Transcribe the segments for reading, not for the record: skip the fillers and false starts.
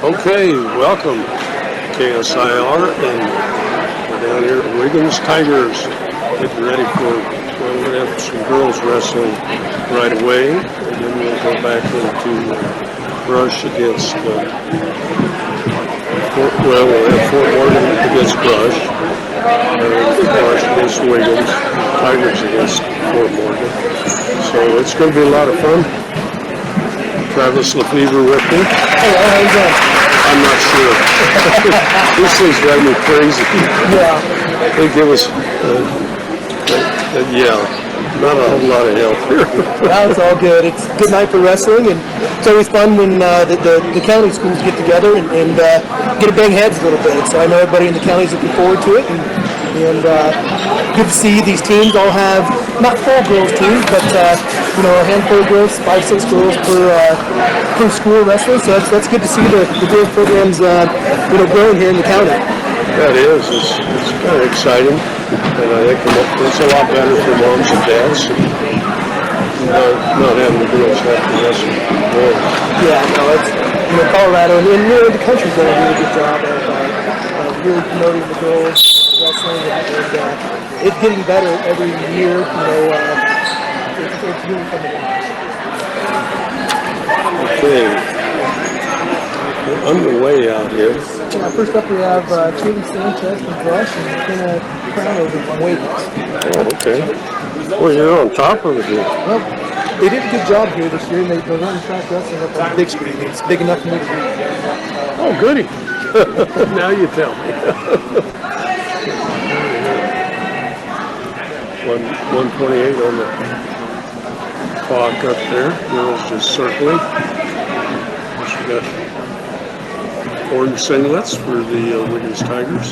Okay, welcome KSIR, and we're down here at Wiggins Tigers, getting ready for, well, we're going to have some girls wrestling right away, and then we'll go back into Brush against, we'll have Fort Morgan against Brush, Brush against Wiggins, Tigers against Fort Morgan. So it's going to be a lot of fun. Travis Lefevre with me. Hello, how you doing? I'm not sure. These things drive me crazy. Yeah. They give us, not a whole lot of help here. Well, it's all good. It's a good night for wrestling, and it's always fun when the county schools get together and get to bang heads a little bit. So I know everybody in the county is looking forward to it, and good to see these teams all have, not full girls teams, but a handful of girls, 5-6 girls per school wrestling. So that's good to see the girls programs growing here in the county. That is. It's kind of exciting, and I think it's a lot better for moms and dads. Not having the girls have to wrestle boys. Yeah, no, it's Colorado and the country's done a really good job of really promoting the girls wrestling, and it's getting better every year. It's really fun to watch. Okay. We're underway out here. First up, we have Katie Sanchez from Brush and Kenna Crownover from Wiggins. Oh, okay. Well, you're on top of it here. Well, they did a good job here this year, and they're running track wrestling up on the big screen. It's big enough for me to read. Oh, goody. Now you tell me. 128 on the clock up there. Girls just circling. We got orange singlets for the Wiggins Tigers.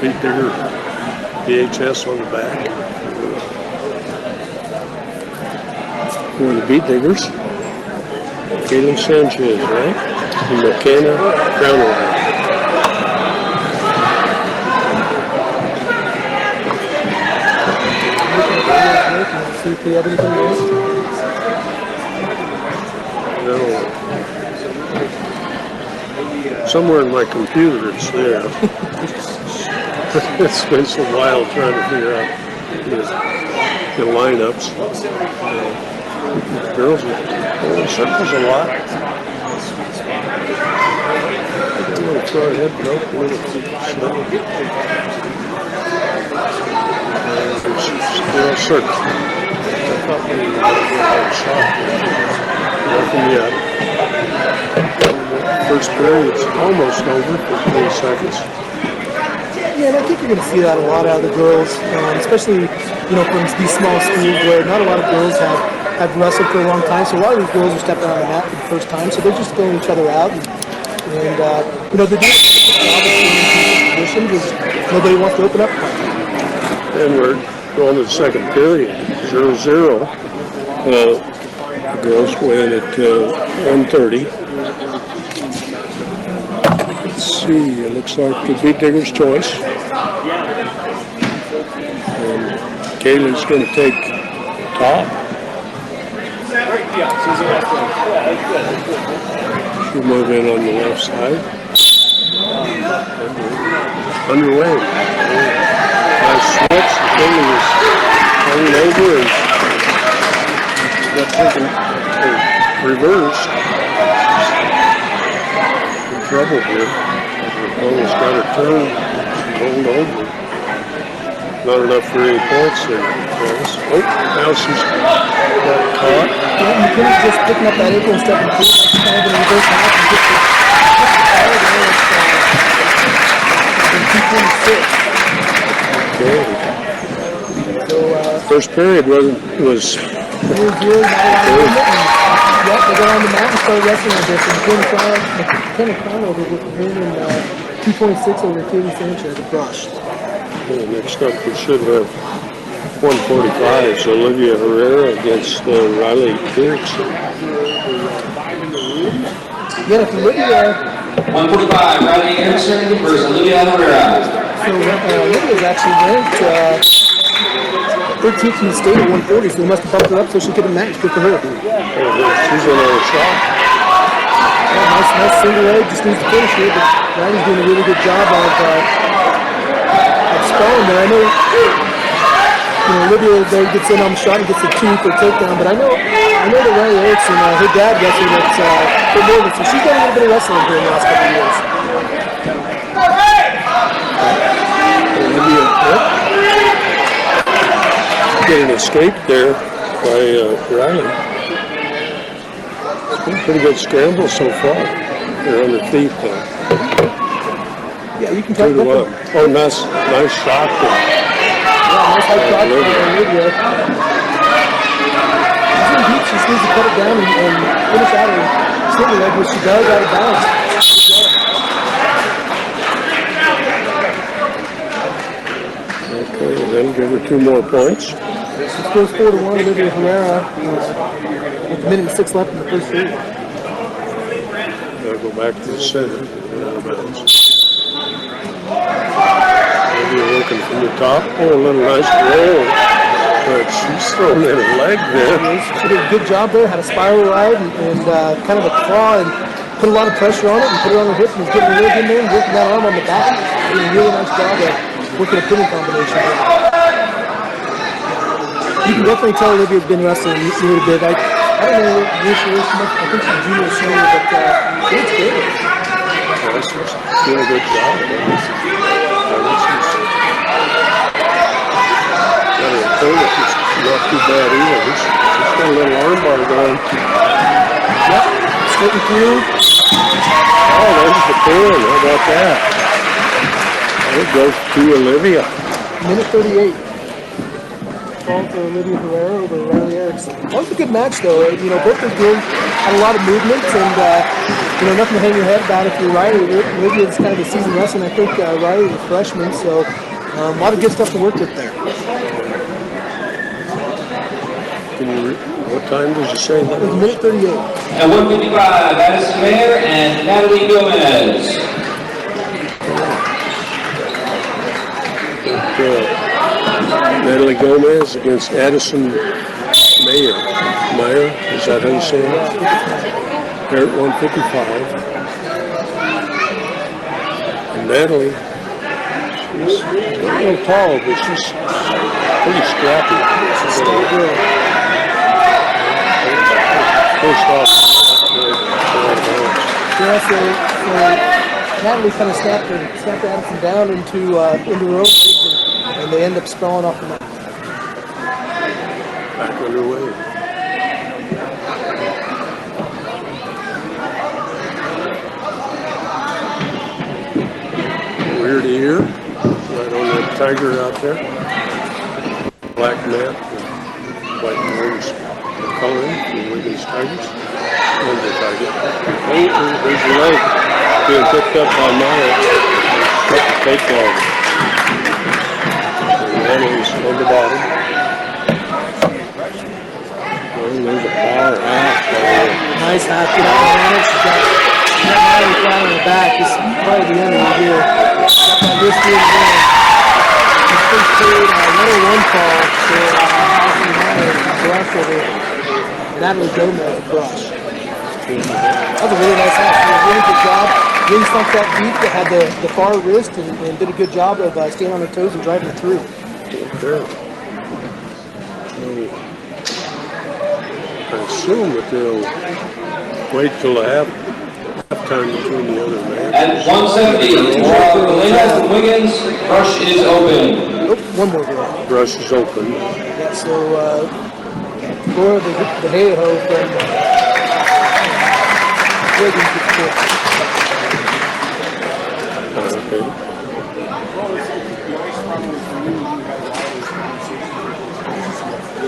Beat Digger VHS on the back. For the Beat Diggers, Caitlin Sanchez, right? And McKenna Crownover. See if they have anything else. No. Somewhere in my computer it's there. It's been a while trying to figure out the lineups. Girls are circles a lot. I'm going to try ahead, nope, a little slow. Girl circle. I thought we were going to get shot. Nothing yet. First period's almost over for 20 seconds. Yeah, and I think you're going to see that a lot out of the girls, especially from these small schools where not a lot of girls have wrestled for a long time. So a lot of these girls are stepping on the mat for the first time, so they're just filling each other out. And they're doing a job of positions because nobody wants to open up. And we're going to the second period, 0-0. Girls win at 1:30. Let's see, it looks like the Beat Digger's choice. And Kaylin's going to take top. She'll move in on the left side. Underway. Nice switch. Kaylin is hanging over and got taken reversed. In trouble here. Almost got her turn. She rolled over. Not enough for any points there. Oh, now she's got caught. Yeah, McKinney's just picking up that ankle and stepping through. That's kind of in reverse half and just Okay. So, first period was they go on the mat and start wrestling with this. And McKenna Crownover with the win in 226 over Katie Sanchez at Brush. Next up, we should have 145's Olivia Herrera against Riley Erickson. Yeah, if Olivia... 145, Riley Erickson versus Olivia Herrera. So Olivia's actually ranked 13th in the state at 140, so we must have bumped her up so she could have matched. Good for her. She's in on a shot. Yeah, nice single leg. Just needs to finish here, but Riley's doing a really good job of spelling there. I know, Olivia there gets in on the shot and gets a 2 for a takedown, but I know that Riley Erickson, her dad wrestled at Fort Morgan, so she's done a little bit of wrestling during the last couple of years. Olivia get an escape there by Riley. It's been a pretty good scramble so far. They're on their feet there. Yeah, you can tell. 2-1. Oh, nice shot there. Yeah, nice high shot for Olivia. She's in deep. She just needs to cut it down and finish out her single leg, which she does out of bounds. Okay, then give her 2 more points. It goes 4-1. Olivia Herrera with a minute and 6 left in the first period. Gotta go back to the center. Olivia working from the top. Oh, a little nice roll. But she's throwing in her leg there. She did a good job there. Had a spiral ride and kind of a claw and put a lot of pressure on it and put it on her hip and was getting the leg in there and working that arm on the back. Doing a really nice job of working a pinning combination there. You can definitely tell Olivia's been wrestling a little bit. I don't know where she is much. I think she's junior or senior, but it's good. She's doing a good job. She's not too bad either. She's got a little arm bar going. Yep, skating through. Oh, there's the pin. How about that? It goes to Olivia. Minute 38. Call for Olivia Herrera over Riley Erickson. That was a good match, though. Both those girls had a lot of movement and, nothing to hang your head about if you're Riley. Olivia's kind of a seasoned wrestler. I think Riley's a freshman, so a lot of good stuff to work with there. What time did you say that? It was minute 38. At 155, Addison Mayer and Natalie Gomez. Natalie Gomez against Addison Mayer. Meyer, is that how you say it? They're at 155. And Natalie, she's a little tall, but she's pretty scrappy. She's still good. First off, Yeah, so Natalie kind of snapped Addison down into her own legs, and they end up spelling off the mat. back underway. Weird ear, right on that tiger out there. Black mat, white orange coloring for the Wiggins Tigers. And the tiger. Oh, there's the leg being picked up by Maya. Takedown. And one is on the bottom. Oh, there's a power half. Nice half, get out of the manage. She's got Natalie flat on the back. This is probably the end right here. Got that wrist here again. This first period, 101 call for brush over Natalie Gomez brush. That was a really nice half. She did a really good job. Really sunk that deep that had the far wrist and did a good job of staying on her toes and driving it through. Okay. I assume that they'll wait till the halftime between the other matches. At 170, Galena Wiggins, brush is open. Oh, one more girl. Brush is open. Yeah, so Laura the hey-ho from Wiggins gets picked. Okay.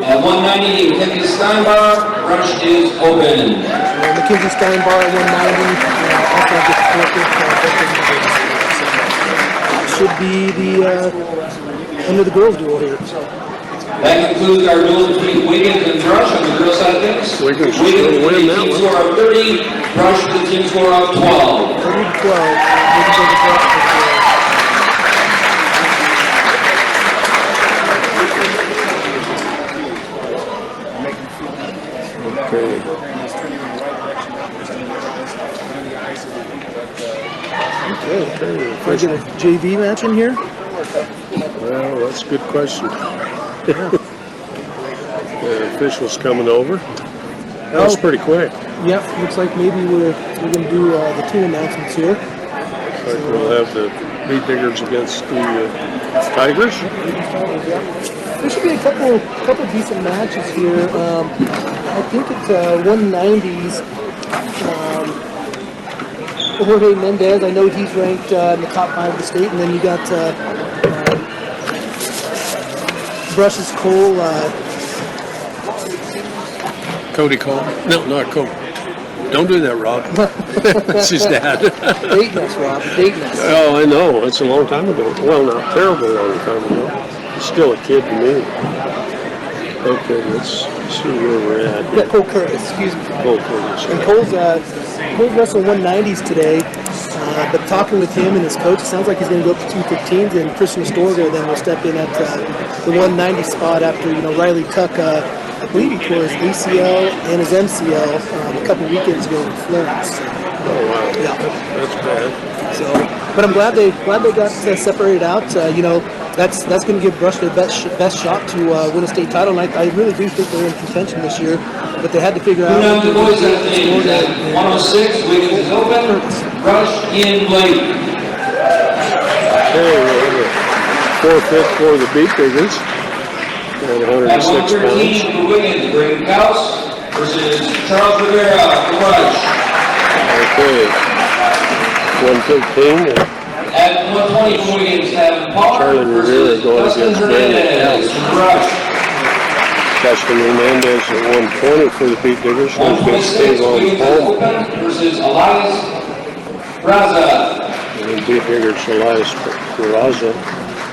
At 190, Mackenzie Steinbach, brush is open. Mackenzie Steinbar at 190. Also gets picked. Should be the end of the girls' duel here. That concludes our duel between Wiggins and Brush on the girls' side of things. Wiggins with will a win that team one. score of 30, Brush with a team score of 12. 30 to 12. Wiggins over Brush. Okay. Can I get a JV match in here? Well, that's a good question. The officials coming over. That was pretty quick. Yep, looks like maybe we're going to do the team announcements here. Like we'll have the Beat Diggers against the Tigers. There should be a couple decent matches here. I think it's 190s. Jorge Mendez, I know he's ranked in the top 5 of the state, and then you got Brushes Cole. Cody Cole? No, not Cole. Don't do that, Rob. That's his dad. Dating us, Rob. Dating us. Oh, I know. It's a long time ago. Well, not terribly long time ago. He's still a kid to me. Okay, let's see where we're at. Yeah, Cole Curtis, excuse me. Cole Curtis. And Cole's wrestling 190s today, but talking with him and his coach, it sounds like he's going to go up to 215s, and Christian Astorga then will step in at the 190 spot after, Riley Tuck, I believe he tore his ACL and his MCL a couple weekends ago in Florence. Oh, wow. Yeah. That's bad. So, but I'm glad they got separated out. That's going to give Brush their best shot to win a state title. And I really do think they're in contention this year. But they had to figure out. Now the boys afternoon at 106, Wiggins is open. Brush in late. Okay, we have a forfeit for the Beat Diggers at 106 At 113 pounds. for Wiggins, Brayden Kaus versus Charles Rivera for Brush. Okay, 113. At 120 for Wiggins, Kevin Palmer Charlie Rivera versus going Dustin against Brandon Hernandez Kaus. for Brush. Dustin Hernandez at 120 for the Beat Diggers. Who's going to stay 126, on Wiggins is home. open versus Elias Raza. And the Beat Diggers, Elias Peraza,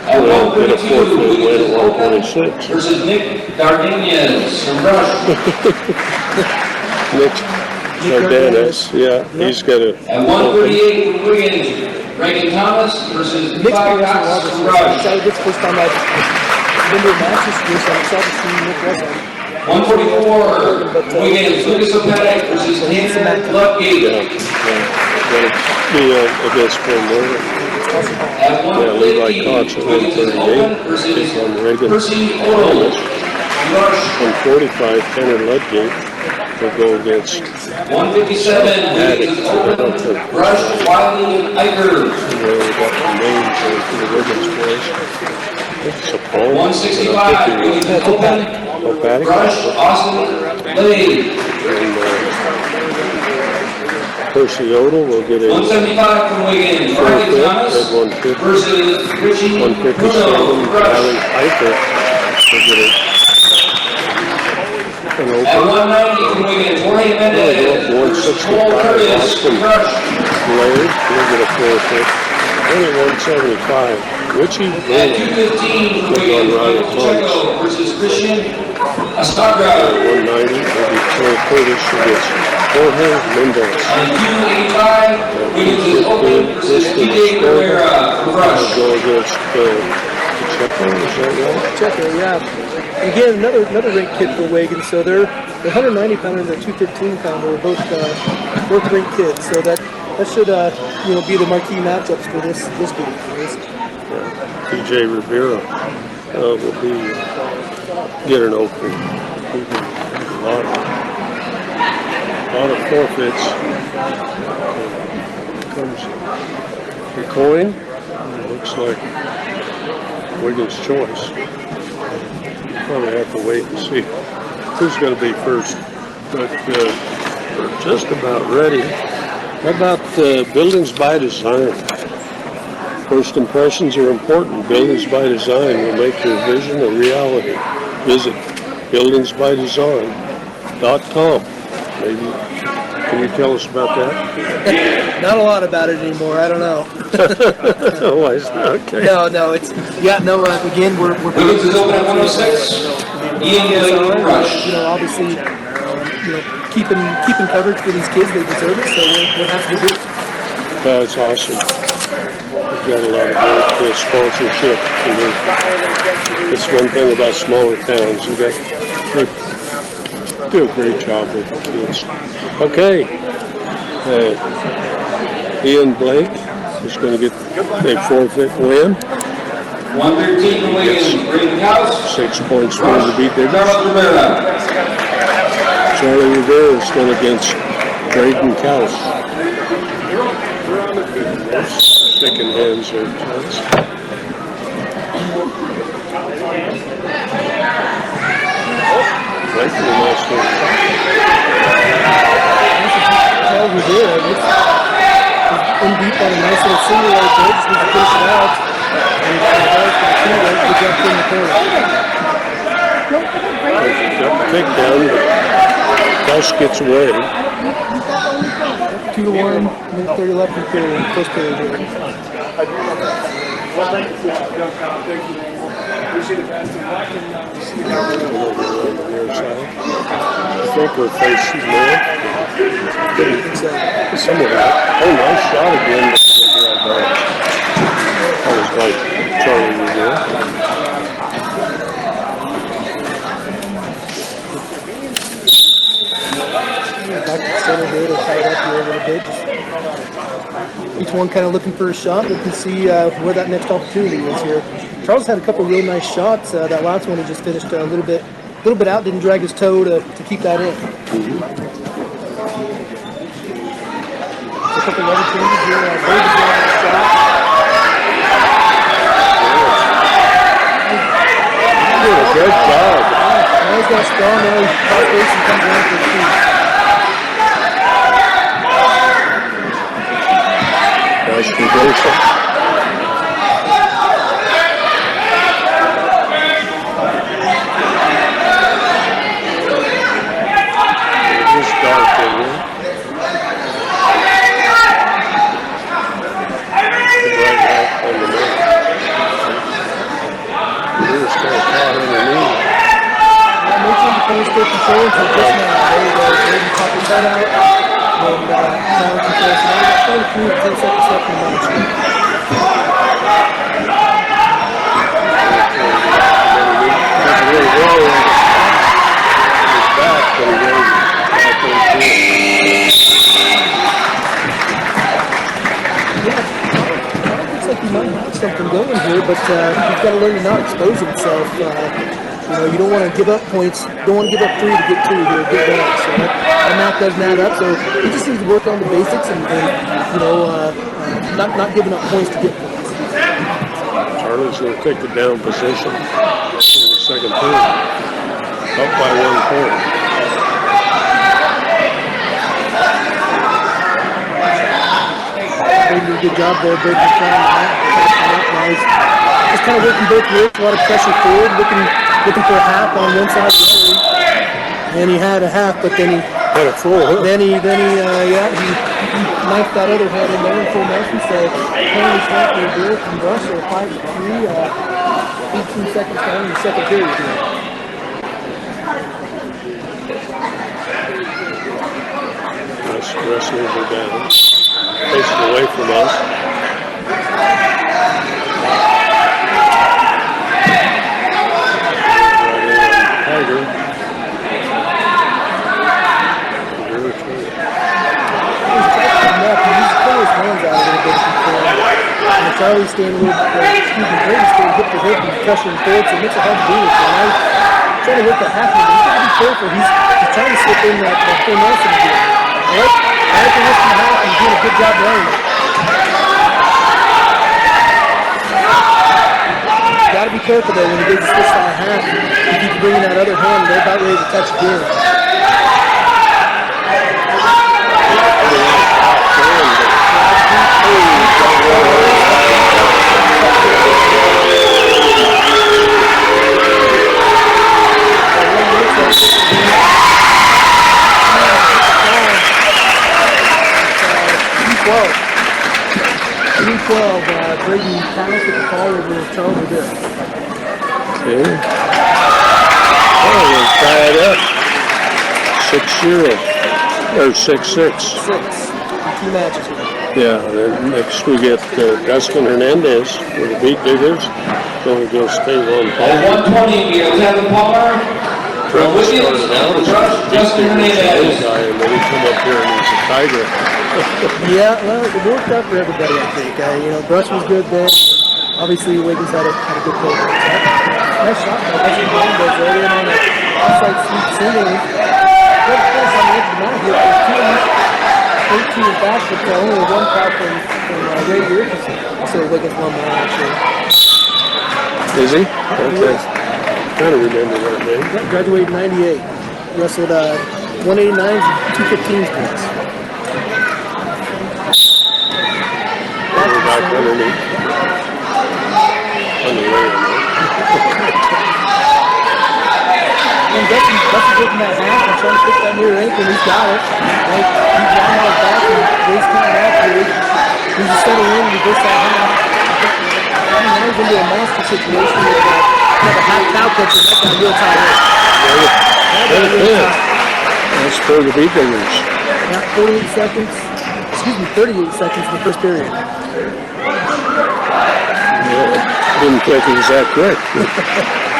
At will get a 132, forfeit win Wiggins is at open 126. versus Nick Dardanez from Brush. Nick Cardenas, yeah, he's got a. At 138 for Wiggins, Reagan Thomas versus Nick's Levi been Cox wrestling all this from year. Brush. This is the first time I've been to a match this year, so I'm excited to see Nick wrestling. 144, Wiggins, Lucas O'Panic versus Tanner Ludgate. Yeah, going to be against Phil Morgan. At Yeah, Levi 150, Cox at Wiggins is 138. open versus Takes on Reagan Percy Odo. Thomas. Brush. 145, Tanner Ludgate will go against 157, Wiggins is open. Brush, Wiley, Eicher. we got the names for the Wiggins boys. It's a Paul. 165, Wiggins is open. O'Panic. Brush, Austin, Lay. And Percy Odell will get a 175 from Wiggins, Riley forfeit Thomas at 150. versus Richie 157, Bruno, Brush. Riley Eicher will get an At open. 190 from Wiggins, Jorge Mendez versus 165, Cole Curtis, Austin. Brush. Blade will get a forfeit. Then at 175, Richie At Bruno 215 from will go on Wiggins, Riley Michael Thomas. Pacheco versus Christian At Astagra. 190, will be Cole Curtis against Jorge Mendez. On 285, Wiggins is open versus DJ Rivera for Will Brush. go against Pacheco, is that right? Checker, yeah. Again, another ranked kid for Wiggins. So they're 190 pounder and they're 215 pounder. Both ranked kids. So that should be the marquee matchups for this game. TJ Rivera will get an open. A lot of forfeits. Here comes the coin. Looks like Wiggins' choice. Probably have to wait and see who's going to be first. But we're just about ready. How about buildings by design? First impressions are important. Buildings by Design will make your vision a reality. Visit buildingsbydesign.com. Maybe, can you tell us about that? Not a lot about it anymore. I don't know. Oh, okay. No, it's again, we're Wiggins is open at 106. Ian Blake Rush. Obviously, keeping coverage for these kids, they deserve it. So we'll have to do it. That's awesome. We've got a lot of great sponsorship. It's one thing about smaller towns. You got do a great job with the kids. Okay. Ian Blake is going to get a forfeit win. 113 Wiggins, Braden House. 6 points for the beat Diggers. Charles Rivera. Charlie Rivera is going against Braden Couse. Shaking hands there, Charles. Blake with a nice one. Charles Rivera in deep on a nice little single right there. Just needs to finish it out. And the guys for the team right to jump in the corner. Got the takedown, but Couse gets away. 2-1, minute 30 left in the period, first period here. I think her face is more. Some of that. Oh, nice shot again. That was like Charlie Rivera. Back to the center here to tie it up here a little bit. Each one kind of looking for a shot, looking to see where that next opportunity is here. Charles had a couple real nice shots. That last one he just finished a little bit out, didn't drag his toe to keep that in. A couple other changes here. Brady's got a shot. Good job. Now he's got a strong, now he's cross base and comes around for the feet. Nice conversion. It's dark in here. The bright light on the moon. It was kind of caught underneath. Make sure the players stay control until just now. There you go. Brady pop his head out. And Tyler controls it. Now he's got 10 seconds left in the match. Really well in his back, but he goes back on Looks like he might have something going here, but he's got to learn to not expose himself. You don't want to give up points. Don't want to give up 3 to get 2 here. Get one. So that math doesn't add up. So he just needs to work on the basics and not giving up points to get points. Charlie's going to take the down position in the second period. Up by 1 point. Brady did a good job there, breaking the front of the nice. Just kind of working both ways, a lot of pressure forward, looking for a half on one side of the street. And he had a half, but then he Had a full hook. Then he knifed that other head in there in full motion. So penalty shot for Bill from Russell, 5-3, 18 seconds down in the second period here. Nice wrestlers are down. Facing away from us. Tiger. Charlie's staying a little Brady's staying hip to hip and pressuring forward, so it makes it hard to do this. So now he's trying to work that half, but he's got to be careful. He's trying to slip in that full Nelson again. I like the lift in the half, and he's doing a good job running it. Got to be careful though when he gets this side half. He keeps bringing that other hand, they're about ready to touch again. Braden Thomas with the call over Charles Rivera. Okay. Oh, we'll tie it up. 6-0. Or 6-6. 6. 2 matches here. Yeah, then next we get Dustin Hernandez for the Beat Diggers going against Tavon At Palmer. 120, we have Tevin Palmer. Trevor Wiggins started out and as Rush a Justin little Hernandez. guy, and then he come up here and he's a tiger. Yeah, well, it worked out for everybody, I think. Brush was good then. Obviously, Wiggins had a good play. Nice shot by Justin Hernandez right in on a outside sweep single. Good finish on the edge of the mound here for two. 13 back, but only one foul from Ray Years. So Wiggins won that, actually. Is he? Okay. Kind of remember that name. Yeah, graduated in 98. Wrestled 189s and 215s plus. Back underneath. Underneath. And Dustin's getting that half and trying to pick that near ankle, and he's got it. Right? He's down on his back and Ray's coming after it. He's just settle in and reverse that half. Now he's into a monster situation with a half cow catcher right down real tight end. That's for the beaters. Yeah, 38 seconds. Excuse me, 38 seconds in the first period. Yeah, didn't think it was that quick.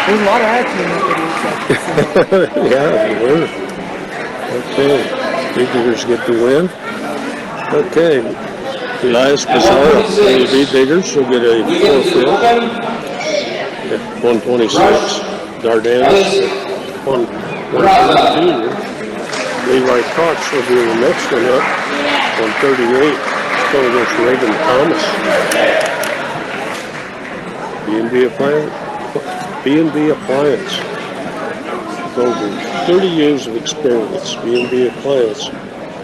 There's a lot of action in that 38 seconds. Yeah, they were. Okay, beaters get the win. Okay, Elias Pizarro, the beat diggers, will get a forfeit. 126. Dardanis, 122. Levi Cox will be the next one up. 138. Going against Reagan Thomas. B&B Appliance. With over 30 years of experience. B&B Appliance.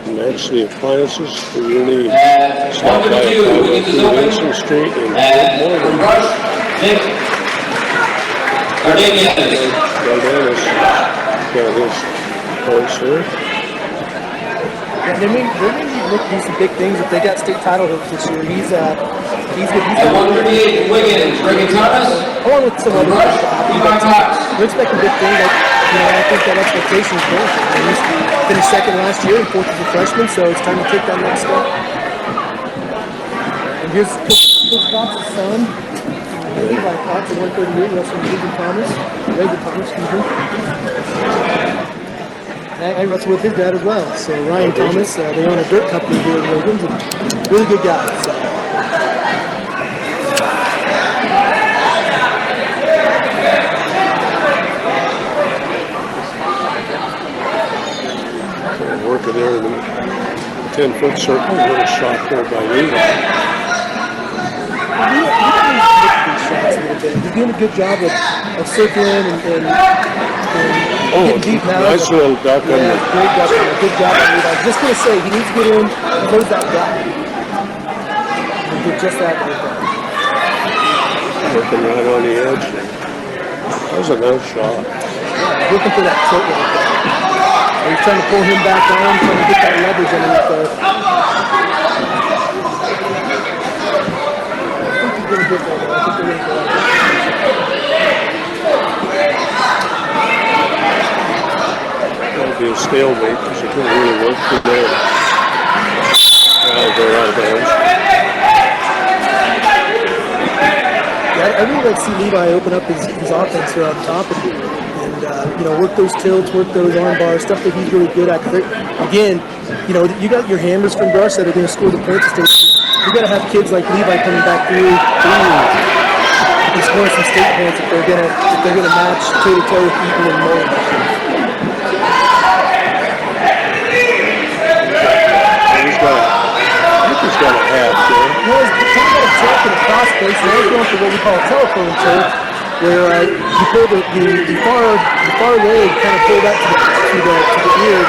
Match the appliances for your needs. Stop by 502 Wilson Street in Fort Morgan. Dardanis got his points there. Yeah, they may look to do some big things if they got state title hopes this year. He's good. At 138, Wiggins, Reagan Thomas. Along with some other things to happen, but we're expecting big things. I think that expectation is growing. He's finished second last year and fourth as a freshman, so it's time to take that next step. And here's Coach Cox's son, Levi Cox, at 138, wrestling Reagan Thomas, excuse me. I wrestled with his dad as well. So Ryan Thomas, they own a dirt company here in Wiggins, and really good guy. So. Working there in the 10-foot circle, a little shot there by Levi. He's doing a good job of circling and getting deep now. Nice little duck on the great duck. Good job on Levi. Just going to say, he needs to get in and close that gap. And do just that right there. Working right on the edge. That was a nice shot. Yeah, looking for that tilt right there. He's trying to pull him back on, trying to get that leverage underneath there. I think he's going to get there. I think they're going to go like that. That'll be a stalemate because he couldn't really work today. I'll go out of bounds. Yeah, I really like to see Levi open up his offense here on top of it. And, work those tilts, work those arm bars, stuff that he's really good at. Again, you got your hammers from Brush that are going to score the points. You got to have kids like Levi coming back through and scoring some state points if they're going to match toe to toe with Eaton and Mullen. He's got a half there. Well, he's kind of got a tilt and a cross face. Now he's going for what we call a telephone tilt, where you pull the far leg, kind of pull that to the ear,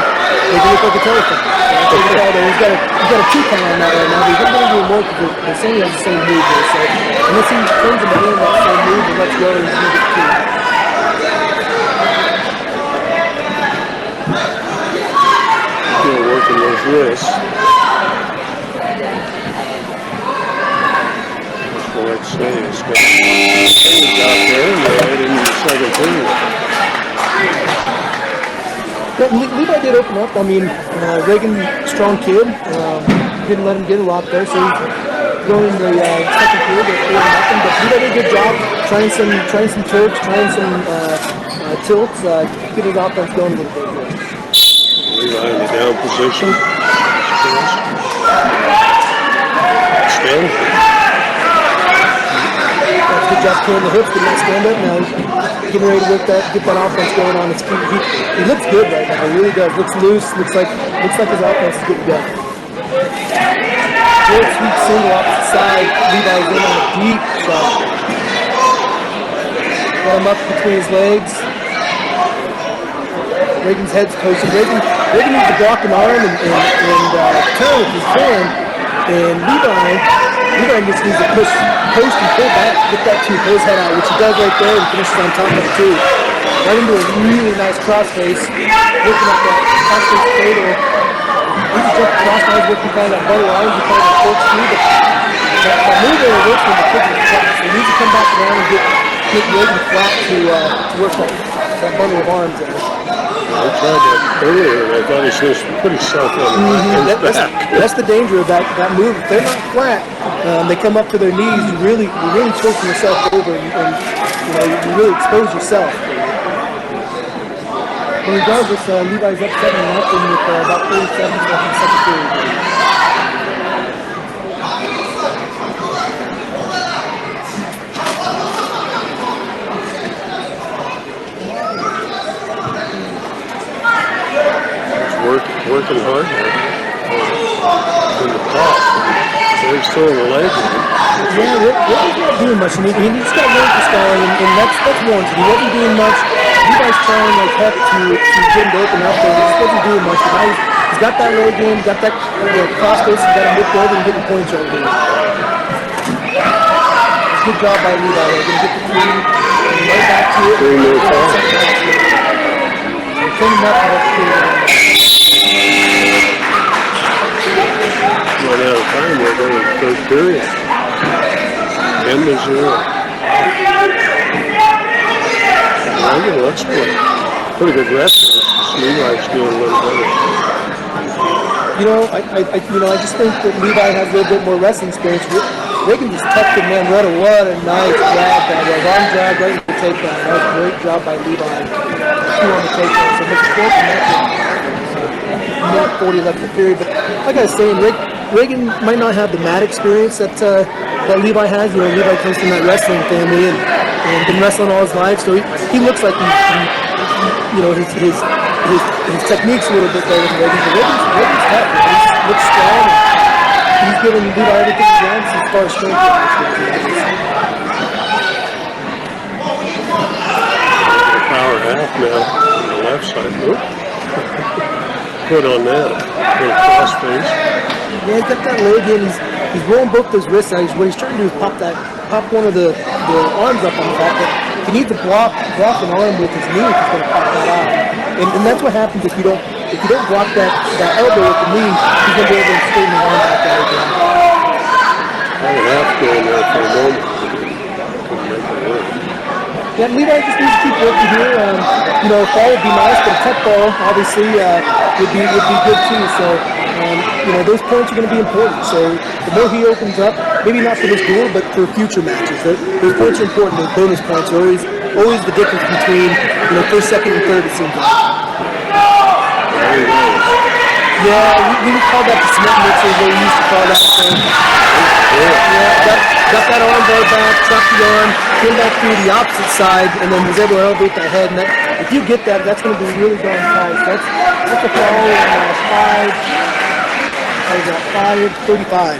make it look like a telephone. He's got a 2 count on that right now, but he's not going to do more because the same has the same move here. So unless he turns him in that same move and lets go, he's going to get 2. Still working those wrists. Let's say it's got out there and right in the second period. Yeah, Levi did open up. I mean, Reagan, strong kid, didn't let him get a lot there, so he's going in the second period at 4-0. But Levi did a good job trying some turks, trying some tilts, get his offense going a little bit here. Levi in the down position. Stand. That's a good job killing the hooks, getting that stand up. Now he's getting ready to work that, get that offense going on his feet. He looks good right now. He really does. Looks loose. Looks like his offense is getting going. Good sweet single opposite side. Levi's in on a deep shot. Got him up between his legs. Wiggins' head's posted. Wiggins needs to block an arm and turn if he can. And Levi just needs to push, post and pull back, get that his head out, which he does right there, and finishes on top of it too. Right into a really nice crossface, working at that crossface cradle. He just jumped across, now he's working kind of that butter arms, he kind of corkscrew, but that move there works when the kick is flat. So he needs to come back around and get Wiggins flat to work that bundle of arms there. I tried that earlier, and I thought he was pretty soft on his back. That's the danger of that move. If they're not flat, they come up to their knees. You're really choking yourself over, and you really expose yourself. But regardless, Levi's up 7-0 with about 30 seconds left in the second period. Working hard in the top. They're still in the leg. Yeah, Rick's not doing much. He just got rid of this guy, and that's warranted. He wasn't doing much. Levi's trying like heck to get him to open up, but he just wasn't doing much. But now he's got that leg in, got that cross face, he's got him whipped over and getting points right here. Good job by Levi. They're going to get the three, and right back to it. Cleaning up and that's Run out of time, we're going to the third period. 10-0. That's pretty good rest. Levi's doing a little better. I just think that Levi has a little bit more wrestling experience. Wiggins just tucked him in. What a nice grab that was. Arm drag right into the takedown. That was a great job by Levi. Two on the takedown. So makes 4 from that. 40 left in the period. But like I was saying, Wiggins might not have the mat experience that Levi has. Levi comes from that wrestling family and been wrestling all his life. So he looks like his technique's a little bit better than Wiggins. But Wiggins tough. He looks strong. He's giving Levi everything he wants as far as strength goes. Power half now on the left side. Oop. Put on that. Little cross face. Yeah, he's got that leg in. He's rolling both those wrists out. What he's trying to do is pop one of the arms up on the back. But he needs to block an arm with his knee if he's going to pop that out. And that's what happens if you don't block that elbow with the knee. He's going to be able to straighten the arm back out again. I would have to go in there for a moment. Yeah, Levi just needs to keep working here. A fall would be nice, but a tough ball obviously would be good too. So, those points are going to be important. So the more he opens up, maybe not for this duel, but for future matches. Those points are important. Those bonus points are always the difference between first, second, and third. It seems like. Yeah, we would call that the cement mixer. They used to call that. So, got that arm bar back, chopped the arm, came back through the opposite side, and then was able to elevate that head. And if you get that, that's going to be really darn tight. So that's a fall in 5:35.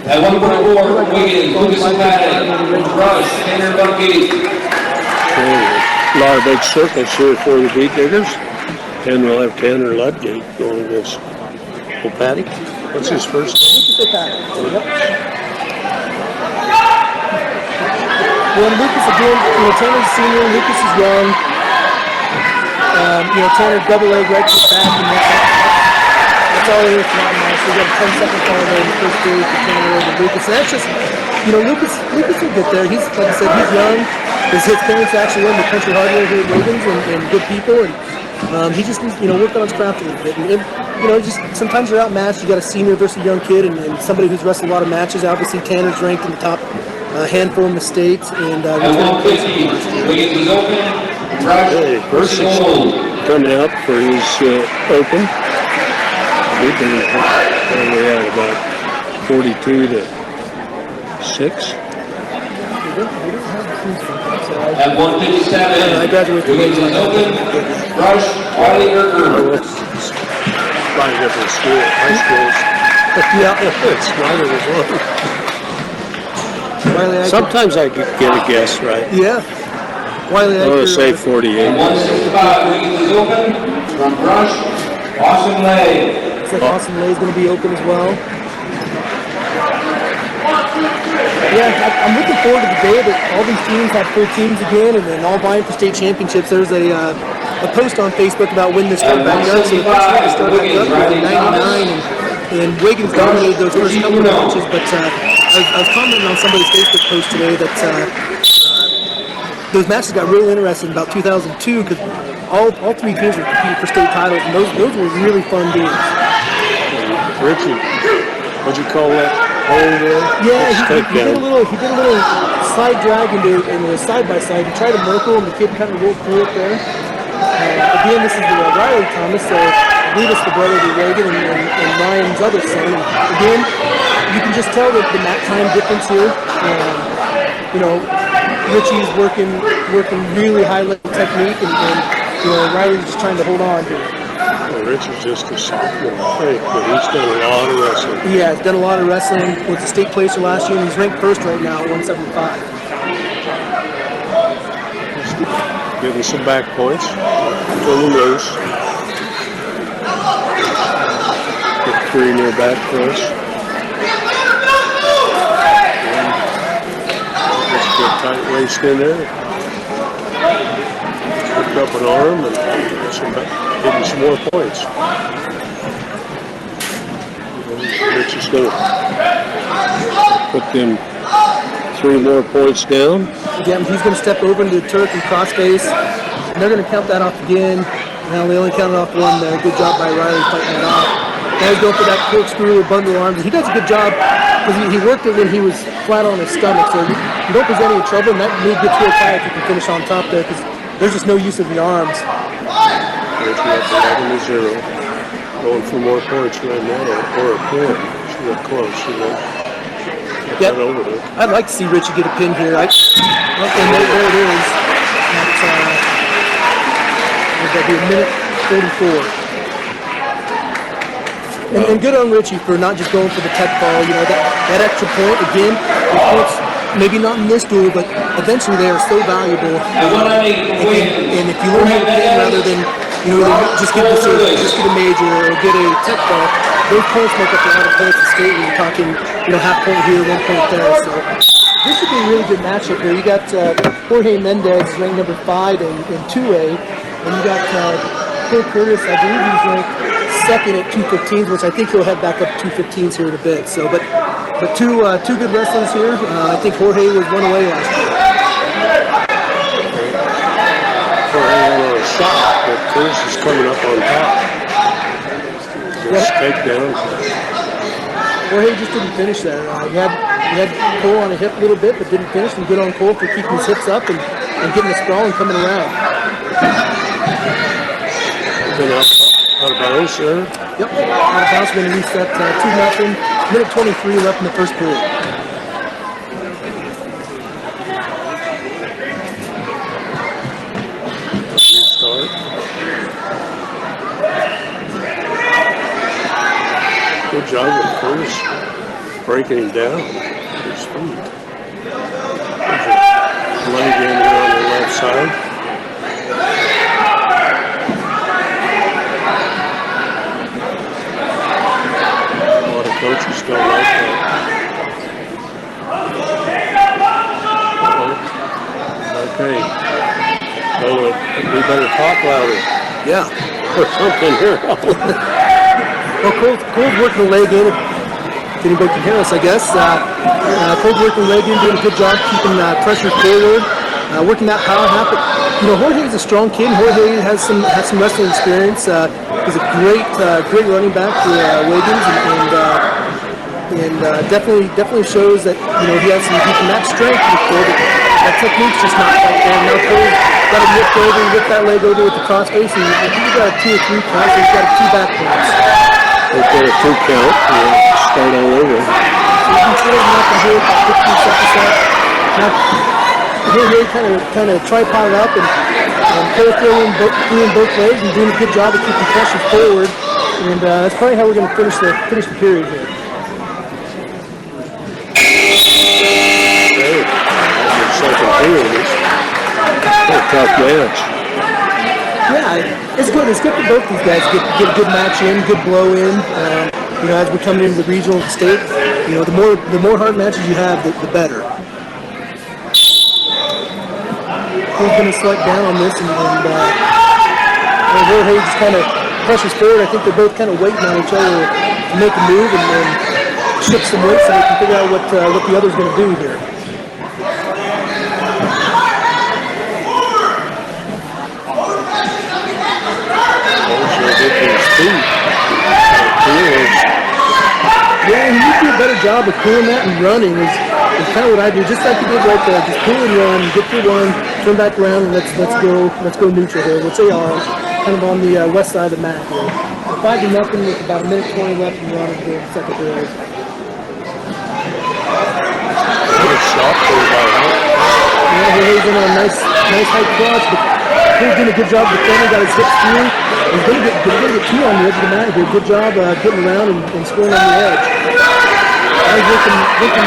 At 1.4, Wiggins, Lucas O'Patton, Rush, Tanner Bunkey. A lot of big circles here for the Beat Diggers. And we'll have Tanner Ludgate going against O'Patty. What's his first name? Lucas O'Patton. Well, Lucas again, Tanner's senior, Lucas is young. Tanner double leg right to the back, and that's all it is for that match. We got a 10-second call there in the first period for Tanner over Lucas. And that's just, Lucas will get there. He's, like I said, he's young. His parents actually own the Country Hardware here at Wiggins and good people. And he just needs, work on his craft a little bit. And just sometimes you're outmatched. You got a senior versus a young kid, and somebody who's wrestled a lot of matches. Obviously, Tanner's ranked in the top a handful of mistakes, and At returning plays 150, last year. Wiggins is open. Rush, Hey, first and Percy's goal. coming out for his open. We've been only at about 42 to 6. At 157, I graduated from Wiggins is open. Rush, Wiley Erker. It's by a different school, high schools. Yeah. It's smarter as well. Wiley Eicher. Sometimes I get a guess right. Yeah. Wiley I want to Eicher, say 48. At 165, Wiggins is open. From Rush, Austin Lay. looks like Austin Lay's going to be open as well. Yeah, I'm looking forward to the day that all these teams have full teams again and then all vying for state championships. There's a post on Facebook about when this started back up. So the first one started back up in 99, and Wiggins dominated those first couple of matches. But I was commenting on somebody's Facebook post today that those matches got real interesting about 2002 because all three teams were competing for state titles, and those were really fun games. Richie, what'd you call that hole there? Yeah, he did a little side drag into a side by side. He tried to Merkle, and the kid kind of rolled through it there. Again, this is the Riley Thomas, so I believe it's the brother of Reagan and Ryan's other son. And again, you can just tell that the mat time difference here. You know, Richie's working really high level technique, and you know, Riley's just trying to hold on to it. Well, Richie's just a sophomore, I think, but he's done a lot of wrestling. Yeah, he's done a lot of wrestling. Was a state placer last year, and he's ranked first right now at 175. Give him some back points. Turn him loose. Get 3 near back push. Just get tight waist in there. Pick up an arm and give him some more points. Rich is going to put them 3 more points down. Again, he's going to step over into the Turk and crossface, and they're going to count that off again. Now they only counted off one there. Good job by Riley fighting that off. Now he's going for that corkscrew or bundle arms. He does a good job because he worked it when he was flat on his stomach, so you don't present any trouble, and that move gets real tight if you can finish on top there because there's just no use of the arms. Richie up 11-0. Going for more points right now, or a pin. She's real close, you know. Yep. Over there. I'd like to see Richie get a pin here. And there it is. That'll be a minute 44. And good on Richie for not just going for the tech ball. You know, that extra point, again, the points, maybe not in this duel, but eventually they are so valuable. And if you learn how to pin rather than, you know, just get a major or get a tech ball, those points make up a lot of points in state when you're talking, you know, half point here, 1 point there. So this should be a really good matchup here. You got Jorge Mendez ranked number 5 in 2A, and you got Phil Curtis, I believe he's ranked second at 215s, which I think he'll head back up 215s here in a bit. So, but two good wrestlers here. I think Jorge was one away last year. Jorge on a shot, but Curtis is coming up on top. Just takedown. Jorge just didn't finish there. He had Cole on a hip a little bit, but didn't finish. And good on Cole for keeping his hips up and getting the sprawl and coming around. Been out of bounds there. Yep, out of bounds. Going to reset 2-0. Minute 23 left in the first period. Start. Good job with Curtis breaking him down. His feet. Leg in there on the left side. A lot of coaches don't like that. Okay. So we better talk louder. Yeah. Or something here. Well, Cole's working the leg in. If anybody can hear us, I guess. Cole's working the leg in, doing a good job keeping pressure forward, working that power half. But, you know, Jorge is a strong kid. Jorge has some wrestling experience. He's a great running back for Wiggins, and and definitely shows that he has some match strength with Cole. That technique's just not quite there. Now Cole's got to lift over, lift that leg over with the cross face, and I think he's got a 2 or 3 count, so he's got a 2 back points. They've got a 2 count. Start all over. So you can feel him up and here about 15 seconds left. Now here kind of tripod up and Cole through in both legs and doing a good job of keeping pressure forward. And that's probably how we're going to finish the period here. Second period. It's a tough match. Yeah, it's good. It's good for both these guys. Get a good match in, good blow in. As we're coming into the regional state, the more hard matches you have, the better. Cole's going to select down on this, and Jorge just kind of pressures forward. I think they're both kind of waiting on each other to make a move and then shift some weight so they can figure out what the other's going to do here. Yeah, he needs to do a better job of pulling that and running is kind of what I do. Just like he did right there. Just pull and run, get through one, turn back around, and let's go neutral here. Which they are kind of on the west side of the mat here. 5-0 with about 1:20 left in the run of the second period. Yeah, he's in a nice high cross, but he's doing a good job defending, got his hips through. He's going to get 2 on the edge of the mat here. Good job getting around and scoring on the edge. Now he's looking the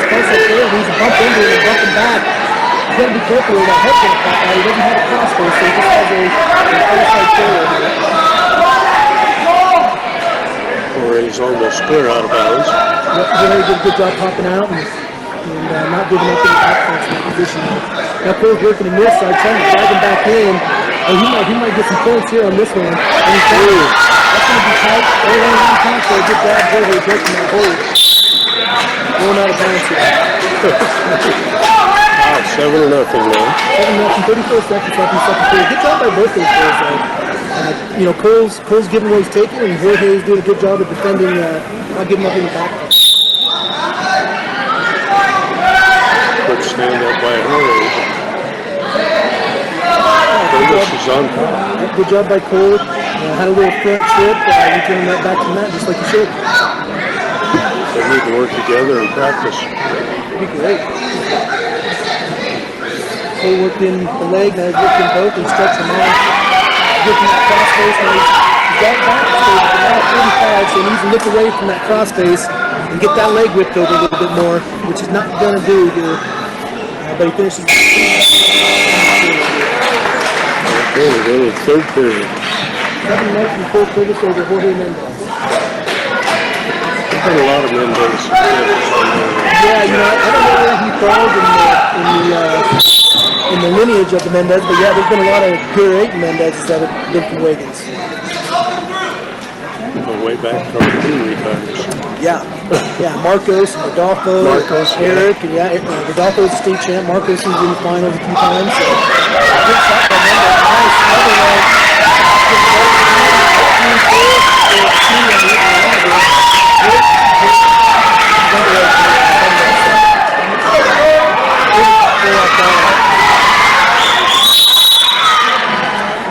spice up there. He's a bump into it and bumping back. He's got to be careful where that head's going to pop out. He doesn't have a cross face, so he just has a outside forward here. He's almost clear out of bounds. Really did a good job popping out and not giving up any offense in that position. Now Cole's working in this side, trying to drag him back in. He might get some points here on this one. And he's going that's going to be tight. Everyone on the count, so a good grab there. He's breaking that hold. Going out of bounds here. Wow, 7-0 now. 7-0, 34 seconds left in the second period. Good job by both those players, though. Cole's giving what he's taking, and Jorge's doing a good job of defending, not giving up any back. Quick stand up by Jorge. Is on top. Good job by Cole. Had a little front trip, returning that back to the mat just like you should. They need to work together and practice. That'd be great. Cole worked in the leg, now he's worked in both and stretched them out. Getting that cross face, now he's got back stage, but now 35, so he needs to look away from that cross face and get that leg whipped over a little bit more, which he's not going to do here. But he finishes. Okay, we're going to the third period. 7 minutes and full service over Jorge Mendez. There's been a lot of Mendez. Yeah, I don't know where he falls in the lineage of the Mendez, but yeah, there's been a lot of pure 8 Mendez's that have been from Wiggins. Go way back from the 2 retires. Yeah, Marcos, Rodolfo, Eric, and Rodolfo's state champ. Marcos is in the finals a few times. So. Good shot by Mendez. Nice. Another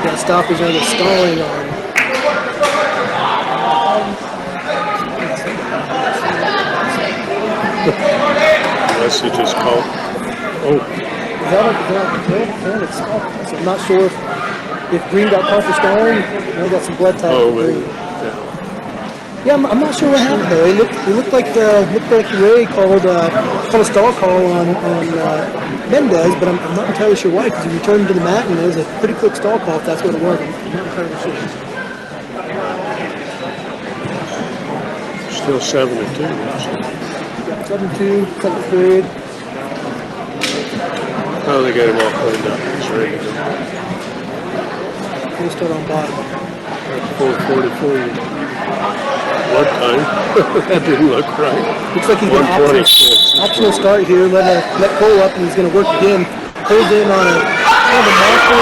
got stoppers on the stalling on. Unless he just called. Oh. So I'm not sure if Green got caught for stalling. He got some blood type. Oh, Green. Yeah, I'm not sure what happened though. It looked like Ray called a stall call on Mendez, but I'm not entirely sure why, because he returned to the mat and it was a pretty quick stall call if that's what it was. I'm not entirely sure. Still 7-2. 7-2, second period. Oh, they got him all cleaned up. He's ready to go. We'll start on bottom. 4:44. What time? That didn't look right. Looks like he's going optional start here. Let Cole up, and he's going to work again. Cole's in on a kind of a marker.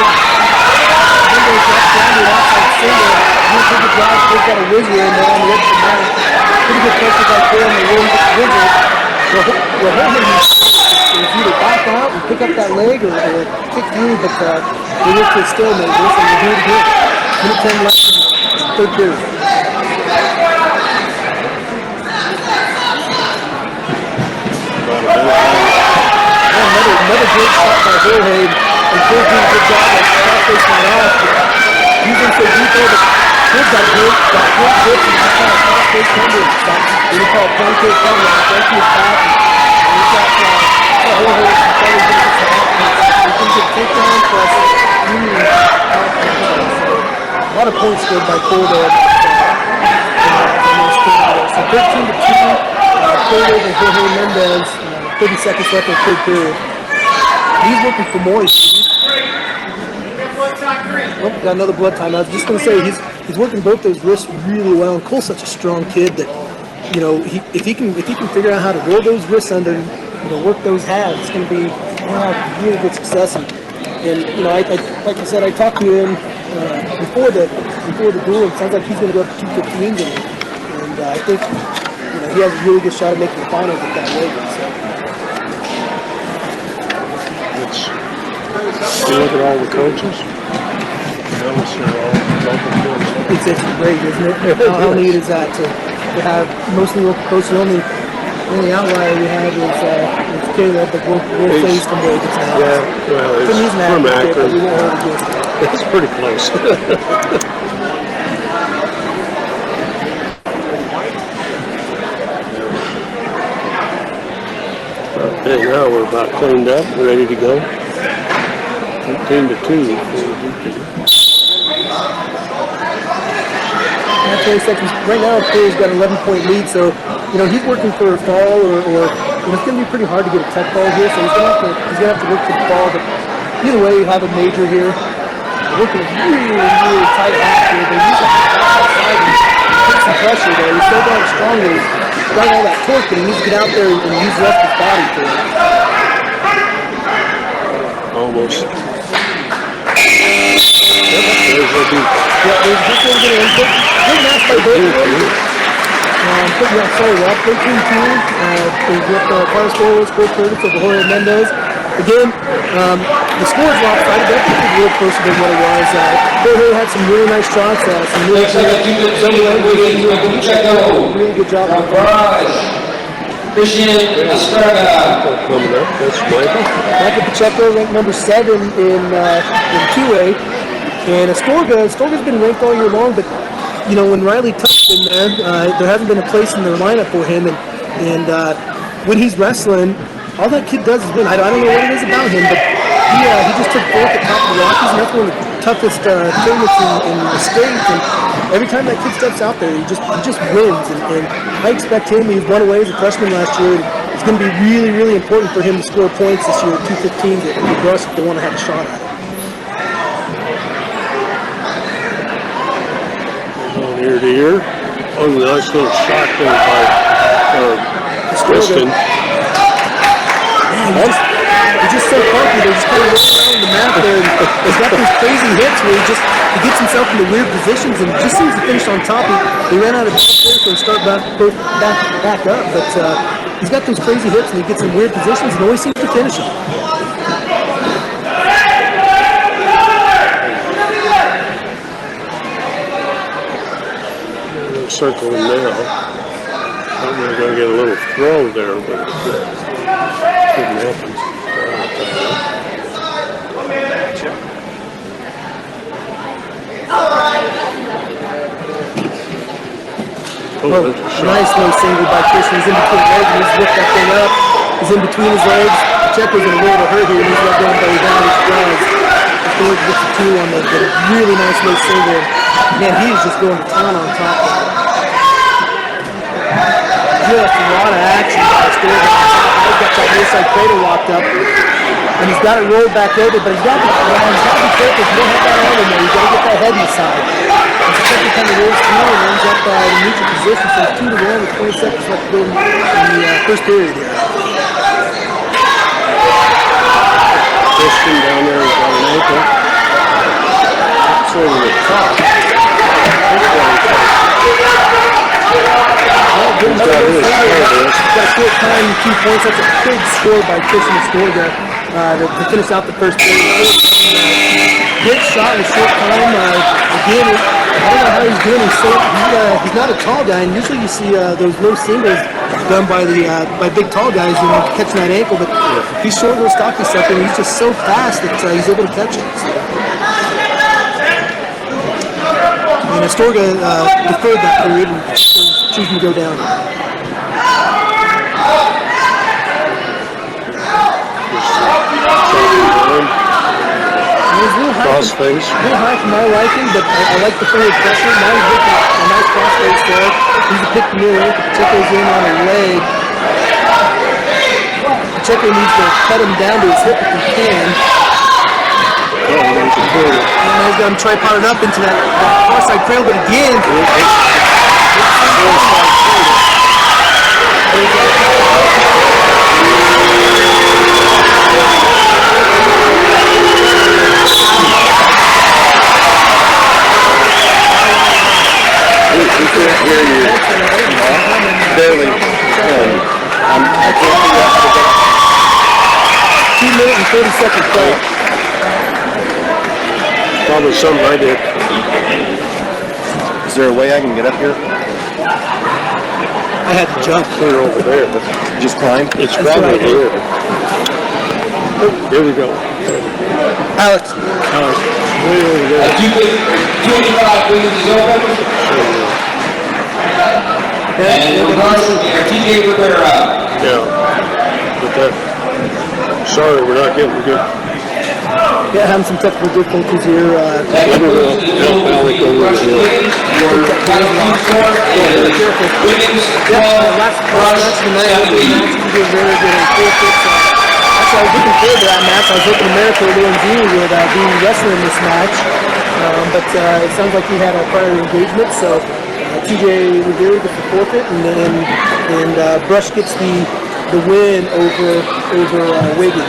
Mendez drops down to the outside single. He's a good drive. Cole's got a whizzer in there on the edge of the mat. pretty good pressure back there on the Wiggins. Well, if either back out and pick up that leg or kick through, but they look to a stalemate. This and they do it again. Minute 10 left in the third period. Another great shot by Jorge, and Ford did a good job of cross-facing it off. Using so deep there, but Ford got great grip and just kind of cross-face under it. They call it pancake cover, right to his back, and he's got Jorge and Kelly doing it to offense. He can get takedown plus a lot of points scored by Ford there. So 13-2, Ford over Jorge Mendez. 30 seconds left in the third period. He's looking for more. Oh, got another blood time. I was just going to say, he's working both those wrists really well. And Cole's such a strong kid that, you know, if he can figure out how to roll those wrists under and, you know, work those halves, it's going to be really good success. And you know, like I said, I talked to him before the duel. It sounds like he's going to go up to 215 today. And I think, you know, he has a really good shot of making the finals with that weight. So. You look at all the coaches. Notice they're all local coaches. It's great, isn't it? How neat is that to have mostly local coaches? The only outlier we have is Caleb, but we'll say he's from Wiggins now. Yeah, well, he's from Akron. We won't hold against him. It's pretty close. Okay, now we're about cleaned up, ready to go. 13-2. Now 20 seconds. Right now, Cole's got an 11-point lead, so you know he's working for a fall, or you know, it's going to be pretty hard to get a tech ball here. So he's going to have to look for the ball. But either way, you have a major here. Working really tight half here. They use outside and put some pressure there. He's so damn strong. He's got all that torque, but he needs to get out there and use the rest of his body for it. Almost. There's this one's going to end. Good match by both of them. Rob 13-2 is what the final score was. Score credits over Jorge Mendez. Again, the score is lopsided, but I think it's real closer than what it was. Jorge had some really nice shots, some really good job. Christian Estrada. Coming up, that's Michael. Michael Pacheco ranked number 7 in 2A. And Astorga's been ranked all year long, but you know, when Riley Tuck's in there hasn't been a place in their lineup for him, and when he's wrestling, all that kid does is win. I don't know what it is about him, but he just took 4th at top of the Rockies, and that's one of the toughest tournaments in the state. And every time that kid steps out there, he just wins. And I expect him. He won away as a freshman last year. It's going to be really, really important for him to score points this year at 215 to rush if they want to have a shot at it. Ear to ear. Oh, nice little shot there by Kristen. He's just so funky. They just kind of roll around the map there. And he's got these crazy hits where he gets himself into weird positions and just seems to finish on top. He ran out of space and start back up. But he's got those crazy hits and he gets in weird positions and always seems to finish them. Circling now. I think we're going to get a little throw there, but it couldn't happen. Nice little single by Christian. He's in between legs and he's lifting that thing up. He's in between his legs. Pacheco's going to roll to her here and he's not going by his down his drugs. George gets the 2 on the really nice little single. Man, he is just going to town on top of it. Just a lot of action by Sturgeon. He's got that near side cradle locked up. And he's got it rolled back over, but he's got to be careful. You don't have that arm in there. You've got to get that head in the side. It's the second time he rolls through and ends up in a neutral position. So it's 2-1 with 20 seconds left to go in the first period here. Christian down there has got an ankle. It's over the top. Well, got a short time, 2 points. That's a big score by Christian Astorga to finish out the first period. Great shot in a short time. Again, I don't know how he's doing. He's not a tall guy, and usually you see those low singles done by big tall guys, catching that ankle. But he's short, little stocky stuff, and he's just so fast that he's able to catch it. So. And Astorga deferred that period and choosing to go down. Cross face. A little high for my liking, but I like the forward pressure. Now he's looking at a nice cross face there. He's a pick near ankle. Pacheco's in on a leg. Pacheco needs to cut him down to his hip if he can. And now he's got him tripoded up into that cross-side cradle, but again, We can't hear you. Barely. I can't figure out how to get 2 minute and 30-second play. Probably something I did. Is there a way I can get up here? I had to jump. Clear over there. Just climb? It's probably here. Here we go. Alex. Way over there. 2:25, Wiggins is open. And TJ Rivera. Yeah. But that. Sorry, we're not getting good. Yeah, having some technical difficulties here. That concludes the duel between Rush and Wiggins. Your final score is Wiggins 12, Last Rush match tonight, 17. TJ Rivera getting 4 kicks. Actually, I was looking forward to that match. I was hoping America Luanzi would be wrestling this match. But it sounds like he had a prior engagement, so TJ Rivera gets the forfeit, and Brush gets the win over Wiggins.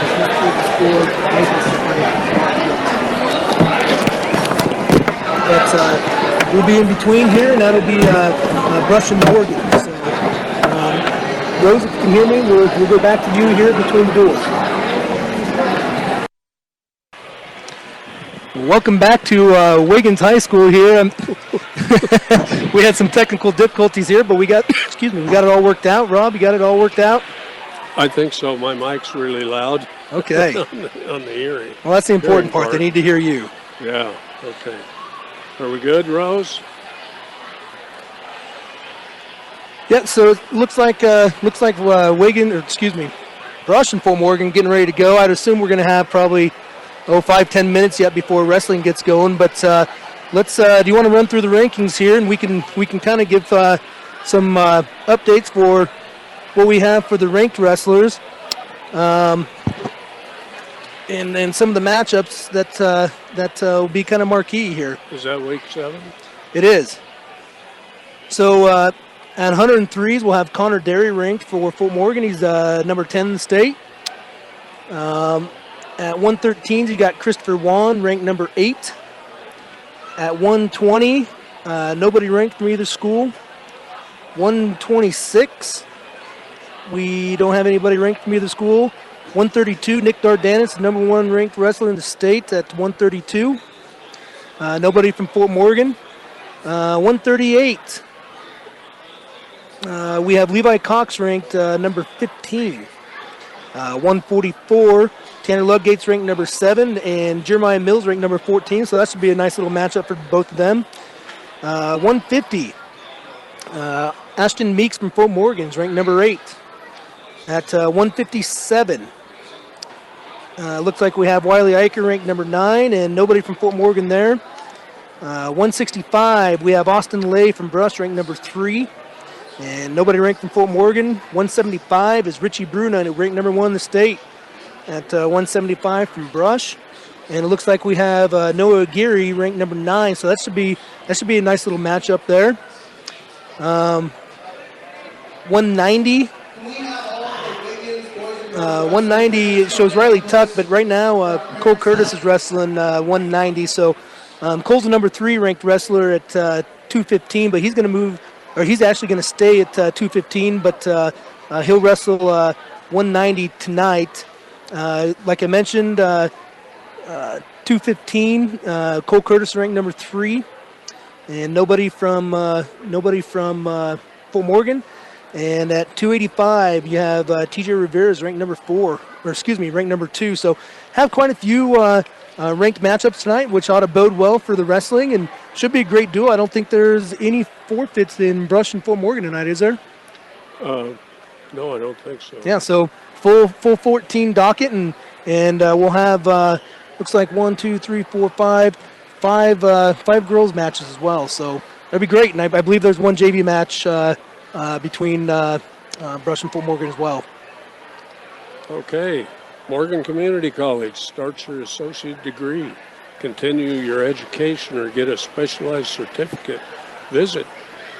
But we'll be in between here, and that'll be Brush and Morgan. So, Rose, if you can hear me, we'll go back to you here between the duels. Welcome back to Wiggins High School here. We had some technical difficulties here, but we got it all worked out. Rob, you got it all worked out? I think so. My mic's really loud. Okay. on the hearing. Well, that's the important part. They need to hear you. Yeah. Okay. Are we good, Rose? Yeah. So it looks like Wiggins, Brush and Fort Morgan getting ready to go. I'd assume we're going to have probably 5-10 minutes yet before wrestling gets going. But let's. Do you want to run through the rankings here, and we can kind of give some updates for what we have for the ranked wrestlers, and then some of the matchups that will be kind of marquee here. Is that week 7? It is. So at 103s, we'll have Connor Derry ranked for Fort Morgan. He's number 10 in the state. At 113s, you got Christopher Wan ranked number 8. At 120, nobody ranked from either school. 126, we don't have anybody ranked from either school. 132, Nick Dardanis, number 1 ranked wrestler in the state at 132. Nobody from Fort Morgan. 138, we have Levi Cox ranked number 15. 144, Tanner Ludgate's ranked number 7, and Jeremiah Mills ranked number 14, so that should be a nice little matchup for both of them. 150, Ashton Meeks from Fort Morgan's ranked number 8. At 157, looks like we have Wiley Eicher ranked number 9, and nobody from Fort Morgan there. 165, we have Austin Lay from Brush ranked number 3. And nobody ranked from Fort Morgan. 175 is Richie Bruna, ranked number 1 in the state at 175 from Brush. And it looks like we have Noah Aguirre ranked number 9, so that should be a nice little matchup there. 190. 190 shows Riley Tuck, but right now Cole Curtis is wrestling 190. So Cole's the number 3 ranked wrestler at 215, but he's going to move. Or he's actually going to stay at 215, but He'll wrestle 190 tonight. Like I mentioned, 215. Cole Curtis ranked number 3, and nobody from Fort Morgan. And at 285, you have TJ Rivera's ranked number 4, or excuse me, ranked number 2. So have quite a few ranked matchups tonight, which ought to bode well for the wrestling, and should be a great duel. I don't think there's any forfeits in Brush and Fort Morgan tonight, is there? No, I don't think so. Yeah, so full 14 docket, and we'll have looks like 1, 2, 3, 4, 5 girls matches as well. So that'd be great, and I believe there's one JV match between Brush and Fort Morgan as well. Okay. Morgan Community College starts your associate degree. Continue your education or get a specialized certificate. Visit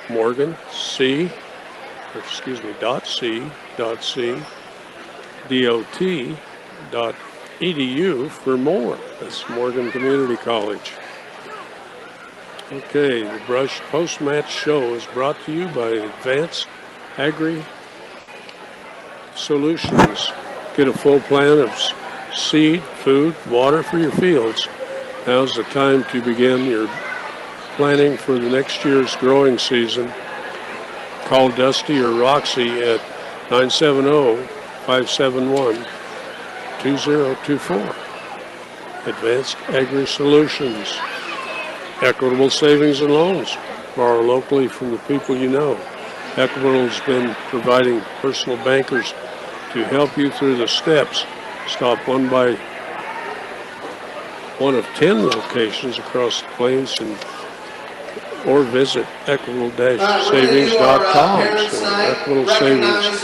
morganc.c.dot.edu for more. That's Morgan Community College. Okay, the Brush post-match show is brought to you by Advanced Agri Solutions. Get a full plan of seed, food, water for your fields. Now's the time to begin your planning for the next year's growing season. Call Dusty or Roxy at 970-571-2024. Advanced Agri Solutions. Equitable savings and loans. Borrow locally from the people you know. Equitable has been providing personal bankers to help you through the steps. Stop one of 10 locations across the plains or visit equitable-savings.com. So Equitable Savings.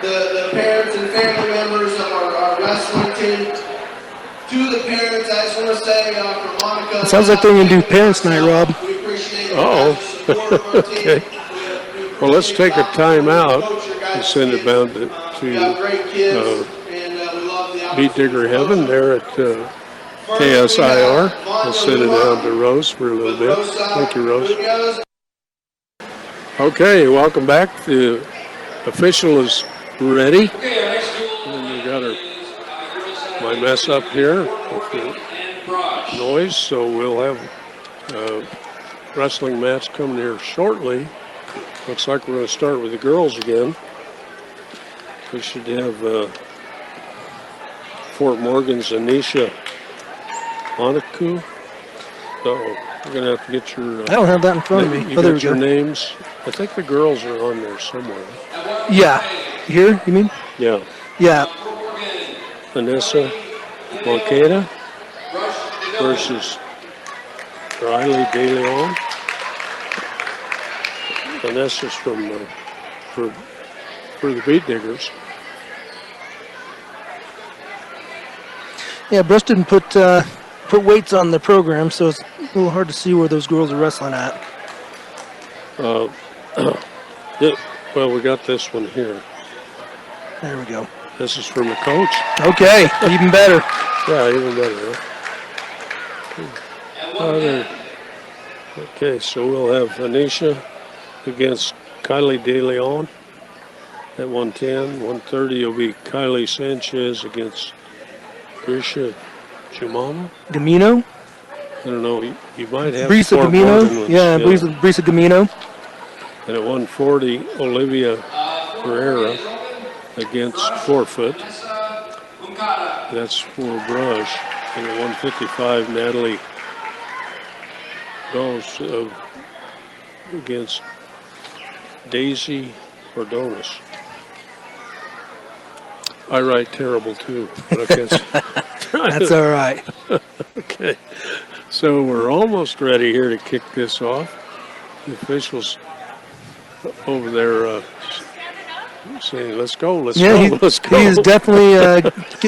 The parents and family members of our wrestling team. To the parents, I just want to say from Monica. It sounds like they're going to do Parents Night, Rob. We appreciate Okay. Well, let's take a time out and send it down to Beat Digger Heaven there at KSIR. We'll send it down to Rose for a little bit. Thank you, Rose. Okay, welcome back. The official is ready. And we got my mess up here with the noise, so we'll have a wrestling match coming here shortly. Looks like we're going to start with the girls again. We should have Fort Morgan's Anisha Monaco. We're going to have to get your... I don't have that in front of me. You got your names? I think the girls are on there somewhere. Yeah. Here, you mean? Yeah. Yeah. Vanessa Moncada versus Riley De Leon. Vanessa's from for the Beat Diggers. Yeah, Brush didn't put weights on the program, so it's a little hard to see where those girls are wrestling at. Well, we got this one here. There we go. This is from the coach. Okay, even better. Yeah, even better. Huh? Okay, so we'll have Anisha against Kylie De Leon at 110. 130 will be Kylie Sanchez against Grisha Jumama. Gamino? I don't know. You might have Brisa Fort Gamino. Morgan ones, Yeah, Brisa Gamino. And at 140, Olivia Herrera against Forefoot. That's for Brush. And at 155, Natalie goes against Daisy Ordonis. I write terrible too, but I guess. That's all right. Okay, so we're almost ready here to kick this off. The officials over there saying, let's go, let's go. He is definitely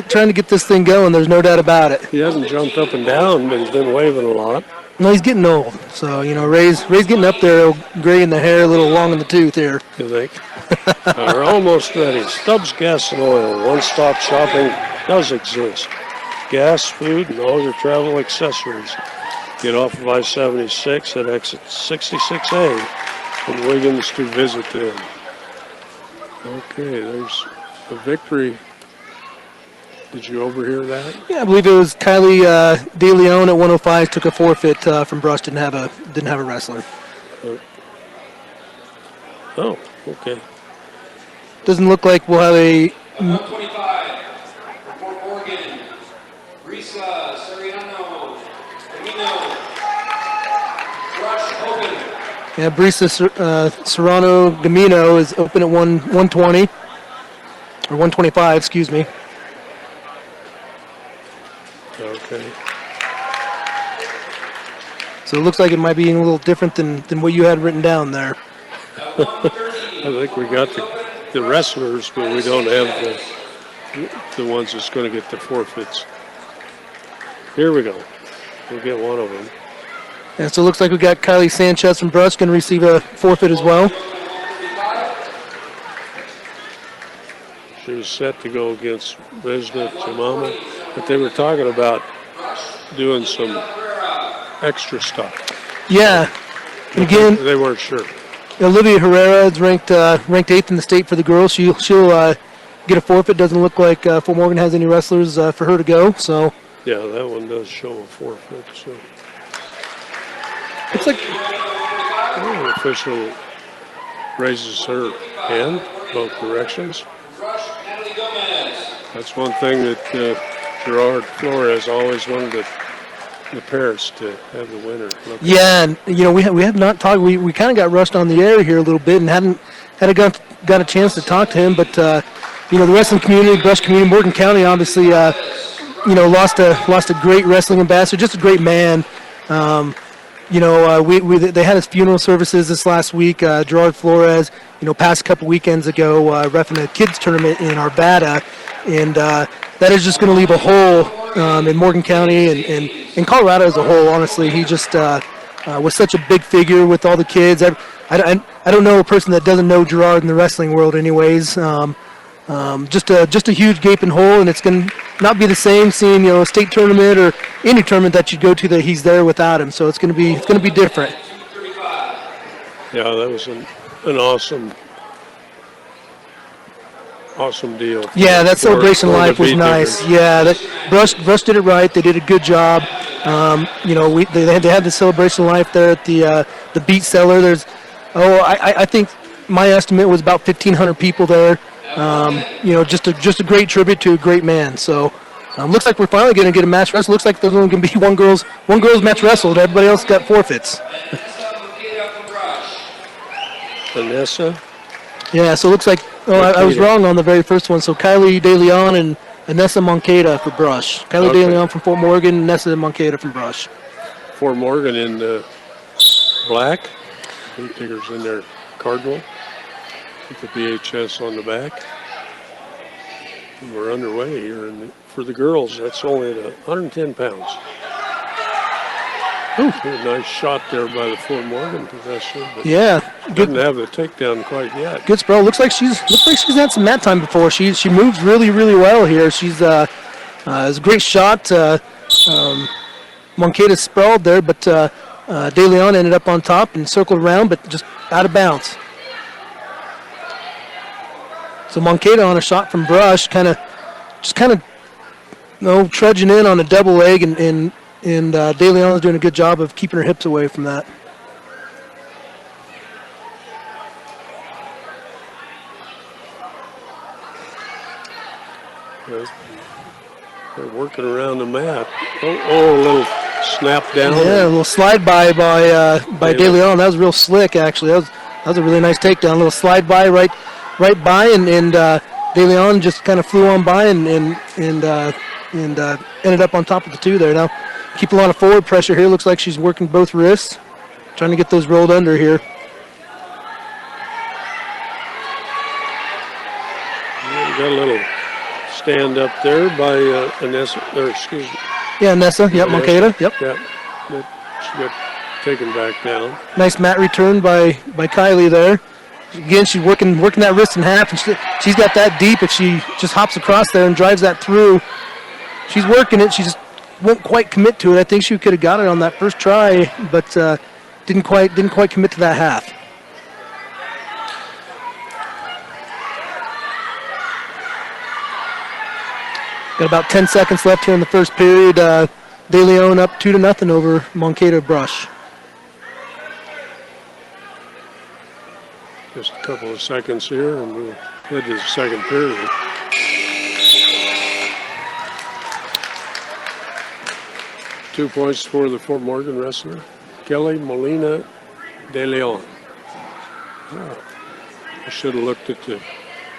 trying to get this thing going. There's no doubt about it. He hasn't jumped up and down, but he's been waving a lot. No, he's getting old. So, Ray's getting up there, gray in the hair, a little long in the tooth here. You think? We're almost ready. Stubbs Gas and Oil, one-stop shopping does exist. Gas, food, and all your travel accessories. Get off of I-76 at exit 66A in Wiggins to visit them. Okay, there's a victory. Did you overhear that? Yeah, I believe it was Kylie De Leon at 105 took a forfeit from Brush. Didn't have a wrestler. Oh, okay. Doesn't look like we'll have a 125 for Oregon. Risa Soriano. Camino. Rush open. yeah. Brisa Serrano Gamino is open at 120 or 125. Excuse me. Okay. So it looks like it might be a little different than what you had written down there. I think we got the wrestlers, but we don't have the ones that's going to get the forfeits. Here we go. We'll get one of them. And so it looks like we got Kylie Sanchez from Brush going to receive a forfeit as well. She was set to go against Resna Chimama, but they were talking about doing some extra stuff. Yeah. And again, They weren't sure. Olivia Herrera is ranked 8th in the state for the girls. She'll get a forfeit. Doesn't look like Fort Morgan has any wrestlers for her to go. So Yeah, that one does show a forfeit. So looks like the official raises her hand, both directions. That's one thing that Gerard Flores always wanted the parents to have the winner. yeah, and we have not talked. We kind of got rushed on the air here a little bit and hadn't got a chance to talk to him. But the wrestling community, Brush community, Morgan County, obviously, lost a great wrestling ambassador, just a great man. They had his funeral services this last week. Gerard Flores, passed a couple weekends ago, reffing a kids tournament in Arvada, and that is just going to leave a hole in Morgan County and in Colorado as a whole. Honestly, he just was such a big figure with all the kids. I don't know a person that doesn't know Gerard in the wrestling world, anyways. Just a huge gaping hole, and it's going to not be the same seeing a state tournament or any tournament that you go to that he's there without him. So it's going to be different. Yeah, that was an awesome deal. Yeah, that celebration for life the was Beat nice. Diggers. Yeah, Brush did it right. They did a good job. They had the celebration life there at the Beat Cellar. I think my estimate was about 1,500 people there. Just a great tribute to a great man. So looks like we're finally going to get a match wrestle. Looks like there's only going to be one girls match wrestled. Everybody else got forfeits. Vanessa. Yeah, so it looks like I was wrong on the very first one. So Kylie De Leon and Anessa Moncada for Brush. Kylie De Leon from Fort Morgan, Anessa Moncada from Brush. Fort Morgan in black. Beat Diggers in their cardinal with the BHS on the back. And we're underway here for the girls. That's only at 110 pounds. Ooh, a nice shot there by the Fort Morgan possessor. But yeah, didn't have the takedown quite yet. Good sprawl. Looks like she's had some mat time before. She moves really well here. She's it's a great shot. Moncada sprawled there, but De Leon ended up on top and circled around, but just out of bounds. So Moncada on a shot from Brush, kind of trudging in on a double leg, and De Leon is doing a good job of keeping her hips away from that. They're working around the mat. Oh, a little snap down. Yeah, a little slide by De Leon. That was real slick, actually. That was a really nice takedown. A little slide by right by, and De Leon just kind of flew on by and ended up on top of the two there. Now, keep a lot of forward pressure here. Looks like she's working both wrists, trying to get those rolled under here. Got a little stand up there by Anessa, or excuse me. Yeah, Nessa. Yep, Moncada. Yep. Yeah, but she got taken back down. Nice mat return by Kylie there. Again, she's working that wrist in half, and she's got that deep, and she just hops across there and drives that through. She's working it. She just won't quite commit to it. I think she could have got it on that first try, but didn't quite commit to that half. Got about 10 seconds left here in the first period. De Leon up 2-0 over Moncada Brush. Just a couple of seconds here, and we'll head to the second period. Two points for the Fort Morgan wrestler, Kelly Molina de Leon. Oh, I should have looked at the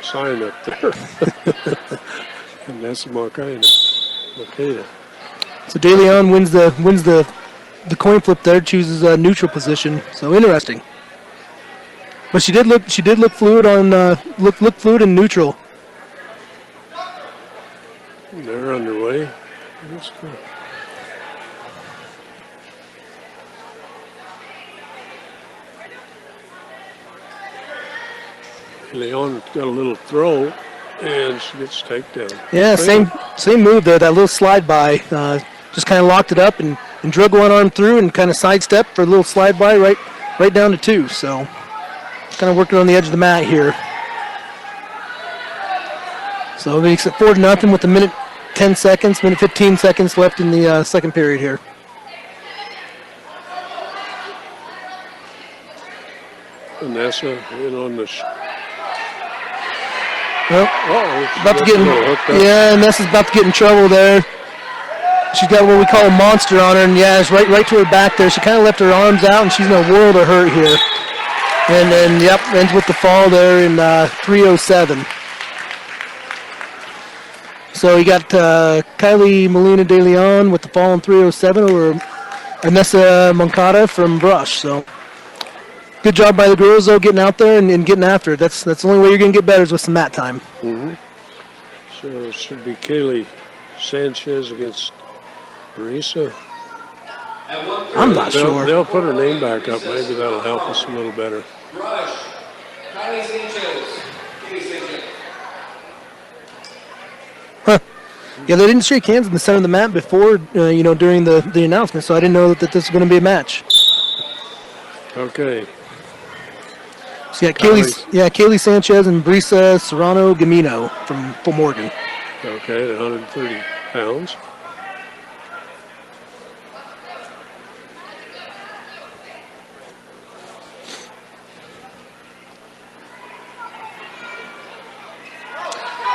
sign up there. And that's Moncada. So De Leon wins the coin flip there, chooses a neutral position. So interesting. But she did look fluid on look fluid in neutral. They're underway. Let's go. Leon got a little throw, and she gets takedown. Yeah, same move there. That little slide by, just kind of locked it up and drug one arm through and kind of sidestep for a little slide by right down to 2. So kind of working on the edge of the mat here. So it makes it 4-0 with a minute 15 seconds left in the second period here. Vanessa in on the. Well, about to get in, Nessa's about to get in trouble there. She's got what we call a monster on her, and yeah, it's right to her back there. She kind of left her arms out, and she's in a world of hurt here. And then, ends with the fall there in 3:07. So you got Kylie Molina de Leon with the fall in 3:07 over Anessa Moncada from Brush. So good job by the girls, though, getting out there and getting after it. That's the only way you're going to get better is with some mat time. Mm-hmm. So it should be Kaylee Sanchez against Marisa. I'm not sure. They'll put her name back up. Maybe that'll help us a little better. Rush. Kylie Sanchez. Huh. Yeah, they didn't shake hands in the center of the mat before, during the announcement, so I didn't know that this was going to be a match. Okay. So Kaylee Sanchez and Brisa Serrano Gamino from Fort Morgan. Okay, at 130 pounds.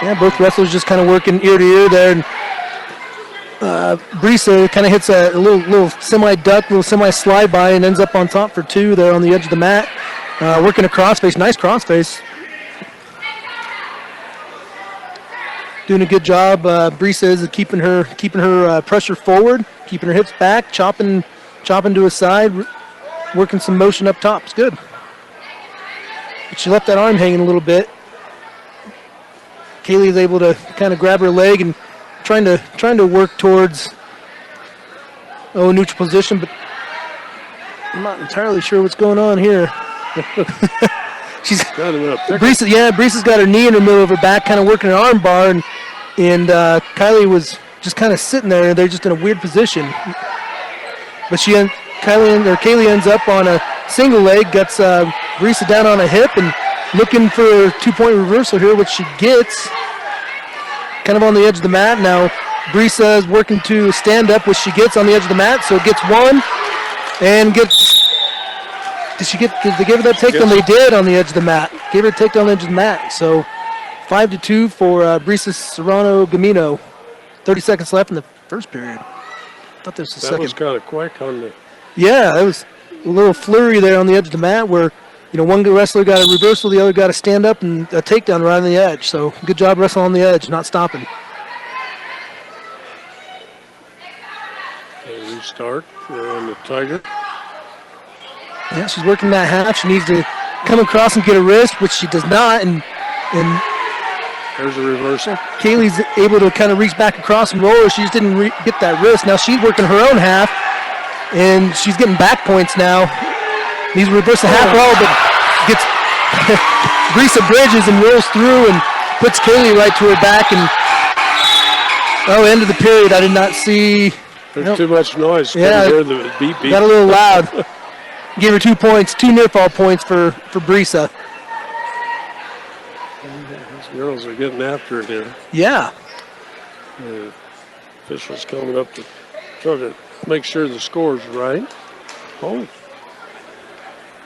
Yeah, both wrestlers just kind of working ear to ear there. And Brisa kind of hits a little semi-duck, little semi-slide by and ends up on top for 2 there on the edge of the mat. Working a crossface, nice crossface. Doing a good job. Brisa is keeping her pressure forward, keeping her hips back, chopping to a side, working some motion up top. It's good. But she left that arm hanging a little bit. Kaylee is able to kind of grab her leg and trying to work towards a neutral position, but I'm not entirely sure what's going on here. She's Brisa's got her knee in the middle of her back, kind of working her arm bar, and Kylie was just kind of sitting there. They're just in a weird position, but Kaylee ends up on a single leg, gets Brisa down on a hip, and looking for a 2-point reversal here, which she gets. Kind of on the edge of the mat. Now Brisa is working to stand up, which she gets on the edge of the mat. So gets one and gets. Did they give her that takedown? Yes. They did on the edge of the mat. Gave her a takedown on the edge of the mat. So 5-2 for Brisa Serrano Gamino. 30 seconds left in the first period. I thought this was the second. That was kind of quick on the. Yeah, it was a little flurry there on the edge of the mat where. One wrestler got a reversal, the other got a stand up and a takedown right on the edge. So good job wrestling on the edge, not stopping. Okay, restart. We're on the Tiger. Yeah, she's working that half. She needs to come across and get a wrist, which she does not. And there's a reversal. Kaylee's able to kind of reach back across and roll her. She just didn't get that wrist. Now she's working her own half, and she's getting back points now. Needs to reverse the half roll, but gets Brisa bridges and rolls through and puts Kaylee right to her back. And end of the period. I did not see. There's too much noise. Yeah, hear the beep beep. Got a little loud. Gave her 2 points, 2 near fall points for Brisa. These girls are getting after it here. Yeah. The officials coming up to try to make sure the score's right. Oh,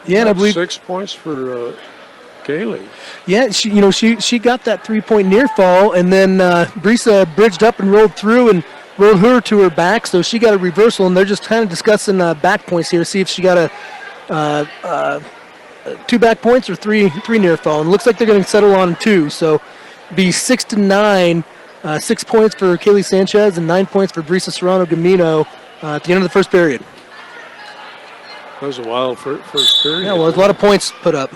Yeah, and I believe 6 points for Kaylee. Yeah, she got that 3-point near fall, and then Brisa bridged up and rolled through and rolled her to her back, so she got a reversal, and they're just kind of discussing back points here, see if she got a 2 back points or three near fall. And it looks like they're going to settle on 2, so be 6-9, 6 points for Kaylee Sanchez and 9 points for Brisa Serrano Gamino at the end of the first period. That was a wild first period. Yeah, well, there's a lot of points put up.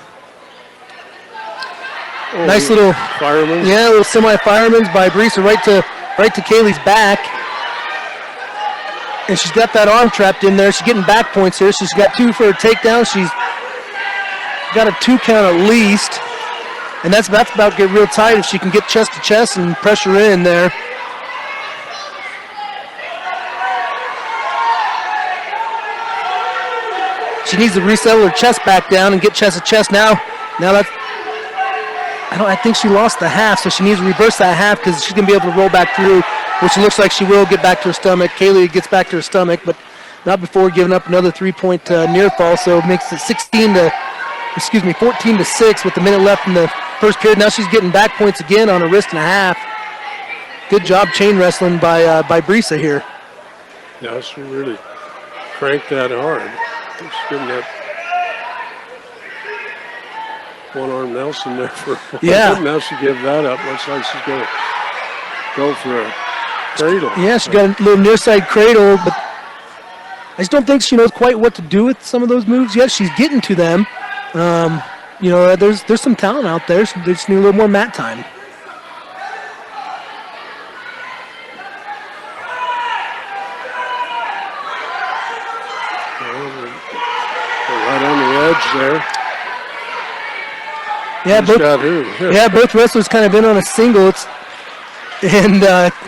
Oh, Nice little fireman. Yeah, a little semi-fireman's by Brisa right to Kaylee's back. And she's got that arm trapped in there. She's getting back points here. She's got 2 for a takedown. She's got a 2 count at least. And that's about to get real tight if she can get chest to chest and pressure in there. She needs to resettle her chest back down and get chest to chest now. That's I think she lost the half, so she needs to reverse that half because she's going to be able to roll back through, which it looks like she will get back to her stomach. Kaylee gets back to her stomach, but not before giving up another 3-point near fall, so it makes it 14 to 6 with a minute left in the first period. Now she's getting back points again on a wrist and a half. Good job chain wrestling by Brisa here. Yeah, she really cranked that hard. She's getting that one-arm Nelson there for a while. Yeah. Now she gave that up. Looks like she's going to go for a cradle. Yeah, she got a little near side cradle, but I just don't think she knows quite what to do with some of those moves yet. She's getting to them. There's some talent out there. So they just need a little more mat time. They're right on the edge there. Yeah, Got both wrestlers kind of in on a single. And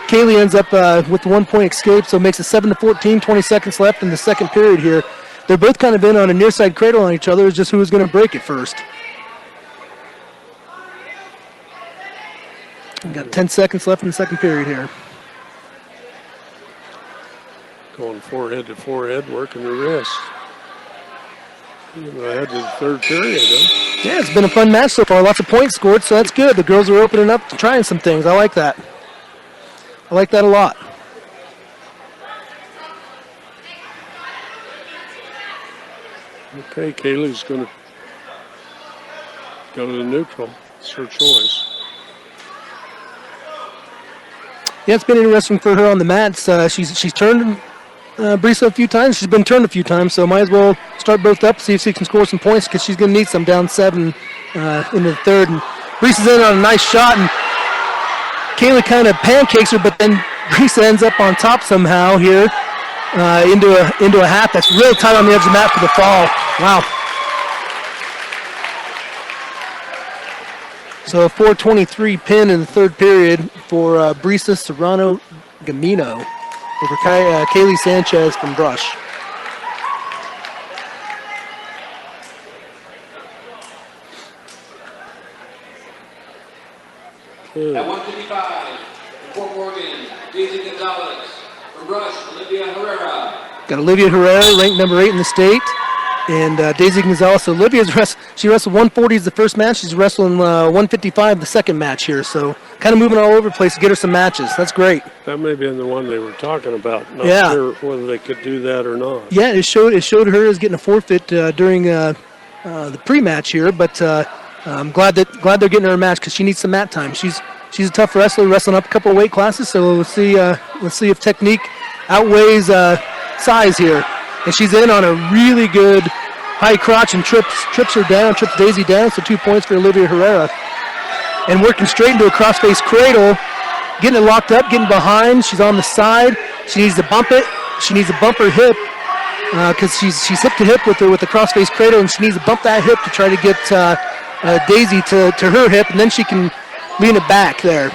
Kaylee ends up with the 1-point escape, so it makes it 7-14, 20 seconds left in the second period here. They're both kind of in on a near side cradle on each other. It's just who was going to break it first. We've got 10 seconds left in the second period here. Going forehead to forehead, working the wrist. Ahead to the third period, huh? Yeah, it's been a fun match so far. Lots of points scored, so that's good. The girls are opening up to trying some things. I like that. I like that a lot. Okay, Kaylee's going to go to the neutral. It's her choice. Yeah, it's been interesting for her on the mats. She's turned Brisa a few times. She's been turned a few times, so might as well start both up, see if she can score some points because she's going to need some down 7 into the third. And Brisa's in on a nice shot, and Kaylee kind of pancakes her, but then Brisa ends up on top somehow here into a half. That's real tight on the edge of the mat for the fall. Wow. So a 4:23 pin in the third period for Brisa Serrano Gamino over Kaylee Sanchez from Brush. At 155, Fort Morgan, Daisy Gonzalez. From Brush, Olivia Herrera. Got Olivia Herrera, ranked number 8 in the state. And Daisy Gonzalez. So she wrestled 140 as the first match. She's wrestling 155 the second match here. So kind of moving all over the place to get her some matches. That's great. That may have been the one they were talking about. Not Yeah. sure whether they could do that or not. Yeah, it showed her as getting a forfeit during the pre-match here. But I'm glad they're getting her a match because she needs some mat time. She's a tough wrestler, wrestling up a couple of weight classes. So let's see if technique outweighs size here. And she's in on a really good high crotch and trips Daisy down, so 2 points for Olivia Herrera. And working straight into a cross-face cradle, getting it locked up, getting behind. She's on the side. She needs to bump it. She needs to bump her hip because she's hip to hip with the cross-face cradle, and she needs to bump that hip to try to get Daisy to her hip, and then she can lean it back there.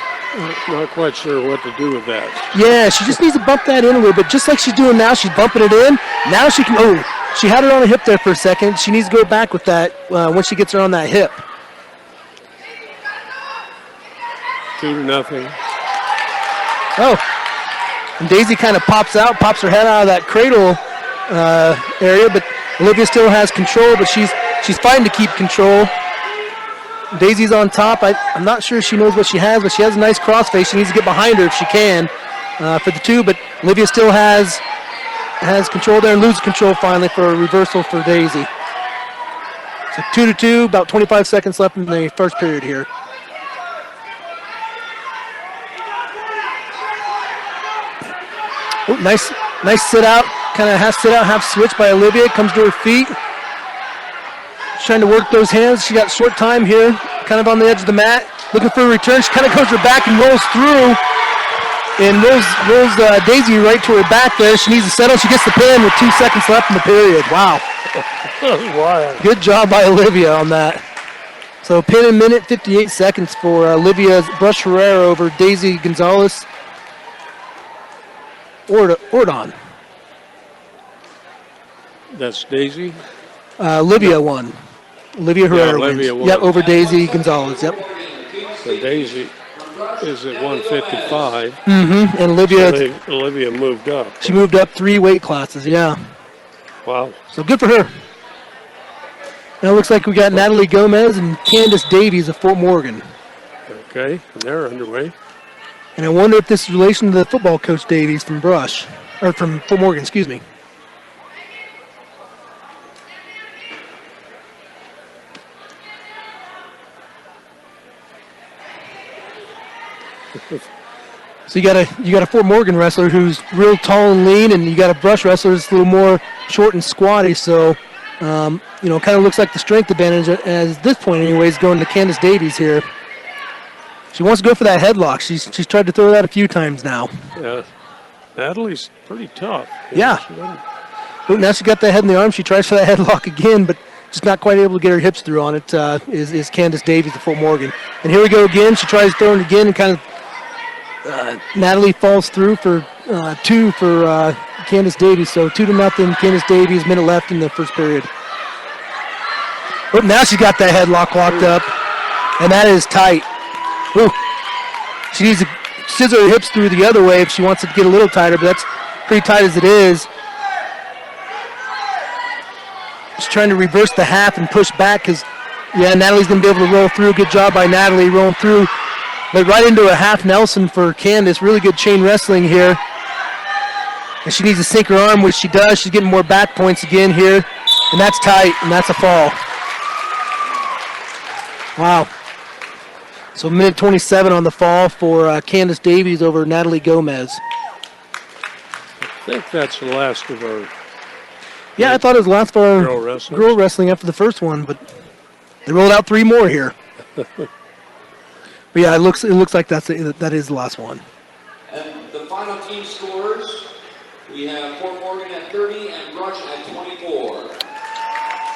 Not quite sure what to do with that. Yeah, she just needs to bump that in a little bit, just like she's doing now. She's bumping it in. Now she can, she had it on the hip there for a second. She needs to go back with that once she gets her on that hip. 2-0. Oh, and Daisy kind of pops her head out of that cradle area, but Olivia still has control, but she's fighting to keep control. Daisy's on top. I'm not sure she knows what she has, but she has a nice crossface. She needs to get behind her if she can for the 2, but Olivia still has control there and loses control finally for a reversal for Daisy. So 2-2, about 25 seconds left in the first period here. Oh, nice sit out. Kind of half sit out, half switch by Olivia. Comes to her feet. She's trying to work those hands. She got short time here, kind of on the edge of the mat. Looking for a return. She kind of goes to her back and rolls through. And rolls Daisy right to her back there. She needs to settle. She gets the pin with 2 seconds left in the period. Wow. Good job by Olivia on that. So pin in minute, 58 seconds for Olivia's Brush Herrera over Daisy Gonzalez. Ordon. That's Daisy. Olivia won. Olivia Herrera Olivia wins. won. Yep, over Daisy Gonzalez. Yep. So Daisy is at 155. Mm-hmm. And Olivia moved up. She moved up 3 weight classes. Yeah. Wow. So good for her. Now it looks like we got Natalie Gomez and Candace Davies of Fort Morgan. Okay, they're underway. And I wonder if this is relation to the football coach Davies from Brush, or from Fort Morgan, excuse me. So you got a Fort Morgan wrestler who's real tall and lean, and you got a Brush wrestler that's a little more short and squatty. So, kind of looks like the strength advantage at this point, anyways, going to Candace Davies here. She wants to go for that headlock. She's tried to throw that a few times now. Yeah, Natalie's pretty tough. Yeah. Oh, now she got that head in the arm. She tries for that headlock again, but just not quite able to get her hips through on it. Is Candace Davies of Fort Morgan. And here we go again. She tries throwing it again, and kind of Natalie falls through for 2 for Candace Davies. So 2-0. Candace Davies. Minute left in the first period. But now she's got that headlock locked up, and that is tight. Ooh. She needs to scissor her hips through the other way if she wants it to get a little tighter, but that's pretty tight as it is. She's trying to reverse the half and push back because, Natalie's going to be able to roll through. Good job by Natalie rolling through. But right into a half Nelson for Candace. Really good chain wrestling here. And she needs to sink her arm, which she does. She's getting more back points again here. And that's tight, and that's a fall. Wow. So minute 27 on the fall for Candace Davies over Natalie Gomez. I think that's the last of our Yeah, I thought it was the last for our girl wrestling after the first one, but they rolled out 3 more here. But yeah, it looks like that is the last one. And the final team scores, we have Fort Morgan at 30 and Brush at 24.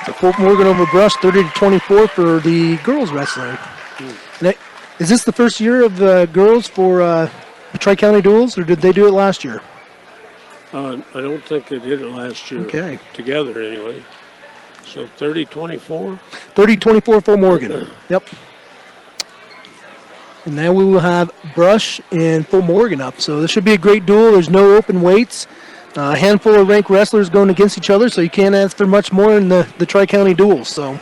So Fort Morgan over Brush, 30-24 for the girls wrestling. Now, is this the first year of the girls for the Tri-County Duels, or did they do it last year? I don't think they did it last year. Okay. Together, anyway. So 30-24? 30-24 Fort Morgan. Yep. And now we will have Brush and Fort Morgan up. So this should be a great duel. There's no open weights. A handful of ranked wrestlers going against each other, so you can't ask for much more in the Tri-County Duels. So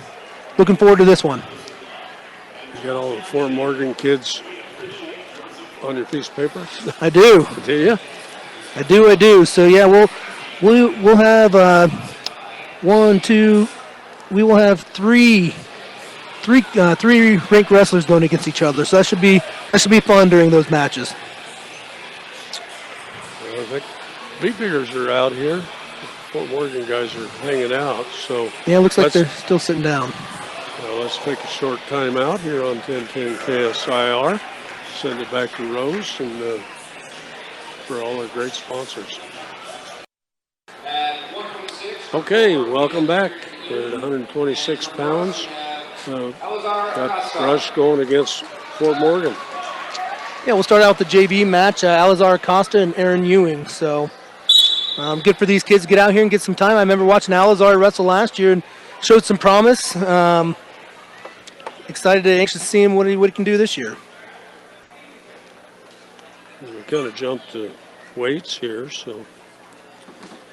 looking forward to this one. You got all the Fort Morgan kids on your piece of paper? I do. Do you? I do. So yeah, we'll have 1, 2. We will have three ranked wrestlers going against each other. So that should be fun during those matches. Well, I think B-Biggers are out here. Fort Morgan guys are hanging out. So yeah, it looks like they're still sitting down. Well, let's take a short time out here on 1010 KSIR. Send it back to Rose and for all our great sponsors. Okay, welcome back. We're at 126 pounds. Got Brush going against Fort Morgan. Yeah, we'll start out with the JV match. Alizar Acosta and Aaron Ewing. So good for these kids to get out here and get some time. I remember watching Alizar wrestle last year and showed some promise. Excited and anxious to see him what he can do this year. kind of jumped to weights here, so.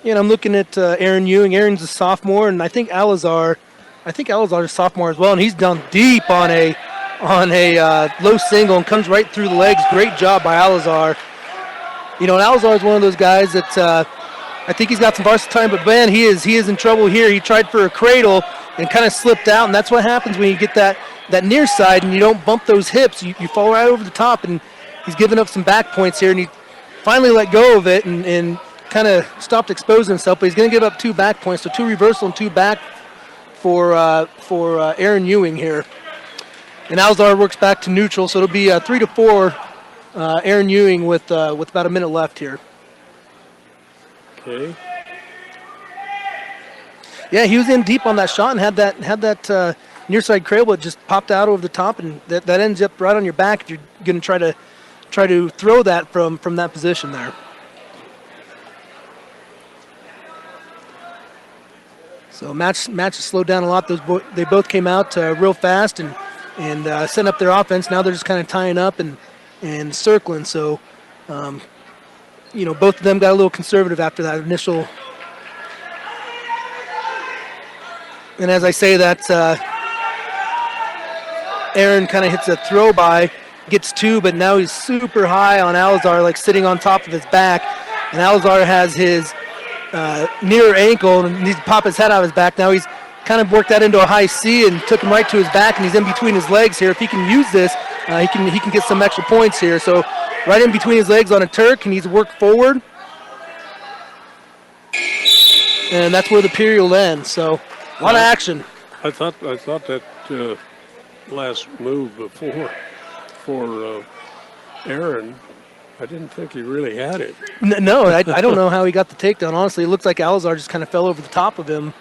And I'm looking at Aaron Ewing. Aaron's a sophomore, and I think Alazar's a sophomore as well, and he's down deep on a low single and comes right through the legs. Great job by Alazar. And Alazar is one of those guys that I think he's got some varsity time, but man, he is in trouble here. He tried for a cradle and kind of slipped out, and that's what happens when you get that near side and you don't bump those hips. You fall right over the top, and he's giving up some back points here, and he finally let go of it and kind of stopped exposing himself, but he's going to give up 2 back points, so 2 reversal and 2 back for Aaron Ewing here. And Alzar works back to neutral, so it'll be 3-4 Aaron Ewing with about a minute left here. Okay. Yeah, he was in deep on that shot and had that near side cradle, but just popped out over the top, and that ends up right on your back if you're going to try to throw that from that position there. So match has slowed down a lot. They both came out real fast and setting up their offense. Now they're just kind of tying up and circling. So, both of them got a little conservative after that initial. And as I say that, Aaron kind of hits a throw by, gets 2, but now he's super high on Alazar, like sitting on top of his back. And Alazar has his near ankle and needs to pop his head out of his back. Now he's kind of worked that into a high C and took him right to his back, and he's in between his legs here. If he can use this, he can get some extra points here. So right in between his legs on a Turk, he needs to work forward. And that's where the period will end. So a lot of action. I thought that last move before for Aaron, I didn't think he really had it. No, I don't know how he got the takedown. Honestly, it looks like Alazar just kind of fell over the top of him.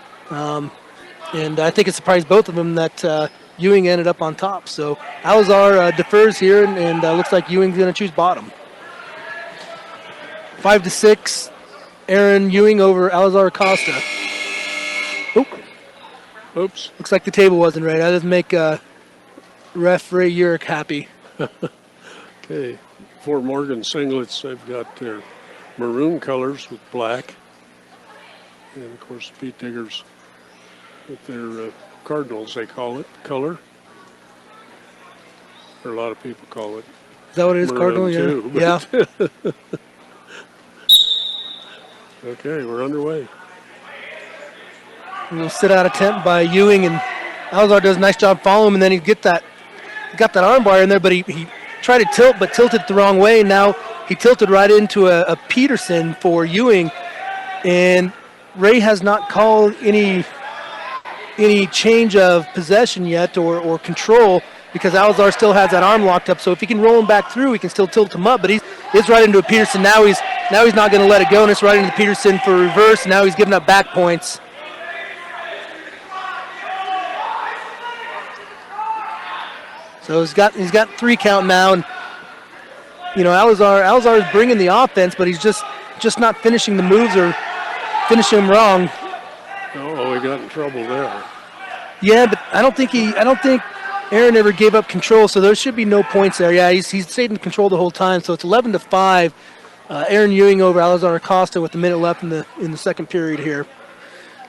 And I think it surprised both of them that Ewing ended up on top. So Alazar defers here, and looks like Ewing's going to choose bottom. 5-6, Aaron Ewing over Alazar Acosta. Oops. Looks like the table wasn't ready. That doesn't make ref Ray Urick happy. Okay. For Morgan singlets, they've got their maroon colors with black. And, of course, Pete Diggers with their Cardinals, they call it, color. Or a lot of people call it. Is that what it is, Cardinal? Too, Yeah. Okay, we're underway. A little sit-out attempt by Ewing, and Alazar does a nice job following him, and then he got that armbar in there, but he tried to tilt, but tilted the wrong way. Now he tilted right into a Peterson for Ewing, and Ray has not called any change of possession yet or control, because Alazar still has that arm locked up. So if he can roll him back through, he can still tilt him up. But it's right into a Peterson. Now he's not going to let it go, and it's right into Peterson for reverse. Now he's giving up back points. So he's got 3 count now, and Alazar is bringing the offense, but he's just not finishing the moves or finishing them wrong. Oh, he got in trouble there. Yeah, but I don't think Aaron ever gave up control, so there should be no points there. Yeah, he's stayed in control the whole time, so it's 11-5. Aaron Ewing over Alazar Acosta with a minute left in the second period here.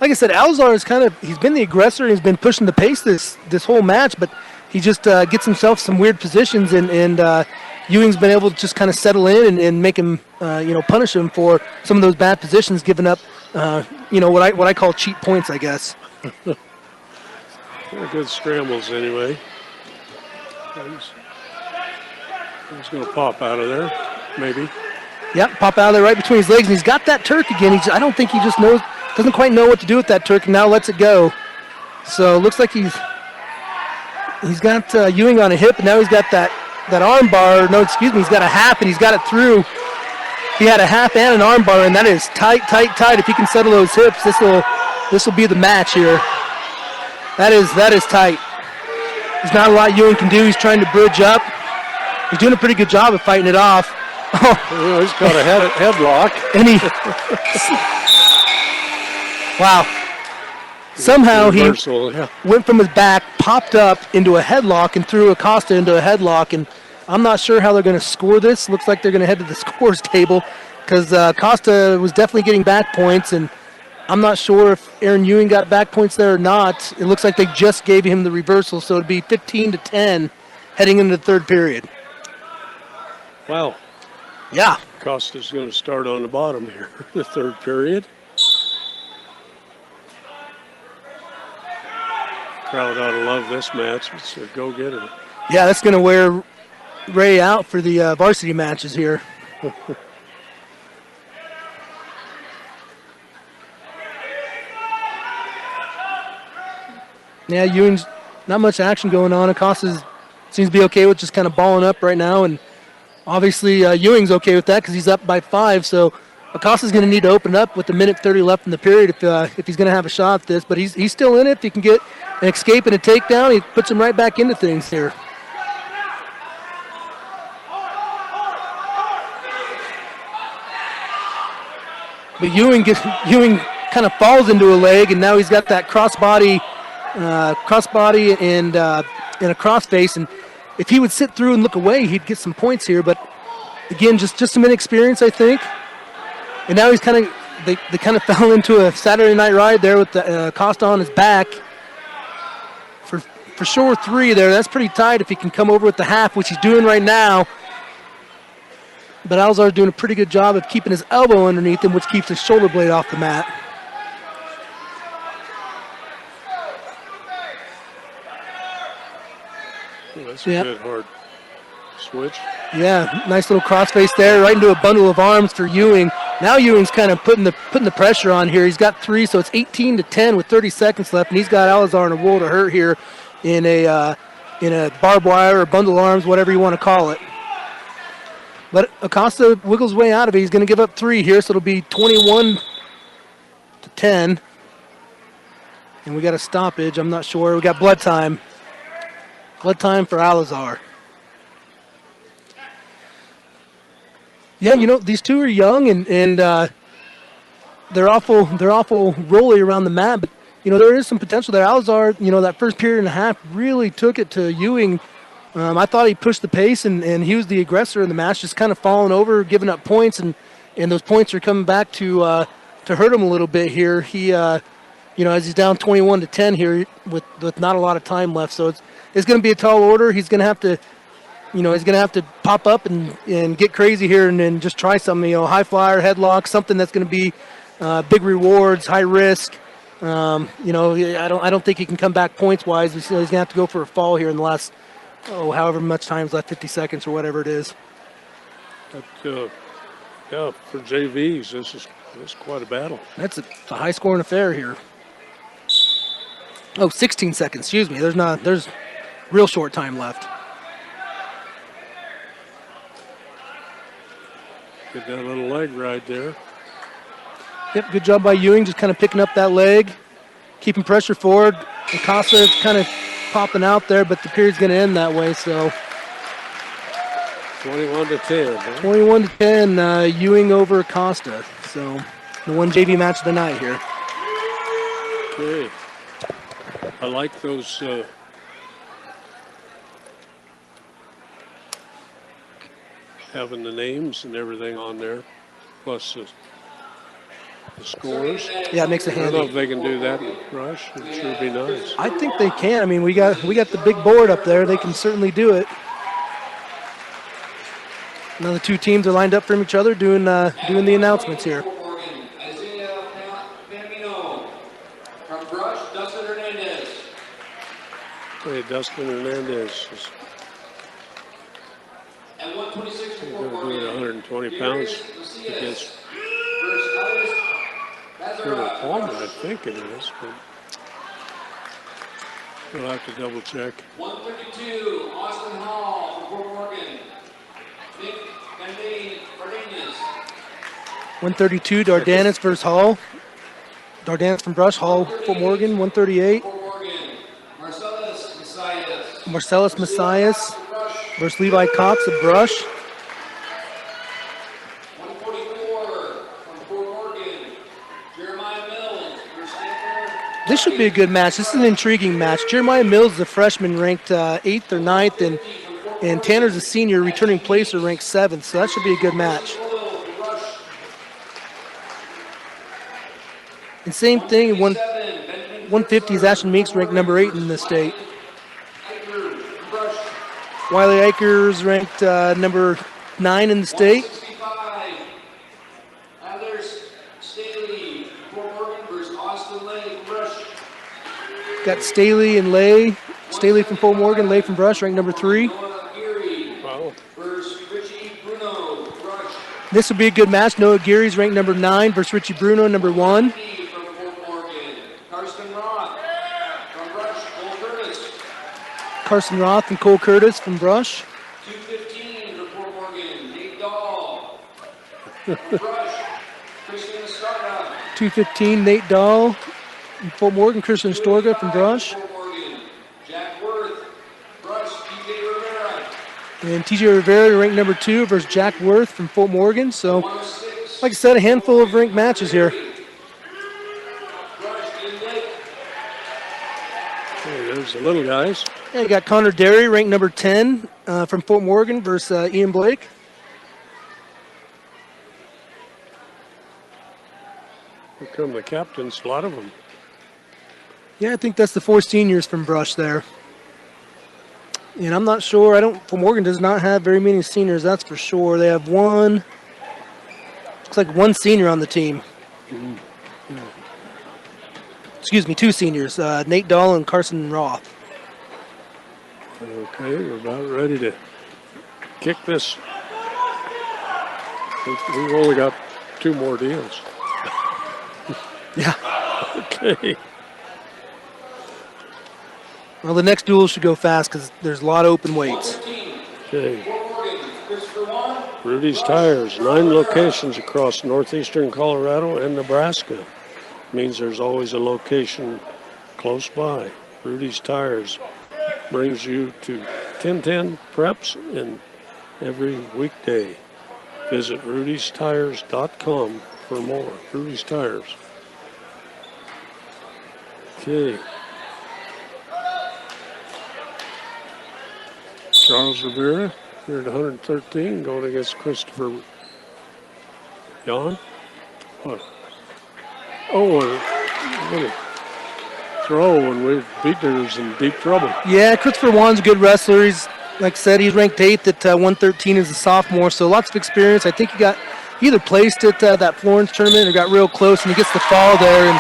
Like I said, Alazar is he's been the aggressor. He's been pushing the pace this whole match, but he just gets himself some weird positions, and Ewing's been able to just kind of settle in and make him, punish him for some of those bad positions, giving up, what I call cheap points, I guess. They're good scrambles anyway. He's going to pop out of there, maybe. Yep, pop out of there right between his legs, and he's got that Turk again. I don't think he just doesn't quite know what to do with that Turk, and now lets it go. So it looks like he's got Ewing on a hip, and now he's got that arm bar. No, excuse me, he's got a half, and he's got it through. He had a half and an arm bar, and that is tight. If he can settle those hips, this will be the match here. That is tight. There's not a lot Ewing can do. He's trying to bridge up. He's doing a pretty good job of fighting it off. Well, he's got a headlock. And wow. Somehow Reversal, he went from his back, popped up into a headlock, and threw Acosta into a headlock. And I'm not sure how they're going to score this. Looks like they're going to head to the scores table because Costa was definitely getting back points, and I'm not sure if Aaron Ewing got back points there or not. It looks like they just gave him the reversal, so it'd be 15-10 heading into the third period. Wow. Yeah. Costa's going to start on the bottom here, the third period. Crowd ought to love this match. It's a go-getter. Yeah, that's going to wear Ray out for the varsity matches here. Yeah, Ewing's not much action going on. Acosta seems to be okay with just kind of balling up right now, and obviously Ewing's okay with that because he's up by 5. So Acosta's going to need to open up with a minute 30 left in the period if he's going to have a shot at this. But he's still in it. If he can get an escape and a takedown, he puts him right back into things here. But Ewing kind of falls into a leg, and now he's got that crossbody and a cross face. And if he would sit through and look away, he'd get some points here. But again, just some inexperience, I think. And now he's they kind of fell into a Saturday night ride there with the Costa on his back. For sure 3 there. That's pretty tight if he can come over with the half, which he's doing right now. But Alzar's doing a pretty good job of keeping his elbow underneath him, which keeps his shoulder blade off the mat. Oh, that's a good hard switch. Yeah, nice little crossface there, right into a bundle of arms for Ewing. Now Ewing's kind of putting the pressure on here. He's got 3, so it's 18-10 with 30 seconds left, and he's got Alzar in a world of hurt here in a barbed wire or bundle of arms, whatever you want to call it. But Acosta wiggles way out of it. He's going to give up 3 here, so it'll be 21-10. And we got a stoppage. I'm not sure. We got blood time. Blood time for Alazar. Yeah, these two are young and they're awful rolly around the mat, but there is some potential there. Alazar, that first period and a half really took it to Ewing. I thought he pushed the pace and he was the aggressor in the match, just kind of falling over, giving up points, and those points are coming back to hurt him a little bit here. He as he's down 21-10 here with not a lot of time left, so it's going to be a tall order. He's going to have to pop up and get crazy here and just try something, high flyer, headlock, something that's going to be big rewards, high risk. I don't think he can come back points wise. He's going to have to go for a fall here in the last however much time's left, 50 seconds or whatever it is. But for JVs, this is quite a battle. That's a high scoring affair here. 16 seconds. Excuse me. There's real short time left. Get that little leg right there. Yep, good job by Ewing, just kind of picking up that leg, keeping pressure forward. Acosta kind of popping out there, but the period's going to end that way, so. 21-10. Huh? 21-10, Ewing over Acosta. So the one JV match of the night here. Okay. I like those having the names and everything on there, plus the scores. Yeah, it makes it I don't know handy. if they can do that in Rush. It sure be nice. I think they can. I mean, we got the big board up there. They can certainly do it. Now the two teams are lined up from each other doing the announcements here. Hey, Dustin Hernandez is And 126 for going to do it 120 pounds against Colonel Palmer, I think it is, but we'll have to double check. 132, Austin Hall from Fort Morgan. Nick Fernandez. 132, Dardanus versus Hall. Dardanus from Brush, Hall, Fort Morgan, 138. Fort Morgan. Marcellus Messias. Marcellus Messias versus Levi Cox of Brush. 144 from Fort Morgan. Jeremiah Mills versus Stanford. This should be a good match. This is an intriguing match. Jeremiah Mills is a freshman ranked 8th or 9th, and And Tanner's a senior, returning placer, ranked 7th, so that should be a good match. And same thing, in 150 is Ashton Meeks, ranked number 8 in the state. Wiley Eichers ranked number 9 in the state. Got Staley and Lay. Staley from Fort Morgan, Lay from Brush, ranked number 3. Wow. This would be a good match. Noah Geary's ranked number 9 versus Richie Bruno, number 1. Carson Roth and Cole Curtis from Brush. 215 for Fort Morgan, Nate Dahl. Brush, Christian Estrada. 215, Nate Dahl from Fort Morgan. Christian Storga from Brush. Fort Morgan, Jack Worth. Brush, TJ Rivera. And TJ Rivera ranked number 2 versus Jack Worth from Fort Morgan. So, like I said, a handful of ranked matches here. Hey, there's the little guys. Yeah, you got Connor Derry, ranked number 10 from Fort Morgan versus Ian Blake. Here come the captains, a lot of them. Yeah, I think that's the 4 seniors from Brush there. And I'm not sure, Fort Morgan does not have very many seniors, that's for sure. They have looks like 1 senior on the team. Excuse me, 2 seniors, Nate Dahl and Carson Roth. Okay, we're about ready to kick this. We've only got 2 more deals. Yeah. Okay. Well, the next duel should go fast because there's a lot of open weights. Okay. Rudy's Tires, 9 locations across northeastern Colorado and Nebraska. Means there's always a location close by. Rudy's Tires brings you to 1010 preps and every weekday. Visit rudystires.com for more. Rudy's Tires. Okay. Charles Rivera here at 113 going against Christopher Yon. What? Oh, what a throw, and we've beaten in deep trouble. Yeah, Christopher Wan's a good wrestler. He's, like I said, he's ranked 8th at 113 as a sophomore, so lots of experience. I think he either placed at that Florence tournament or got real close, and he gets the fall there in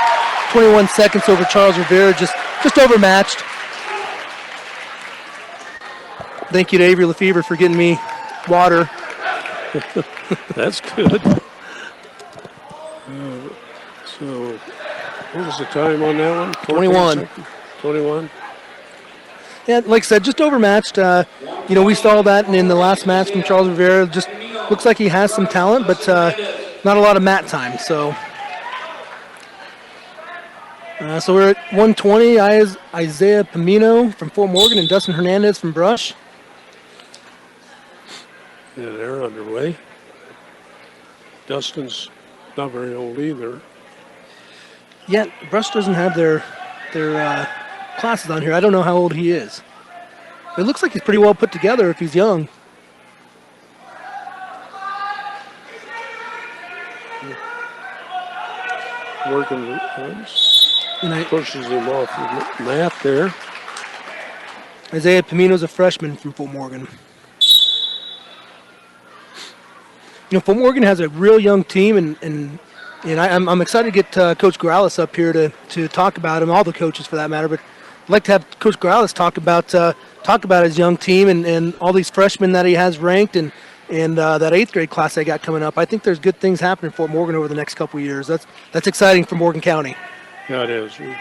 21 seconds over Charles Rivera, just overmatched. Thank you to Avery Lefevre for getting me water. That's good. So, what was the time on that one? 21. 21. Yeah, like I said, just overmatched. We saw that in the last match from Charles Rivera. Just looks like he has some talent, but not a lot of mat time. So we're at 120. Isaiah Pamino from Fort Morgan and Dustin Hernandez from Brush. Yeah, they're underway. Dustin's not very old either. Yeah, Brush doesn't have their classes on here. I don't know how old he is. It looks like he's pretty well put together if he's young. Working, pushes him off the mat there. Isaiah Pamino's a freshman from Fort Morgan. Fort Morgan has a real young team, and I'm excited to get Coach Corrales up here to talk about him, all the coaches for that matter. But I'd like to have Coach Corrales talk about his young team and all these freshmen that he has ranked, and that 8th grade class they got coming up. I think there's good things happening in Fort Morgan over the next couple of years. That's exciting for Morgan County. Yeah, it is. We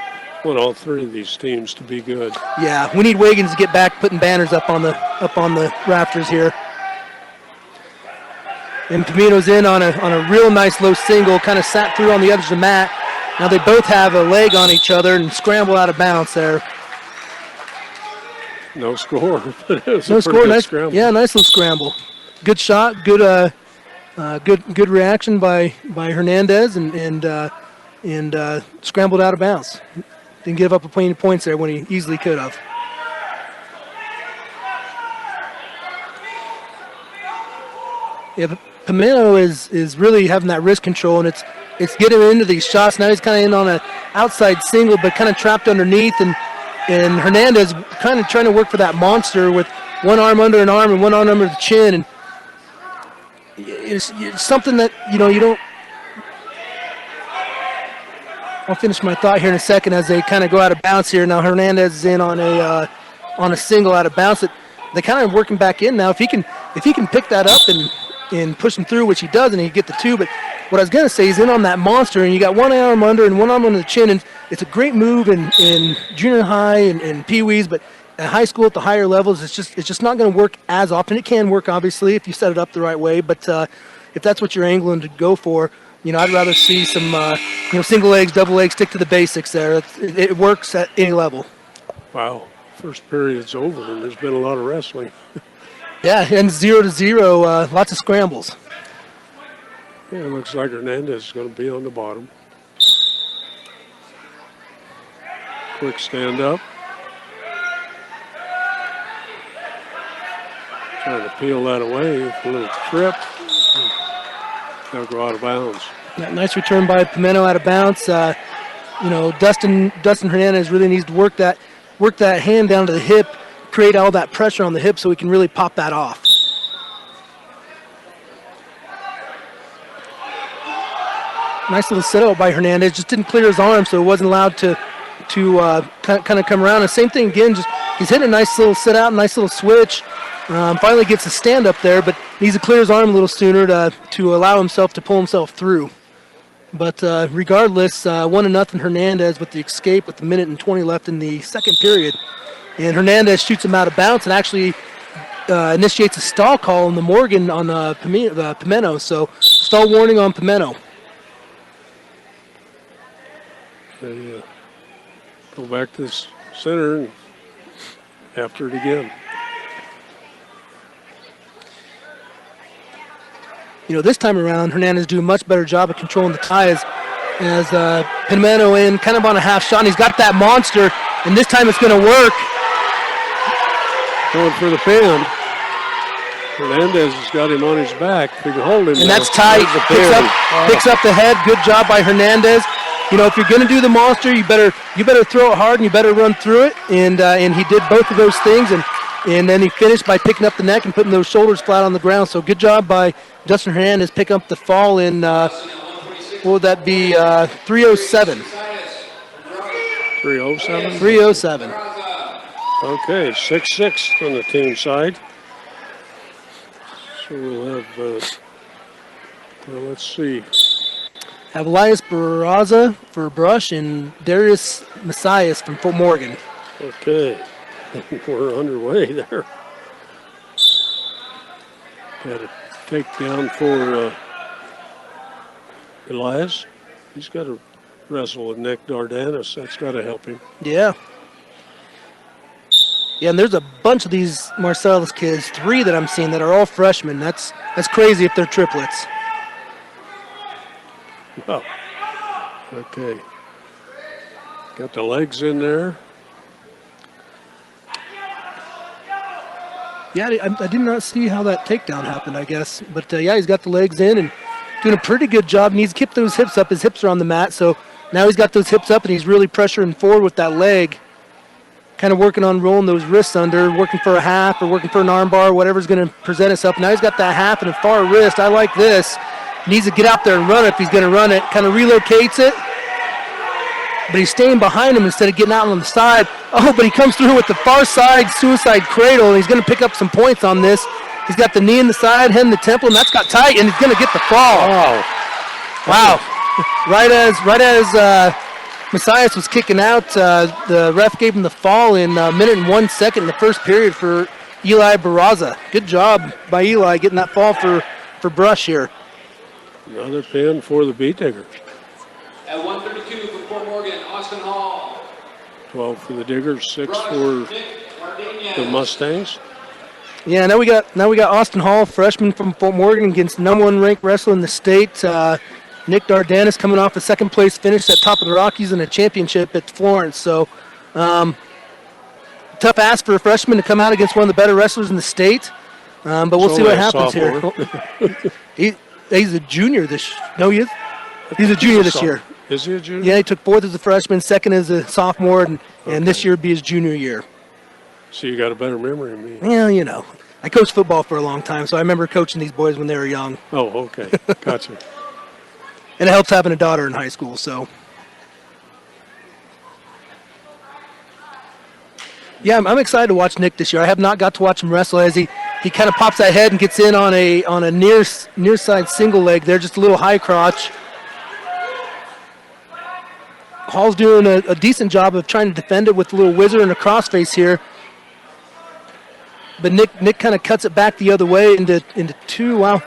want all 3 of these teams to be good. Yeah, we need Wiggins to get back putting banners up on the rafters here. And Pamino's in on a real nice low single, kind of sat through on the edge of the mat. Now they both have a leg on each other and scramble out of bounds there. No score, but it was no a pretty score. good Nice scramble. Yeah, nice little scramble. Good shot. Good good reaction by Hernandez and scrambled out of bounds. Didn't give up a plenty of points there when he easily could have. Yeah, but Pimento is really having that wrist control, and it's getting him into these shots. Now he's kind of in on an outside single, but kind of trapped underneath, and Hernandez kind of trying to work for that monster with one arm under an arm and one arm under the chin, and it's something that you don't. I'll finish my thought here in a second as they kind of go out of bounds here. Now Hernandez is in on a single out of bounds. They kind of working back in now. If he can pick that up and push him through, which he does, and he get the two. But what I was going to say, he's in on that monster, and you got one arm under and one arm under the chin, and it's a great move in junior high and pee-wees, but at high school at the higher levels, it's just not going to work as often. It can work, obviously, if you set it up the right way, but if that's what you're angling to go for, I'd rather see some single legs, double legs, stick to the basics there. It works at any level. Wow. First period's over, and there's been a lot of wrestling. Yeah, and 0-0, lots of scrambles. Yeah, it looks like Hernandez is going to be on the bottom. Quick stand up. Trying to peel that away. A little trip. They'll go out of bounds. Yeah, nice return by Pimento out of bounds. Dustin Hernandez really needs to work that hand down to the hip, create all that pressure on the hip so he can really pop that off. Nice little setup by Hernandez. Just didn't clear his arm, so it wasn't allowed to kind of come around. And same thing again. Just he's hitting a nice little sit out, nice little switch. Finally gets a stand up there, but needs to clear his arm a little sooner to allow himself to pull himself through. But regardless, 1-0 Hernandez with the escape with 1:20 left in the second period. And Hernandez shoots him out of bounds and actually initiates a stall call on the Morgan on Pimento. So stall warning on Pimento. They go back to the center and after it again. This time around, Hernandez doing a much better job of controlling the tie as Pimento in kind of on a half shot. And he's got that monster, and this time it's going to work. Going for the pin. Hernandez has got him on his back. They can hold him. And that's tight. Picks up the head. Good job by Hernandez. If you're going to do the monster, you better throw it hard and you better run through it. And he did both of those things. And then he finished by picking up the neck and putting those shoulders flat on the ground. So good job by Dustin Hernandez picking up the fall in, what would that be, 307. 307? 307. Okay, 6-6 on the team side. So we'll have, let's see. Have Elias Barraza for Brush and Darius Messias from Fort Morgan. Okay, we're underway there. Got a takedown for Elias. He's got to wrestle with Nick Dardanis. That's got to help him. Yeah. Yeah, and there's a bunch of these Marcellus kids, 3 that I'm seeing that are all freshmen. That's crazy if they're triplets. Oh, okay. Got the legs in there. Yeah, I did not see how that takedown happened, I guess. But, yeah, he's got the legs in and doing a pretty good job. Needs to keep those hips up. His hips are on the mat, so now he's got those hips up and he's really pressuring forward with that leg. Kind of working on rolling those wrists under, working for a half or working for an arm bar, whatever's going to present itself. Now he's got that half and a far wrist. I like this. Needs to get out there and run it if he's going to run it. Kind of relocates it. But he's staying behind him instead of getting out on the side. Oh, but he comes through with the far side suicide cradle, and he's going to pick up some points on this. He's got the knee in the side, head in the temple, and that's got tight, and he's going to get the fall. Wow. Right as Messias was kicking out, the ref gave him the fall in a minute and 1 second in the first period for Eli Barraza. Good job by Eli getting that fall for Brush here. Another pin for the Beat Digger. At 132 for Fort Morgan, Austin Hall. 12 for the Diggers, 6 for the Mustangs. Yeah, now we got Austin Hall, freshman from Fort Morgan, against number 1 ranked wrestler in the state. Nick Dardanis coming off a second place finish at top of the Rockies in a championship at Florence. So tough ask for a freshman to come out against one of the better wrestlers in the state. But we'll He's see what only a happens here. He's a junior this. No, he is. He's a junior this year. Is he a junior? Yeah, he took fourth as a freshman, second as a sophomore, and this year would be his junior year. So you got a better memory than me. Well, you know, I coached football for a long time, so I remember coaching these boys when they were young. Oh, okay. Gotcha. And it helps having a daughter in high school, so. Yeah, I'm excited to watch Nick this year. I have not got to watch him wrestle as he kind of pops that head and gets in on a near side single leg there, just a little high crotch. Hall's doing a decent job of trying to defend it with a little whizzer and a crossface here. But Nick kind of cuts it back the other way into two. Wow.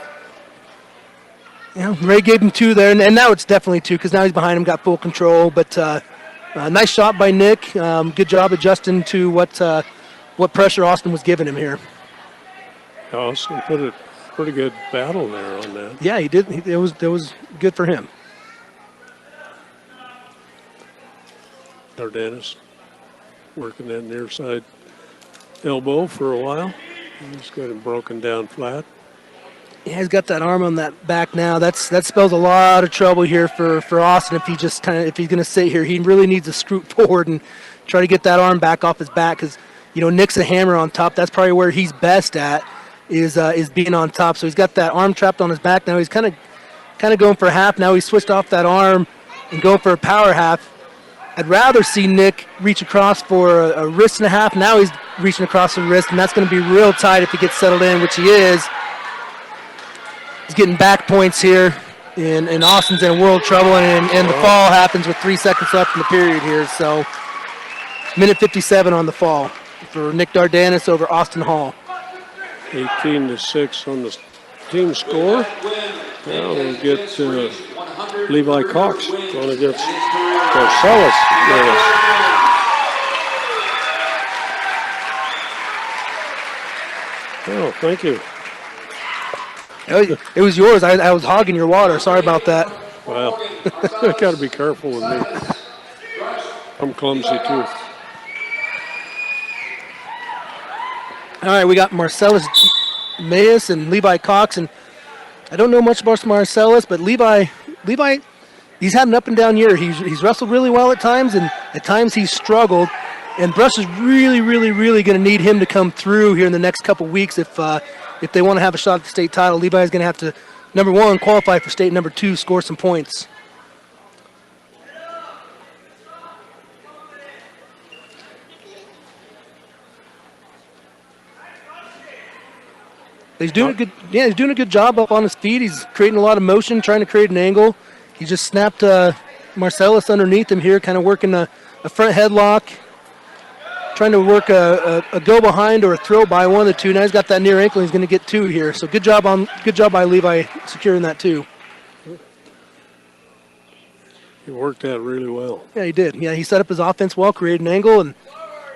Yeah, Ray gave him two there, and now it's definitely two because now he's behind him, got full control. But nice shot by Nick. Good job adjusting to what pressure Austin was giving him here. Austin put a pretty good battle there on that. Yeah, he did. It was good for him. Dardanus working that near side elbow for a while. He's got him broken down flat. Yeah, he's got that arm on that back now. That spells a lot of trouble here for Austin if he's going to sit here. He really needs to scoot forward and try to get that arm back off his back because Nick's a hammer on top. That's probably where he's best at is being on top. So he's got that arm trapped on his back now. He's kind of going for a half. Now he's switched off that arm and going for a power half. I'd rather see Nick reach across for a wrist and a half. Now he's reaching across the wrist, and that's going to be real tight if he gets settled in, which he is. He's getting back points here, and Austin's in world trouble, and the fall happens with 3 seconds left in the period here. So, minute 57 on the fall for Nick Dardanus over Austin Hall. 18-6 on the team score. Now we'll get Levi Cox going against Marcellus. Oh, thank you. It was yours. I was hogging your water. Sorry about that. Well, I got to be careful with me. I'm clumsy too. All right, we got Marcellus Mayes and Levi Cox, and I don't know much about Marcellus, but Levi, he's had an up and down year. He's wrestled really well at times, and at times he's struggled. And Brush is really, really, really going to need him to come through here in the next couple weeks if they want to have a shot at the state title. Levi is going to have to, number one, qualify for state. Number two, score some points. He's doing a good job up on his feet. He's creating a lot of motion, trying to create an angle. He just snapped Marcellus underneath him here, kind of working a front headlock, trying to work a go behind or a throw by, one of the two. Now he's got that near ankle. He's going to get two here. So good job by Levi securing that two. He worked that really well. Yeah, he did. Yeah, he set up his offense well, created an angle, and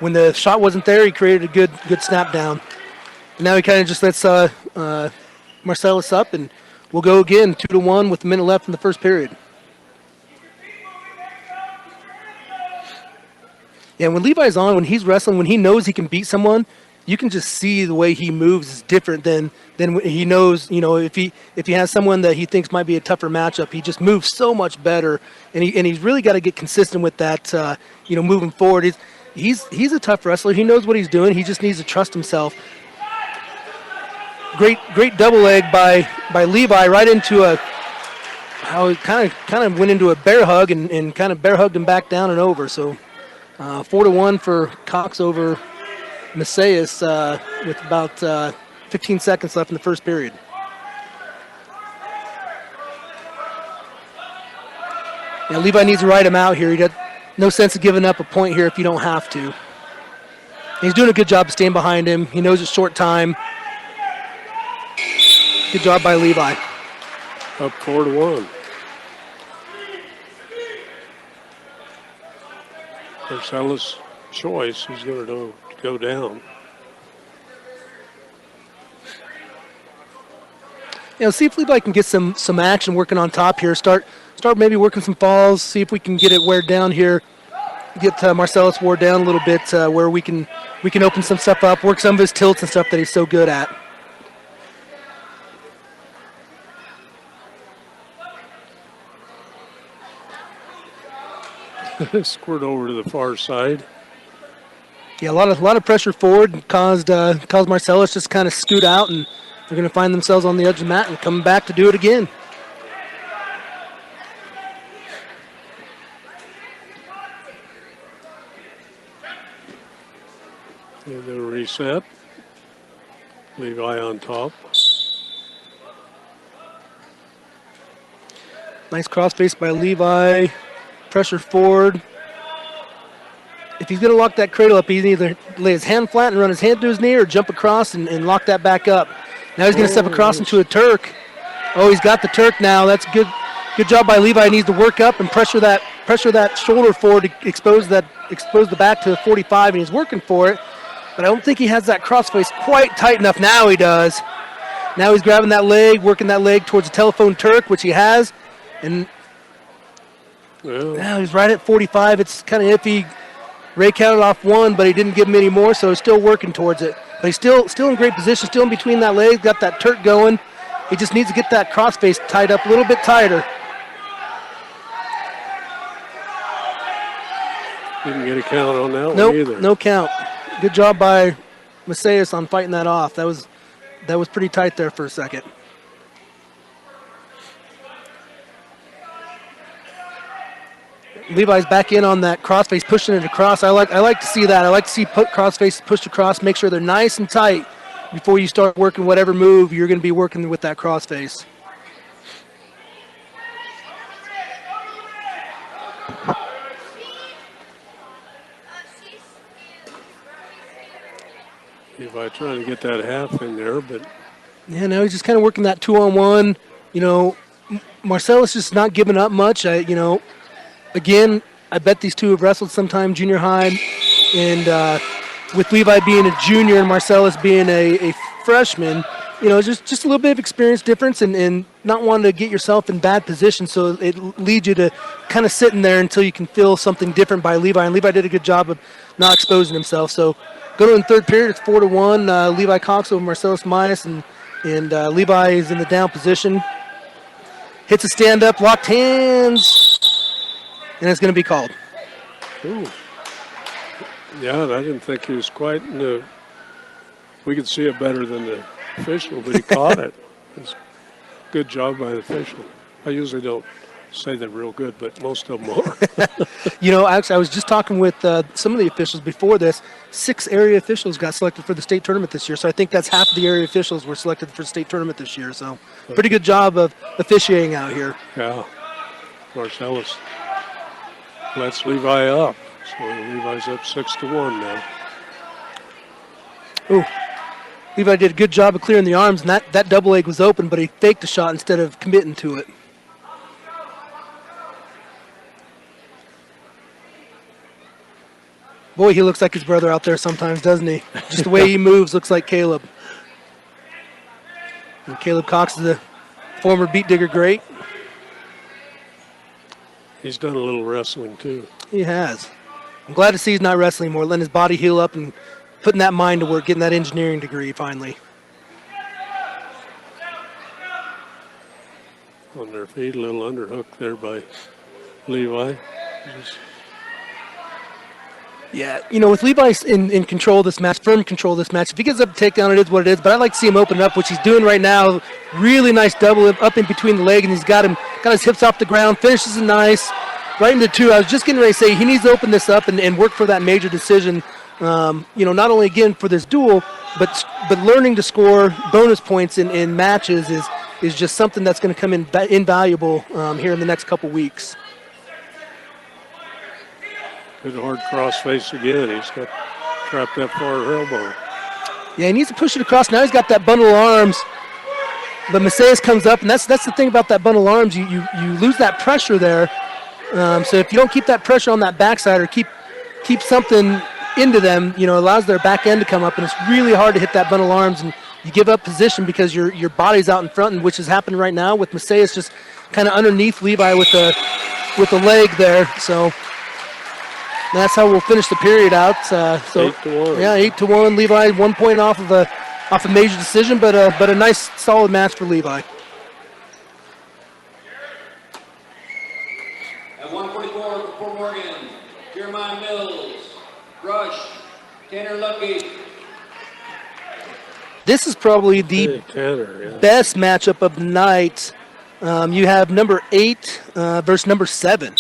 when the shot wasn't there, he created a good snap down. And now he kind of just lets Marcellus up, and we'll go again 2-1 with a minute left in the first period. Yeah, when Levi's on, when he's wrestling, when he knows he can beat someone, you can just see the way he moves is different than when he knows, if he has someone that he thinks might be a tougher matchup, he just moves so much better, and he's really got to get consistent with that, moving forward. He's a tough wrestler. He knows what he's doing. He just needs to trust himself. Great double leg by Levi right into how he kind of went into a bear hug and kind of bear hugged him back down and over. So 4-1 for Cox over Macias with about 15 seconds left in the first period. Yeah, Levi needs to ride him out here. He got no sense of giving up a point here if you don't have to. He's doing a good job of staying behind him. He knows it's short time. Good job by Levi. Up 4-1. Marcellus' choice. He's going to go down. See if Levi can get some action working on top here. Start maybe working some falls. See if we can get it wear down here. Get Marcellus wore down a little bit where we can open some stuff up. Work some of his tilts and stuff that he's so good at. Squirt over to the far side. Yeah, a lot of pressure forward caused Marcellus just kind of scoot out, and they're going to find themselves on the edge of the mat and come back to do it again. And the reset. Levi on top. Nice crossface by Levi. Pressure forward. If he's going to lock that cradle up, he's either lay his hand flat and run his hand to his knee or jump across and lock that back up. Now he's going to step across into a Turk. Oh, he's got the Turk now. That's good. Good job by Levi. He needs to work up and pressure that shoulder forward to expose the back to the 45, and he's working for it. But I don't think he has that crossface quite tight enough. Now he does. Now he's grabbing that leg, working that leg towards the telephone Turk, which he has. And now he's right at 45. It's kind of iffy. Ray counted off one, but he didn't give him any more, so he's still working towards it. But he's still in great position, still in between that leg, got that Turk going. He just needs to get that crossface tied up a little bit tighter. Didn't get a count on that Nope, one either. No count. Good job by Macias on fighting that off. That was pretty tight there for a second. Levi's back in on that crossface, pushing it across. I like to see that. I like to see crossface pushed across. Make sure they're nice and tight before you start working whatever move you're going to be working with that crossface. Levi trying to get that half in there, but yeah, now he's just kind of working that 2-on-1. You know, Marcellus just not giving up much. Again, I bet these two have wrestled sometime junior high, and with Levi being a junior and Marcellus being a freshman, just a little bit of experience difference and not wanting to get yourself in bad position, so it leads you to kind of sitting there until you can feel something different by Levi, and Levi did a good job of not exposing himself. So go to in third period, it's 4-1, Levi Cox over Marcellus Myers, and Levi is in the down position. Hits a stand-up, locked hands, and it's going to be called. ooh. Yeah, I didn't think he was quite in the, we could see it better than the official, but he caught it. It's good job by the official. I usually don't say they're real good, but most of them are. Actually, I was just talking with some of the officials before this. 6 area officials got selected for the state tournament this year, so I think that's half of the area officials were selected for the state tournament this year. So pretty good job of officiating out here. Yeah, Marcellus lets Levi up. So Levi's up 6-1 now. Ooh, Levi did a good job of clearing the arms, and that double leg was open, but he faked the shot instead of committing to it. Boy, he looks like his brother out there sometimes, doesn't he? Just the way he moves looks like Caleb. And Caleb Cox is a former beat digger great. He's done a little wrestling too. He has. I'm glad to see he's not wrestling more, letting his body heal up and putting that mind to work, getting that engineering degree finally. On their feet, a little underhook there by Levi. Yeah, with Levi in control of this match, firm control of this match, if he gets up a takedown, it is what it is, but I'd like to see him open up, which he's doing right now. Really nice double up in between the leg, and he's got his hips off the ground, finishes it nice, right into 2. I was just getting ready to say he needs to open this up and work for that major decision, not only, again, for this duel, but learning to score bonus points in matches is just something that's going to come in invaluable here in the next couple weeks. Good hard crossface again. He's got trapped that far elbow. Yeah, he needs to push it across. Now he's got that bundle of arms. But Macias comes up, and that's the thing about that bundle of arms. You lose that pressure there. So if you don't keep that pressure on that backside or keep something into them, it allows their back end to come up, and it's really hard to hit that bundle of arms, and you give up position because your body's out in front, and which is happening right now with Macias just kind of underneath Levi with the leg there. So that's how we'll finish the period out. 8-1. Yeah, 8-1. Levi 1 point off of a major decision, but a nice solid match for Levi. At 144 for Morgan. Tanner Ludgate. This is probably the Hey, Tanner, yeah. best matchup of the night. You have number 8 versus number 7.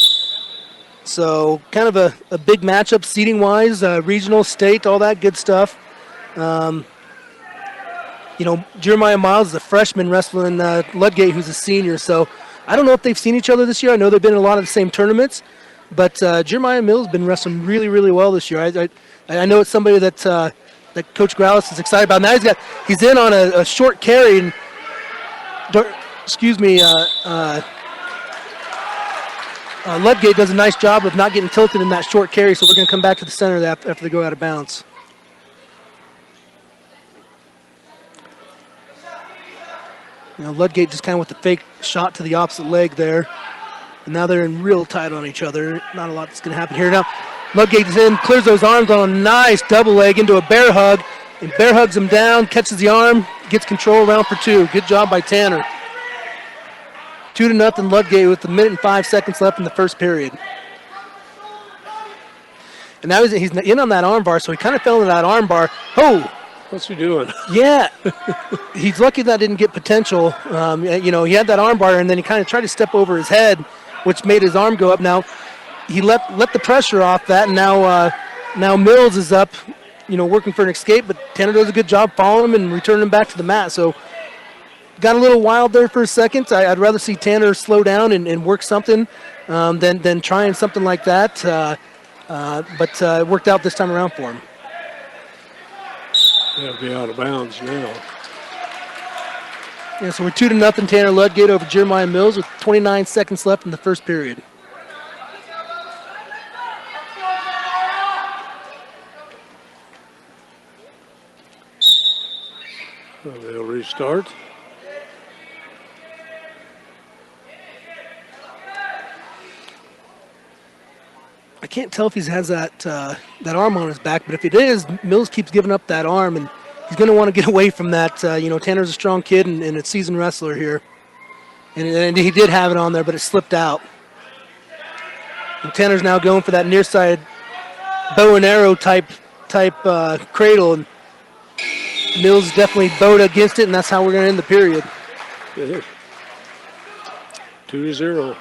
So kind of a big matchup seating-wise, regional, state, all that good stuff. Jeremiah Miles is a freshman wrestling Ludgate, who's a senior. So I don't know if they've seen each other this year. I know they've been in a lot of the same tournaments. But Jeremiah Mills has been wrestling really, really well this year. I know it's somebody that Coach Growlis is excited about. Now he's in on a short carry. And, Ludgate does a nice job of not getting tilted in that short carry, so we're going to come back to the center after they go out of bounds. Ludgate just kind of with the fake shot to the opposite leg there. And now they're in real tight on each other. Not a lot that's going to happen here. Now, Ludgate is in, clears those arms on a nice double leg into a bear hug. And bear hugs him down, catches the arm, gets control round for 2. Good job by Tanner. 2-0 Ludgate with 1 minute and 5 seconds left in the first period. And now he's in on that arm bar, so he kind of fell into that arm bar. Oh! What's he doing? Yeah. He's lucky that didn't get potential. He had that arm bar, and then he kind of tried to step over his head, which made his arm go up. Now, he let the pressure off that, and now Mills is up, working for an escape, but Tanner does a good job following him and returning him back to the mat. So got a little wild there for a second. I'd rather see Tanner slow down and work something than trying something like that. But it worked out this time around for him. They'll be out of bounds now. Yeah, so we're 2-0 Tanner Ludgate over Jeremiah Mills with 29 seconds left in the first period. So they'll restart. I can't tell if he has that arm on his back, but if it is, Mills keeps giving up that arm, and he's going to want to get away from that. Tanner's a strong kid and a seasoned wrestler here. And he did have it on there, but it slipped out. And Tanner's now going for that near side bow and arrow type cradle, and Mills definitely bowed against it, and that's how we're going to end the period. 2-0.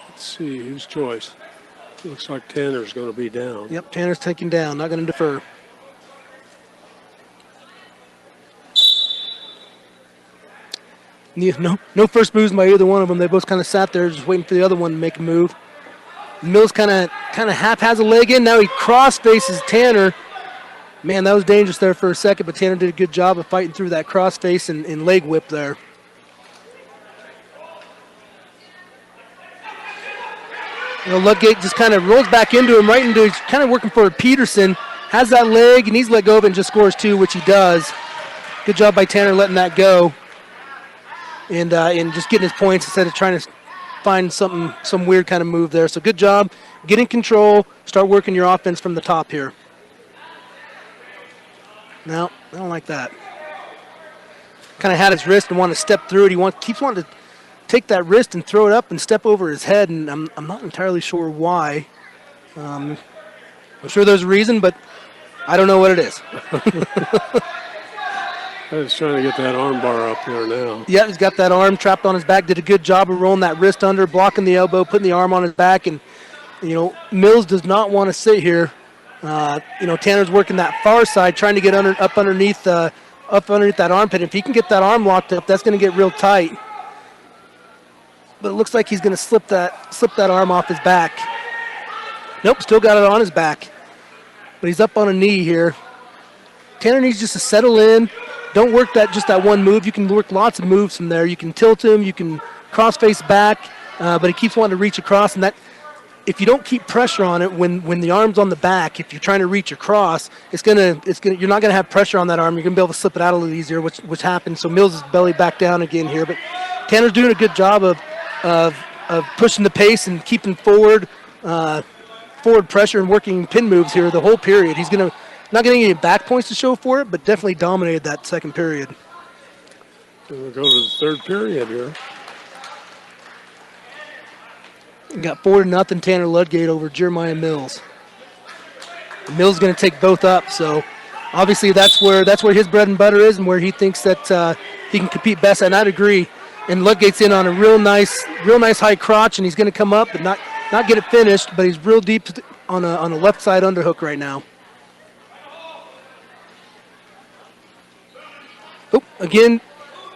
Let's see, whose choice? Looks like Tanner's going to be down. Yep, Tanner's taken down, not going to defer. No first moves by either one of them. They both kind of sat there just waiting for the other one to make a move. Mills kind of half has a leg in. Now he cross faces Tanner. Man, that was dangerous there for a second, but Tanner did a good job of fighting through that cross face and leg whip there. Ludgate just kind of rolls back into him, right into, he's kind of working for Peterson. Has that leg, and he's let go of it and just scores 2, which he does. Good job by Tanner letting that go. And just getting his points instead of trying to find some weird kind of move there. So good job. Get in control. Start working your offense from the top here. No, I don't like that. Kind of had his wrist and wanted to step through it. He keeps wanting to take that wrist and throw it up and step over his head, and I'm not entirely sure why. I'm sure there's a reason, but I don't know what it is. I was trying to get that arm bar up there now. Yeah, he's got that arm trapped on his back. Did a good job of rolling that wrist under, blocking the elbow, putting the arm on his back. And, Mills does not want to sit here. Tanner's working that far side, trying to get up underneath that armpit. If he can get that arm locked up, that's going to get real tight. But it looks like he's going to slip that arm off his back. Nope, still got it on his back. But he's up on a knee here. Tanner needs just to settle in. Don't work just that one move. You can work lots of moves from there. You can tilt him. You can cross face back. But he keeps wanting to reach across. And that, if you don't keep pressure on it when the arm's on the back, if you're trying to reach across, you're not gonna have pressure on that arm. You're gonna be able to slip it out a little easier, which happens. So Mills is belly back down again here. But Tanner's doing a good job of pushing the pace and keeping forward pressure and working pin moves here the whole period. He's not getting any back points to show for it, but definitely dominated that second period. We'll go to the third period here. We got 4-0 Tanner Ludgate over Jeremiah Mills. Mill's going to take both up. So obviously that's where his bread and butter is, and where he thinks that he can compete best. And I'd agree. And Ludgate's in on a real nice high crotch, and he's going to come up but not get it finished. But he's real deep on a left side underhook right now. Oh, again,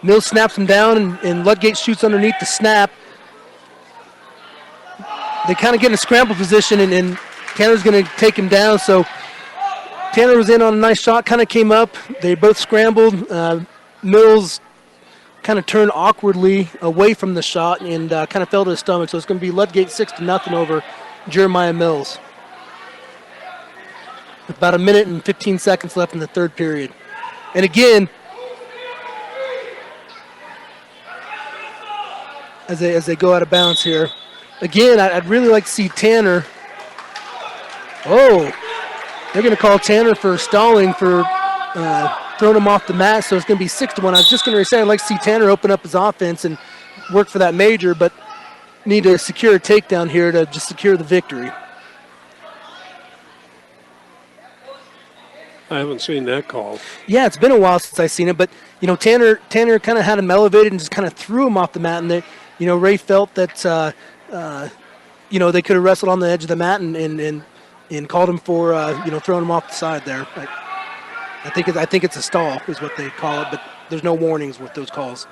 Mills snaps him down, and Ludgate shoots underneath the snap. They kind of get in a scramble position, and Tanner's going to take him down. So Tanner was in on a nice shot, kind of came up. They both scrambled. Mills kind of turned awkwardly away from the shot and kind of fell to his stomach. So it's going to be Ludgate 6-0 over Jeremiah Mills. With about 1 minute and 15 seconds left in the third period. And again, as they go out of bounds here. Again, I'd really like to see Tanner. Oh, they're going to call Tanner for stalling for throwing him off the mat, so it's going to be 6-1. I was just going to say I'd like to see Tanner open up his offense and work for that major, but need to secure a takedown here to just secure the victory. I haven't seen that call. Yeah, it's been a while since I've seen it, but Tanner kind of had him elevated and just kind of threw him off the mat, and Ray felt that they could have wrestled on the edge of the mat and called him for throwing him off the side there. I think it's a stall is what they call it, but there's no warnings with those calls.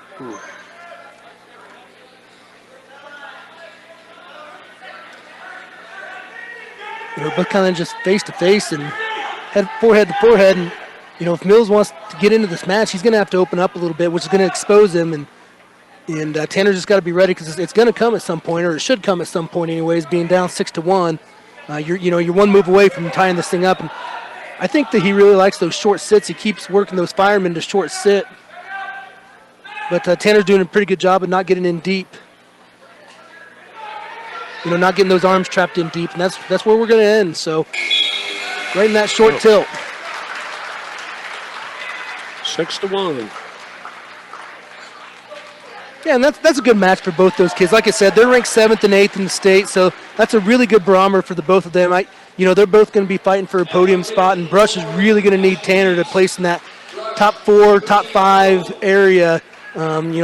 Both kind of just face to face and forehead to forehead, and if Mills wants to get into this match, he's going to have to open up a little bit, which is going to expose him, and Tanner's just got to be ready because it's going to come at some point, or it should come at some point anyways. Being down 6-1, you're one move away from tying this thing up, and I think that he really likes those short sits. He keeps working those firemen to short sit, but Tanner's doing a pretty good job of not getting in deep. Not getting those arms trapped in deep, and that's where we're going to end. So right in that short tilt. 6-1. Yeah, and that's a good match for both those kids. Like I said, they're ranked 7th and 8th in the state, so that's a really good barometer for the both of them. They're both going to be fighting for a podium spot, and Brush is really going to need Tanner to place in that top 4, top 5 area.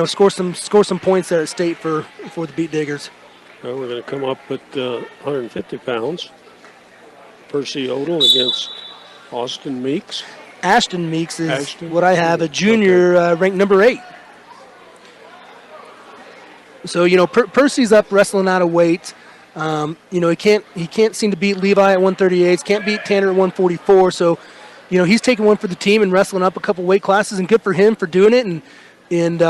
Score some points there at state for the Beat Diggers. Well, we're going to come up at 150 pounds. Percy Odell against Austin Meeks. Ashton Meeks is what I have, a junior ranked number 8. So, Percy's up wrestling out of weight. He can't seem to beat Levi at 138, can't beat Tanner at 144. So, he's taking one for the team and wrestling up a couple weight classes, and good for him for doing it. And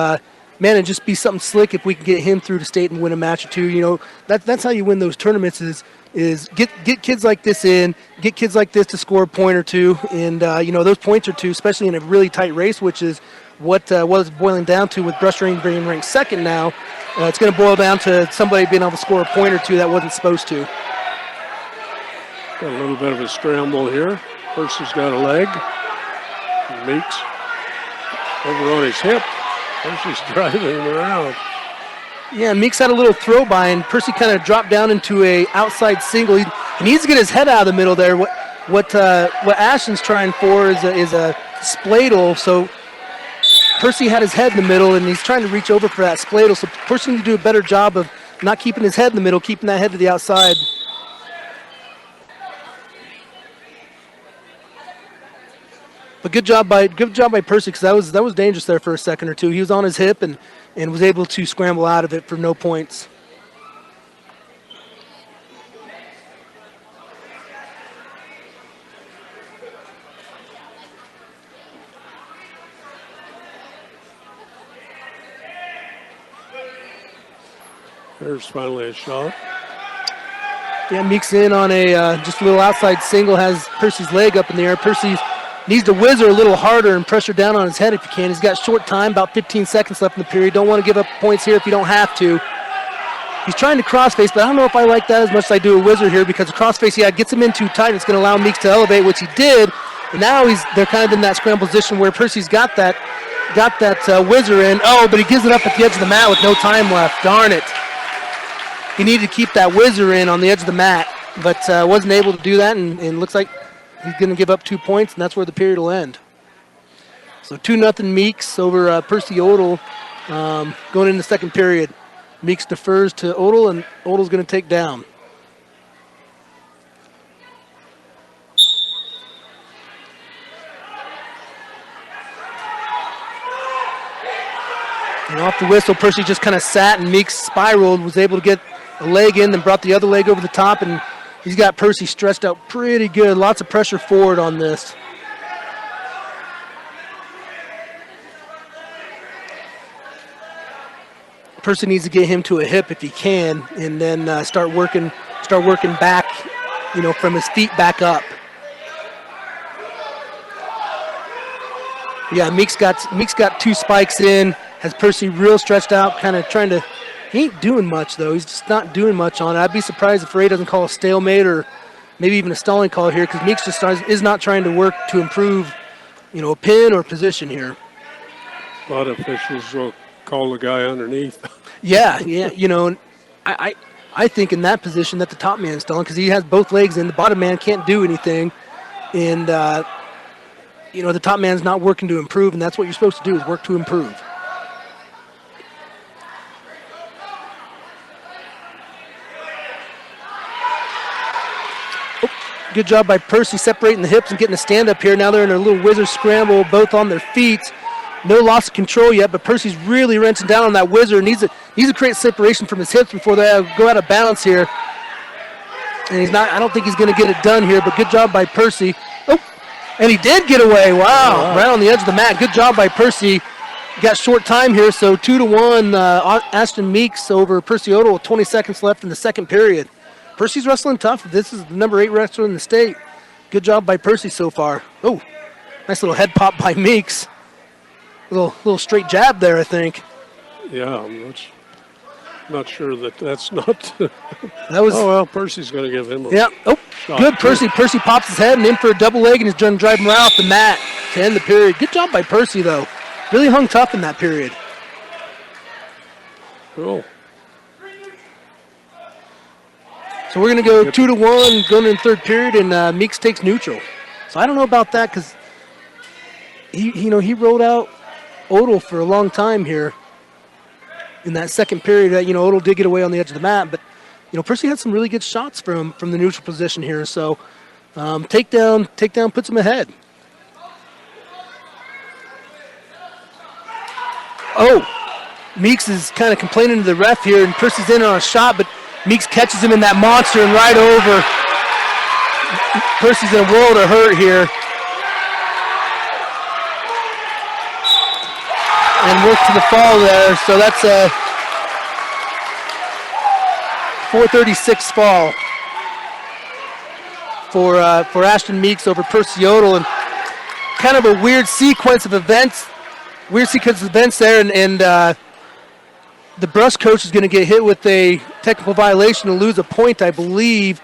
it'd just be something slick if we can get him through to state and win a match or two. That's how you win those tournaments is get kids like this in, get kids like this to score a point or two, and those points or two, especially in a really tight race, which is what it's boiling down to with Brush being ranked 2nd now. It's going to boil down to somebody being able to score a point or two that wasn't supposed to. Got a little bit of a scramble here. Percy's got a leg. Meeks over on his hip. Percy's driving him around. Yeah, Meeks had a little throw by, and Percy kind of dropped down into a outside single. He needs to get his head out of the middle there. What Ashton's trying for is a spladle. So Percy had his head in the middle, and he's trying to reach over for that spladle. So Percy needs to do a better job of not keeping his head in the middle, keeping that head to the outside. But good job by Percy, because that was dangerous there for a second or two. He was on his hip and was able to scramble out of it for no points. There's finally a shot. Yeah, Meeks in on a just a little outside single, has Percy's leg up in the air. Percy needs to whizzer a little harder and pressure down on his head if he can. He's got short time, about 15 seconds left in the period. Don't want to give up points here if you don't have to. He's trying to crossface, but I don't know if I like that as much as I do a whizzer here, because the crossface, gets him in too tight. It's going to allow Meeks to elevate, which he did. And now they're kind of in that scramble position where Percy's got that whizzer in. Oh, but he gives it up at the edge of the mat with no time left. Darn it. He needed to keep that whizzer in on the edge of the mat, but wasn't able to do that, and looks like he's going to give up 2 points, and that's where the period will end. So 2-0 Meeks over Percy Odell going into the second period. Meeks defers to Odell, and Odell's going to take down. And off the whistle, Percy just kind of sat, and Meeks spiraled, was able to get a leg in, then brought the other leg over the top, and he's got Percy stretched out pretty good. Lots of pressure forward on this. Percy needs to get him to a hip if he can, and then start working back, from his feet back up. Yeah, Meeks got 2 spikes in, has Percy real stretched out, kind of trying to. He ain't doing much though. He's just not doing much on it. I'd be surprised if Ray doesn't call a stalemate or maybe even a stalling call here, because Meeks just is not trying to work to improve, a pin or position here. A lot of officials will call the guy underneath. Yeah, I think in that position that the top man's stalling, because he has both legs in. The bottom man can't do anything, and the top man's not working to improve, and that's what you're supposed to do, is work to improve. Good job by Percy separating the hips and getting a stand up here. Now they're in a little wizard scramble, both on their feet. No loss of control yet, but Percy's really wrenching down on that wizard. Needs to create separation from his hips before they go out of balance here. And he's not. I don't think he's going to get it done here, but good job by Percy. Oh, and he did get away. Wow, right on the edge of the mat. Good job by Percy. Got short time here, so 2-1 Ashton Meeks over Percy Odell with 20 seconds left in the second period. Percy's wrestling tough. This is the number 8 wrestler in the state. Good job by Percy so far. Oh, nice little head pop by Meeks. Little straight jab there, I think. Yeah, I'm not sure that's not. That was. Oh well, Percy's going to give him a. Yeah. Oh, shot good. too. Percy pops his head and in for a double leg, and he's trying to drive him right off the mat to end the period. Good job by Percy though. Really hung tough in that period. Cool. So we're going to go 2-1 going in the third period, and Meeks takes neutral. So I don't know about that, because he rolled out Odell for a long time here in that second period. Odell did get away on the edge of the mat, but Percy had some really good shots from the neutral position here. So takedown puts him ahead. Oh, Meeks is kind of complaining to the ref here, and Percy's in on a shot, but Meeks catches him in that monster and right over. Percy's in a world of hurt here. And works to the fall there, so that's a 436 fall for Ashton Meeks over Percy Odell, and kind of a weird sequence of events. There, and the Brush coach is going to get hit with a technical violation and lose a point, I believe.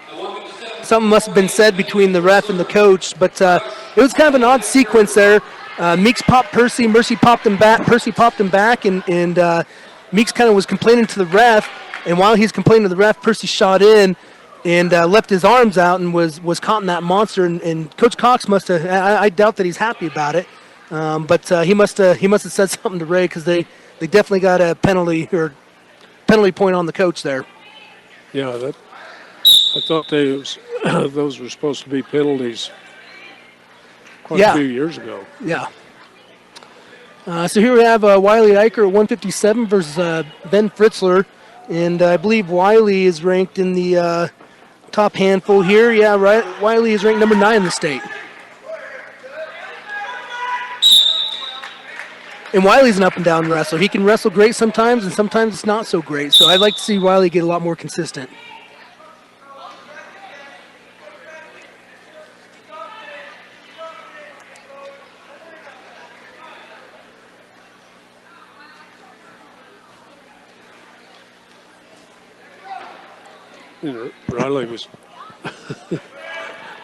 Something must have been said between the ref and the coach, but it was kind of an odd sequence there. Meeks popped Percy, Percy popped him back, and Meeks kind of was complaining to the ref, and while he's complaining to the ref, Percy shot in and left his arms out and was caught in that monster, and Coach Cox must have, I doubt that he's happy about it, but he must have said something to Ray, because they definitely got a penalty point on the coach there. Yeah, I thought those were supposed to be penalties quite a few years ago. Yeah. So here we have Wiley Eicher at 157 versus Ben Fritzler, and I believe Wiley is ranked in the top handful here. Yeah, right. Wiley is ranked number 9 in the state. And Wiley's an up-and-down wrestler. He can wrestle great sometimes, and sometimes it's not so great. So I'd like to see Wiley get a lot more consistent. Riley was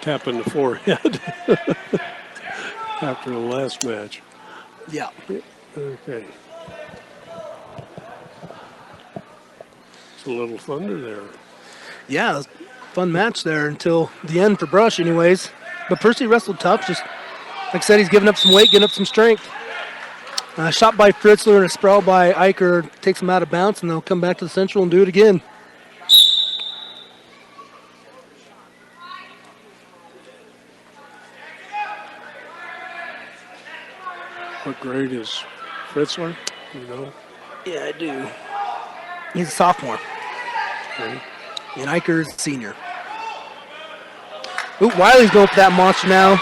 tapping the forehead after the last match. Yeah. Okay. It's a little thunder there. Yeah, fun match there until the end for Brush anyways. but Percy wrestled tough. Just like I said, he's giving up some weight, getting up some strength. Shot by Fritzler and a sprawl by Eicher takes him out of bounds, and they'll come back to the Central and do it again. What grade is Fritzler? You know? Yeah, I do. He's a sophomore. Okay. And Eicher is a senior. Ooh, Wiley's going for that monster now.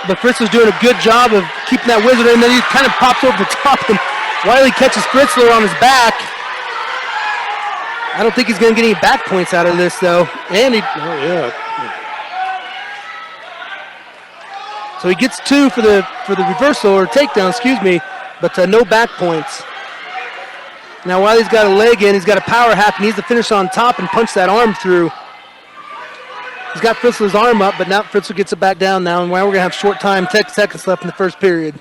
But Fritzler's doing a good job of keeping that wizard in. Then he kind of pops over the top, and Wiley catches Fritzler on his back. I don't think he's going to get any back points out of this, though. And Not yet. so he gets 2 for the reversal or takedown, but no back points. Now Wiley's got a leg in, he's got a power half, he needs to finish on top and punch that arm through. He's got Fritzler's arm up, but now Fritzler gets it back down now, and we're going to have short time, 10 seconds left in the first period.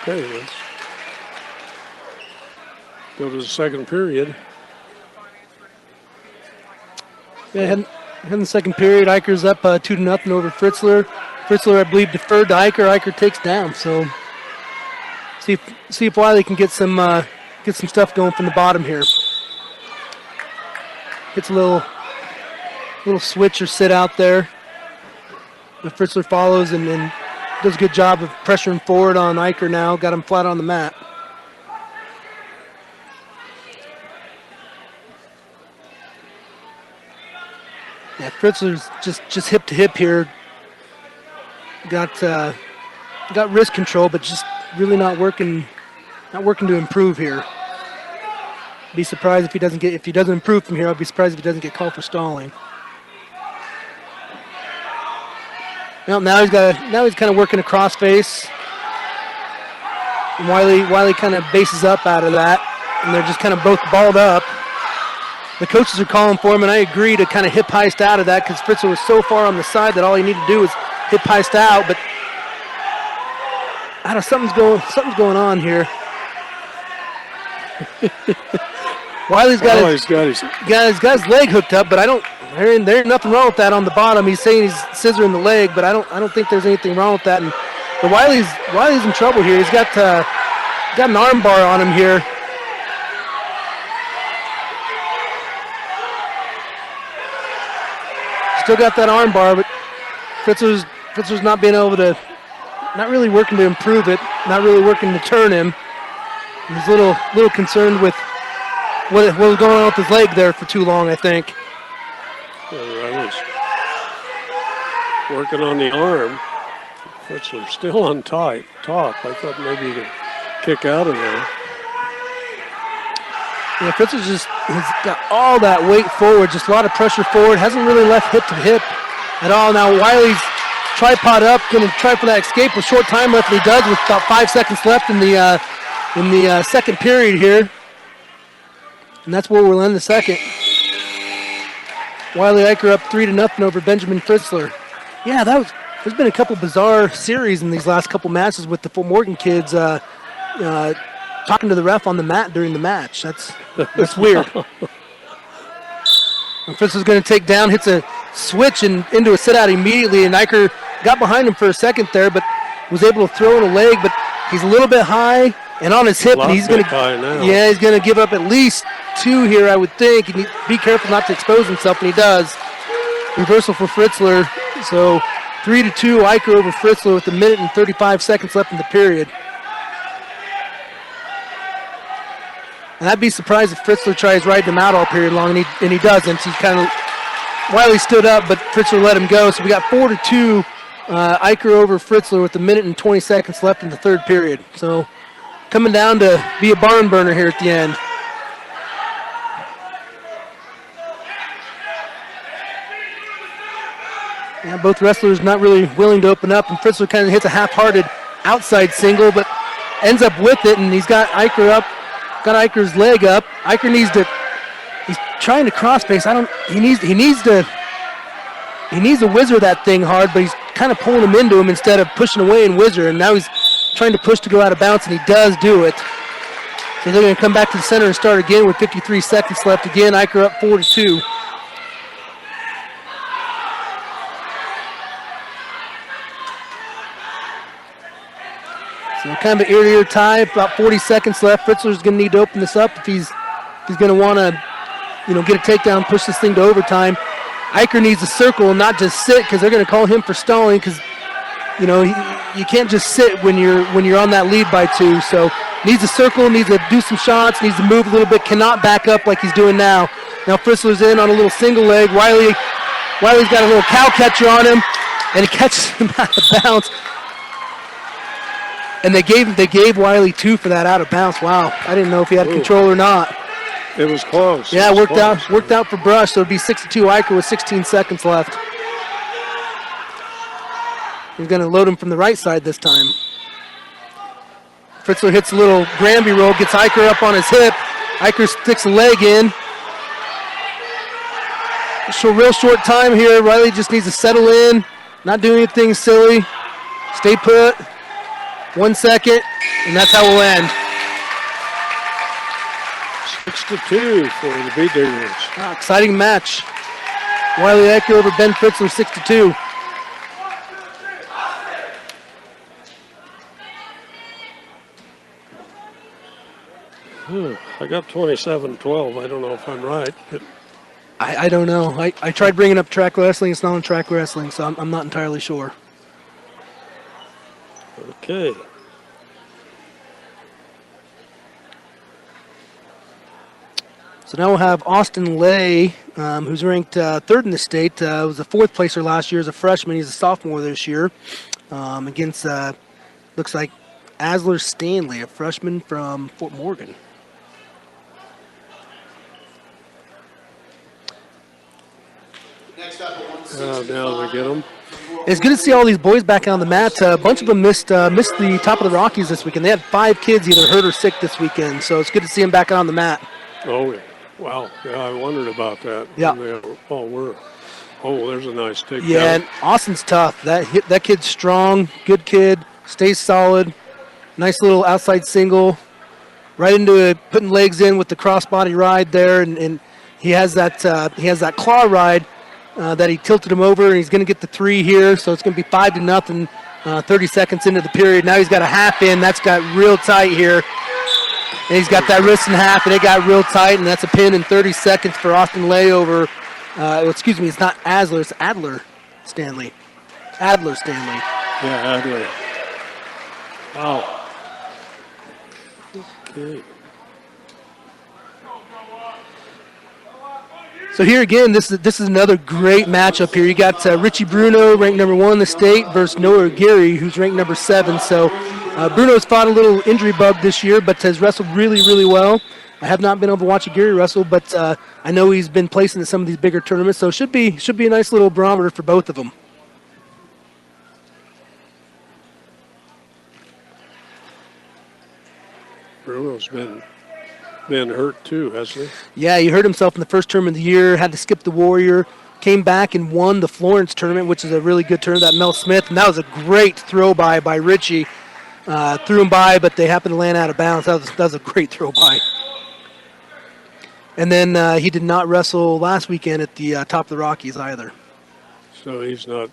Okay, let's go to the second period. Yeah, heading in the second period, Eicher's up 2-0 over Fritzler. Fritzler, I believe, deferred to Eicher. Eicher takes down, so see if Wiley can get some stuff going from the bottom here. Gets a little switch or sit out there. But Fritzler follows and does a good job of pressuring forward on Eicher now. Got him flat on the mat. Yeah, Fritzler's just hip to hip here. Got wrist control, but just really not working to improve here. Be surprised if he doesn't improve from here. I'll be surprised if he doesn't get called for stalling. Now he's kind of working a cross face. And Wiley kind of bases up out of that, and they're just kind of both balled up. The coaches are calling for him, and I agree to kind of hip heist out of that because Fritzler was so far on the side that all he needed to do was hip heist out. But I don't know, something's going on here. Wiley's got his leg hooked up, but there's nothing wrong with that on the bottom. He's saying he's scissoring the leg, but I don't think there's anything wrong with that. But Wiley's in trouble here. He's got an arm bar on him here. Still got that arm bar, but Fritzler's not being able to, not really working to improve it, not really working to turn him. He's a little concerned with what was going on with his leg there for too long, I think. I was working on the arm. Fritzler's still on top. I thought maybe he could kick out of there. Yeah, Fritzler's he's got all that weight forward, just a lot of pressure forward, hasn't really left hip to hip at all. Now Wiley's tripod up, going to try for that escape with short time left, and he does with about 5 seconds left in the second period here. And that's where we'll end the second. Wiley Eicher up 3-0 over Benjamin Fritzler. Yeah, there's been a couple bizarre series in these last couple matches with the Fort Morgan kids talking to the ref on the mat during the match. That's weird. And Fritzler's going to take down, hits a switch and into a sit-out immediately, and Eicher got behind him for a second there, but was able to throw in a leg, but he's a little bit high and on his hip, and he's going to give up at least 2 here, I would think. And be careful not to expose himself, and he does. Reversal for Fritzler. So 3-2, Eicher over Fritzler with 1 minute and 35 seconds left in the period. And I'd be surprised if Fritzler tries riding him out all period long, and he doesn't. He's Wiley stood up, but Fritzler let him go. So we got 4-2, Eicher over Fritzler with 1 minute and 20 seconds left in the third period. So coming down to be a barn burner here at the end. Yeah, both wrestlers not really willing to open up, and Fritzler kind of hits a half-hearted outside single, but ends up with it, and he's got Eicher up, got Eicher's leg up. Eicher he's trying to cross face. He needs to whizzer that thing hard, but he's kind of pulling him into him instead of pushing away and whizzer, and now he's trying to push to go out of bounds, and he does do it. So they're going to come back to the center and start again with 53 seconds left. Again, Eicher up 4-2. So kind of an ear-to-ear tie, about 40 seconds left. Fritzler's going to need to open this up if he's going to want to, get a takedown, push this thing to overtime. Eicher needs to circle and not just sit because they're going to call him for stalling because, you can't just sit when you're on that lead by 2. So needs to circle, needs to do some shots, needs to move a little bit, cannot back up like he's doing now. Now Fritzler's in on a little single leg. Wiley's got a little cow catcher on him, and he catches him out of bounds. And they gave Wiley 2 for that out of bounds. Wow, I didn't know if he had control or not. It was close. Yeah, worked out for Brush. So it'd be 6-2 Eicher with 16 seconds left. He's going to load him from the right side this time. Fritzler hits a little Granby roll, gets Eicher up on his hip. Eicher sticks a leg in. So real short time here. Riley just needs to settle in, not do anything silly. Stay put. 1 second, and that's how we'll end. 6-2 for the B-Diggers. Exciting match. Wiley Eicher over Ben Fritzler, 6-2. I got 27-12. I don't know if I'm right. I don't know. I tried bringing up track wrestling. It's not on track wrestling, so I'm not entirely sure. Okay. So now we'll have Austin Lay, who's ranked third in the state. Was a fourth placer last year as a freshman. He's a sophomore this year. Against, looks like Asler Stanley, a freshman from Fort Morgan. Next up at 165. Now they get them. It's good to see all these boys back on the mat. A bunch of them missed the top of the Rockies this weekend. They had 5 kids either hurt or sick this weekend, so it's good to see them back on the mat. Oh, wow. Yeah, I wondered about that. Yeah. They all were. Oh, there's a nice takedown. Yeah, and Austin's tough. That kid's strong, good kid, stays solid. Nice little outside single, right into it, putting legs in with the crossbody ride there, and he has that claw ride that he tilted him over, and he's going to get the 3 here, so it's going to be 5-0. 30 seconds into the period. Now he's got a half in. That's got real tight here. And he's got that wrist in half, and it got real tight, and that's a pin in 30 seconds for Austin Lay over, it's not Asler, it's Adler Stanley. Adler Stanley. Yeah, Adler. Wow. Okay. So here again, this is another great matchup here. You got Richie Bruno, ranked number 1 in the state, versus Noah Gary, who's ranked number 7. So Bruno's fought a little injury bug this year, but has wrestled really, really well. I have not been able to watch Gary wrestle, but I know he's been placing in some of these bigger tournaments, so it should be a nice little barometer for both of them. Bruno's been hurt too, hasn't he? Yeah, he hurt himself in the first tournament of the year, had to skip the Warrior, came back and won the Florence tournament, which is a really good tournament, that Mel Smith, and that was a great throw by Richie. Threw him by, but they happened to land out of bounds. That was a great throw by. And then he did not wrestle last weekend at the top of the Rockies either. So he's not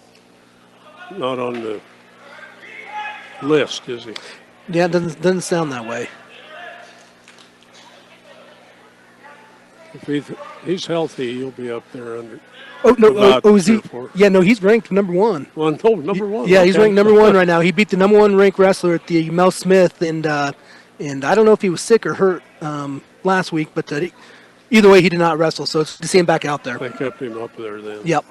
on the list, is he? Yeah, it doesn't sound that way. If he's healthy, he'll be up there under. Oh no! About Is he? 4. Yeah, no, he's ranked number 1. Well, no, number 1. Yeah, he's okay. ranked number 1 right now. He beat the number 1 ranked wrestler at the Mel Smith, and I don't know if he was sick or hurt last week, but either way, he did not wrestle. So it's good to see him back out there. They kept him up there then. Yep.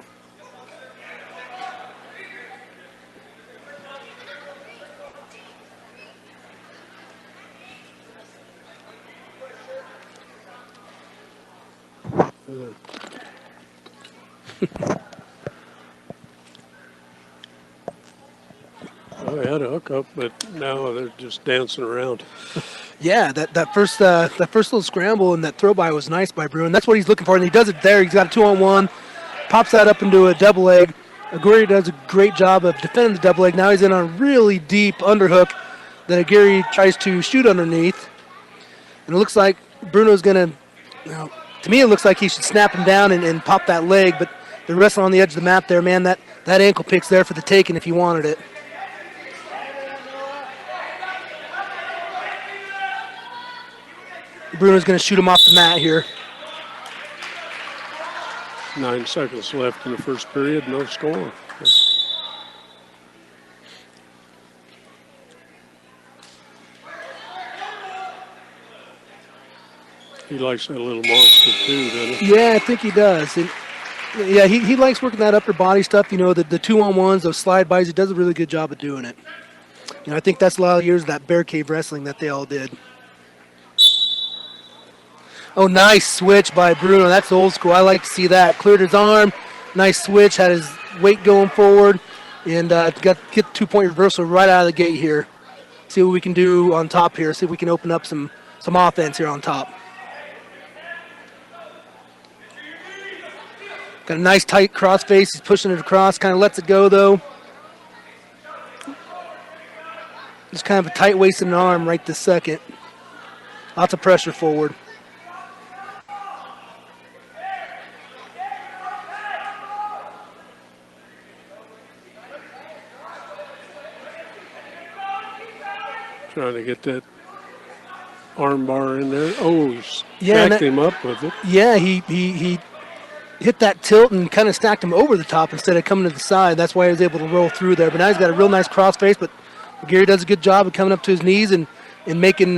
I had a hookup, but now they're just dancing around. Yeah, that first little scramble and that throw by was nice by Bruin. That's what he's looking for, and he does it there. He's got a 2-on-1, pops that up into a double leg. Aguirre does a great job of defending the double leg. Now he's in on a really deep underhook that Aguirre tries to shoot underneath. And it looks like Bruno's going to, to me, it looks like he should snap him down and pop that leg, but they're wrestling on the edge of the map there, man. That ankle pick's there for the taking if you wanted it. Bruno's going to shoot him off the mat here. 9 seconds left in the first period, no score. He likes that little monster too, doesn't he? Yeah, I think he does. And yeah, he likes working that upper body stuff, the 2-on-1s, those slide bys. He does a really good job of doing it. I think that's a lot of years of that bear cave wrestling that they all did. Oh, nice switch by Bruno. That's old school. I like to see that. Cleared his arm. Nice switch. Had his weight going forward. And get the 2-point reversal right out of the gate here. See what we can do on top here. See if we can open up some offense here on top. Got a nice tight cross face. He's pushing it across. Kind of lets it go, though. Just kind of a tight-waisted arm right this second. Lots of pressure forward. Trying to get that arm bar in there. Oh, he's Yeah, jacked him up with it. Yeah, he hit that tilt and kind of stacked him over the top instead of coming to the side. That's why he was able to roll through there. But now he's got a real nice crossface. But Gary does a good job of coming up to his knees and making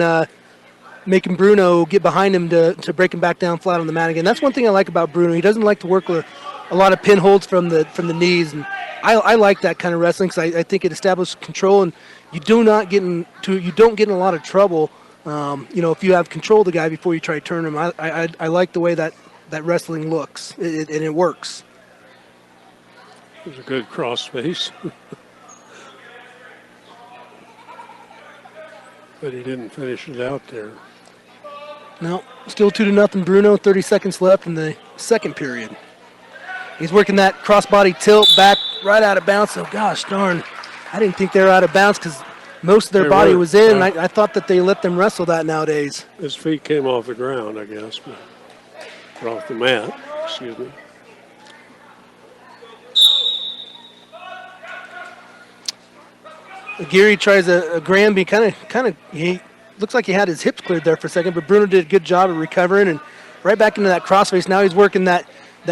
Bruno get behind him to break him back down flat on the mat again. That's one thing I like about Bruno. He doesn't like to work with a lot of pinholds from the knees, and I like that kind of wrestling because I think it establishes control, and you don't get in a lot of trouble. If you have control of the guy before you try to turn him. I like the way that wrestling looks, and it works. It was a good crossface. But he didn't finish it out there. No, still 2-0 Bruno, 30 seconds left in the second period. He's working that crossbody tilt back right out of bounds. So, gosh darn, I didn't think they were out of bounds because most of their body was in. I thought that they let them wrestle that nowadays. His feet came off the ground, I guess, or off the mat, excuse me. Gary tries a Granby, kind of. He looks like he had his hips cleared there for a second, but Bruno did a good job of recovering and right back into that crossface. Now he's working that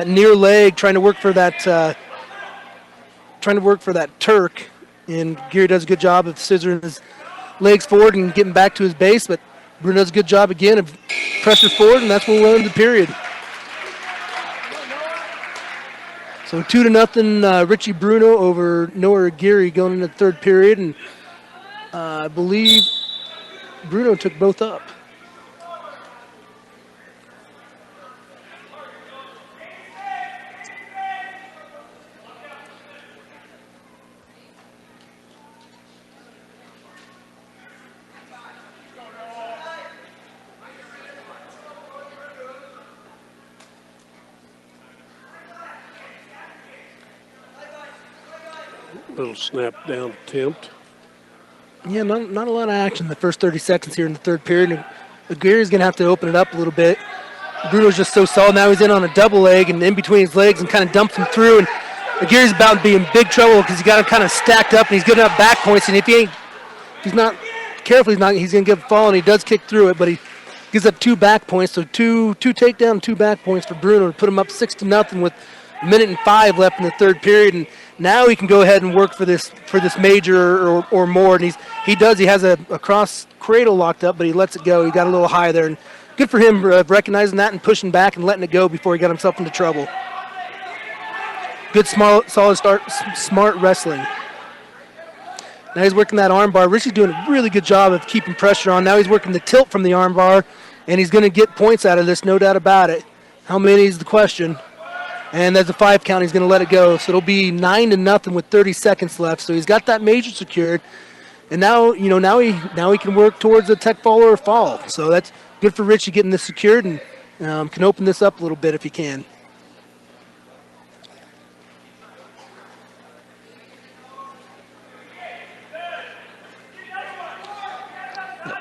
near leg, trying to work for that Turk, and Gary does a good job of scissoring his legs forward and getting back to his base. But Bruno does a good job again of pressure forward, and that's when we'll end the period. So 2-0 Richie Bruno over Noah Gary going into the third period, and I believe Bruno took both up. Little snap down attempt. Yeah, not a lot of action in the first 30 seconds here in the third period. Gary's going to have to open it up a little bit. Bruno's just so solid. Now he's in on a double leg and in between his legs and kind of dumps him through. And Gary's about to be in big trouble because he got him kind of stacked up and he's giving up back points. And if he's not careful, he's going to give a fall, and he does kick through it, but he gives up 2 back points. So two takedown, 2 back points for Bruno to put him up 6-0 with 1:05 left in the third period. And now he can go ahead and work for this major or more. And he does. He has a cross cradle locked up, but he lets it go. He got a little high there. And good for him recognizing that and pushing back and letting it go before he got himself into trouble. Good, solid start, smart wrestling. Now he's working that arm bar. Richie's doing a really good job of keeping pressure on. Now he's working the tilt from the arm bar, and he's going to get points out of this, no doubt about it. How many is the question? And there's a 5 count. He's going to let it go. So it'll be 9-0 with 30 seconds left. So he's got that major secured. And now he can work towards a tech fall or a fall. So that's good for Richie getting this secured, and can open this up a little bit if he can.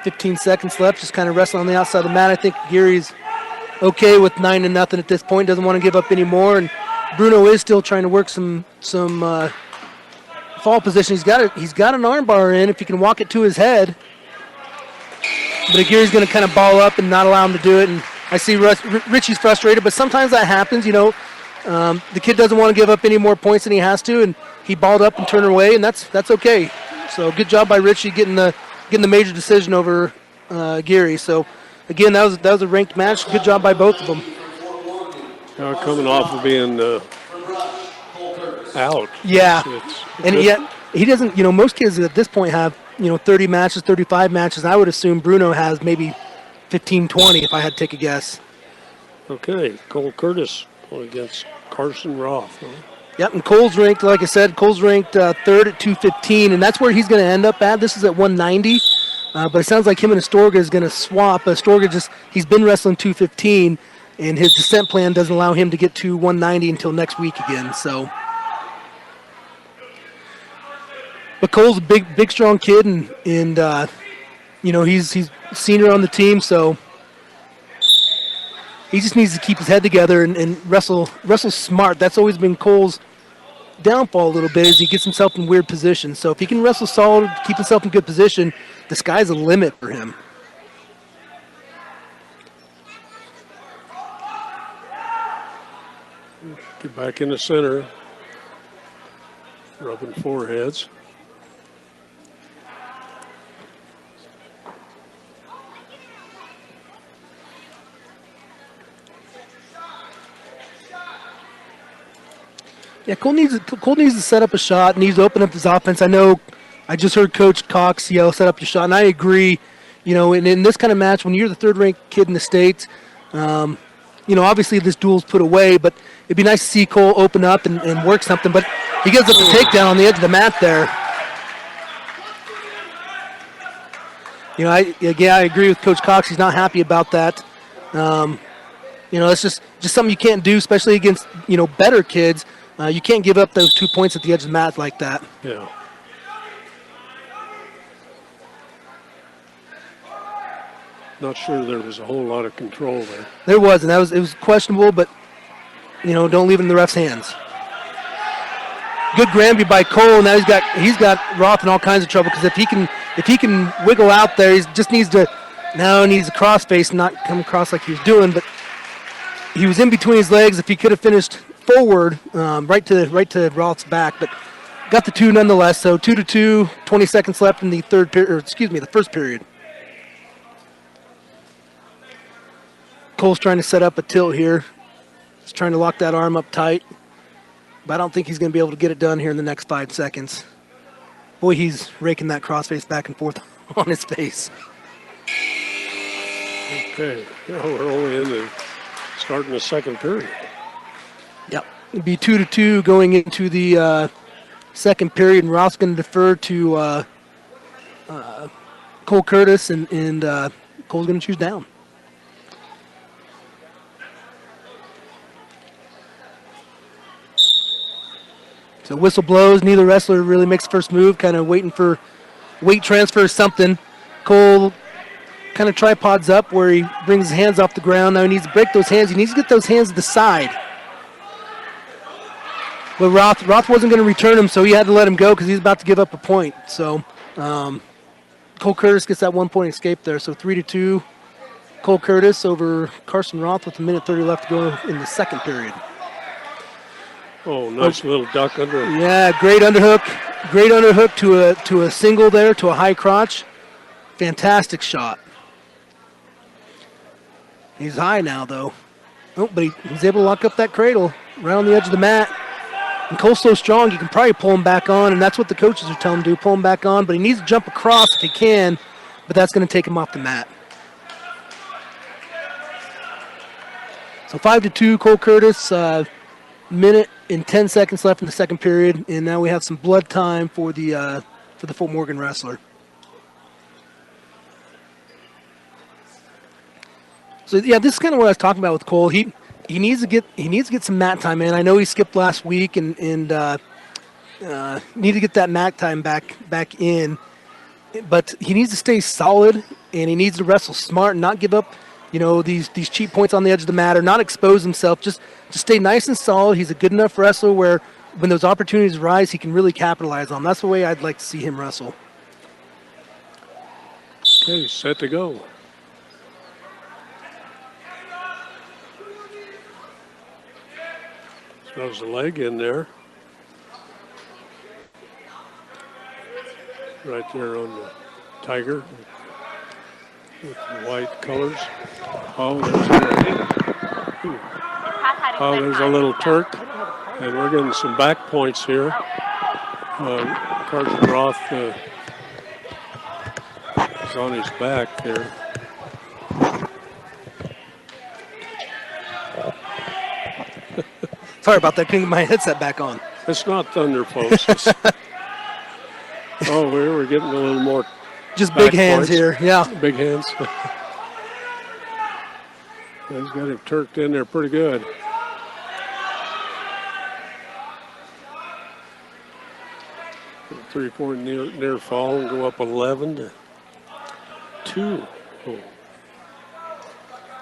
15 seconds left, just kind of wrestling on the outside of the mat. I think Gary's okay with 9-0 at this point, doesn't want to give up any more, and Bruno is still trying to work some fall position. He's got an arm bar in if he can walk it to his head. But Gary's going to kind of ball up and not allow him to do it. And I see Richie's frustrated, but sometimes that happens. The kid doesn't want to give up any more points than he has to, and he balled up and turned away, and that's okay. So good job by Richie getting the major decision over Gary. So again, that was a ranked match. Good job by both of them. Coming off of being out. Yeah, and good. yet he doesn't. Most kids at this point have 30 matches, 35 matches. I would assume Bruno has maybe 15, 20 if I had to take a guess. Okay, Cole Curtis going against Carson Roth. Huh? Yep, and Cole's ranked, like I said, third at 215, and that's where he's going to end up at. This is at 190, but it sounds like him and Astorga is going to swap. Astorga he's been wrestling 215, and his descent plan doesn't allow him to get to 190 until next week again. So, but Cole's a big, strong kid, and he's senior on the team, so he just needs to keep his head together and wrestle smart. That's always been Cole's downfall a little bit, is he gets himself in weird positions. So if he can wrestle solid, keep himself in good position, the sky's the limit for him. Get back in the center. Rubbing foreheads. Yeah, Cole needs to set up a shot, needs to open up his offense. I know I just heard Coach Cox yell, set up your shot, and I agree. In this kind of match, when you're the third-ranked kid in the States, obviously this duel's put away, but it'd be nice to see Cole open up and work something, but he gives up a takedown on the edge of the mat there. I agree with Coach Cox. He's not happy about that. It's just something you can't do, especially against, better kids. You can't give up those 2 points at the edge of the mat like that. Yeah. Not sure there was a whole lot of control there. There wasn't. It was questionable, but don't leave it in the ref's hands. Good Granby by Cole. Now he's got Roth in all kinds of trouble, because if he can wiggle out there, he just needs to crossface and not come across like he was doing. But he was in between his legs. If he could have finished forward, right to Roth's back, but got the two nonetheless. So 2-2, 20 seconds left in the the first period. Cole's trying to set up a tilt here. He's trying to lock that arm up tight, but I don't think he's going to be able to get it done here in the next 5 seconds. Boy, he's raking that crossface back and forth on his face. Okay, we're only starting the second period. Yep, it'd be 2-2 going into the second period, and Roth's going to defer to Cole Curtis, and Cole's going to choose down. So whistle blows. Neither wrestler really makes the first move, kind of waiting for weight transfer or something. Cole kind of tripods up where he brings his hands off the ground. Now he needs to break those hands. He needs to get those hands to the side. But Roth wasn't going to return him, so he had to let him go because he's about to give up a point. So Cole Curtis gets that 1 point escape there. So 3-2, Cole Curtis over Carson Roth with 1:30 left to go in the second period. Oh, nice little duck under. Yeah, great underhook. Great underhook to a single there, to a high crotch. Fantastic shot. He's high now, though. Oh, but he's able to lock up that cradle right on the edge of the mat. And Cole's so strong, you can probably pull him back on, and that's what the coaches are telling him to do, pull him back on. But he needs to jump across if he can, but that's going to take him off the mat. So 5-2, Cole Curtis. Minute and 10 seconds left in the second period, and now we have some blood time for the Fort Morgan wrestler. So yeah, this is kind of what I was talking about with Cole. He needs to get some mat time in. I know he skipped last week and need to get that mat time back in. but he needs to stay solid, and he needs to wrestle smart and not give up, these cheap points on the edge of the mat, or not expose himself. Just stay nice and solid. He's a good enough wrestler where when those opportunities arise, he can really capitalize on them. That's the way I'd like to see him wrestle. Okay, set to go. Throws the leg in there. Right there on the Tiger with the white colors. Oh, there's a little Turk. And we're getting some back points here. Carson Roth is on his back there. Sorry about that. Couldn't get my headset back on. It's not thunder, folks. Oh, we're getting a little more. Just big hands points. here. Yeah. Big hands. He's got him turked in there pretty good. Three-point near fall and go up 11-2. Oh.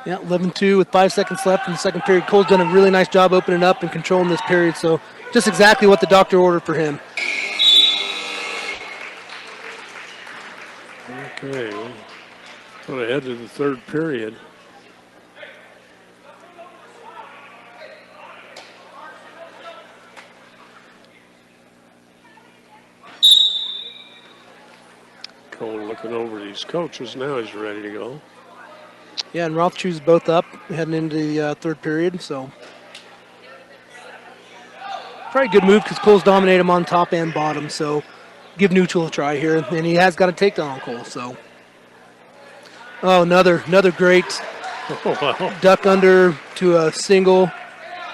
Yeah, 11-2 with 5 seconds left in the second period. Cole's done a really nice job opening up and controlling this period, so just exactly what the doctor ordered for him. Okay, well, ahead to the third period. Cole looking over these coaches. Now he's ready to go. Yeah, and Roth chews both up heading into the third period, so probably a good move because Cole's dominated him on top and bottom, so give neutral a try here, and he has got a takedown on Cole, so. Oh, another great duck under to a single,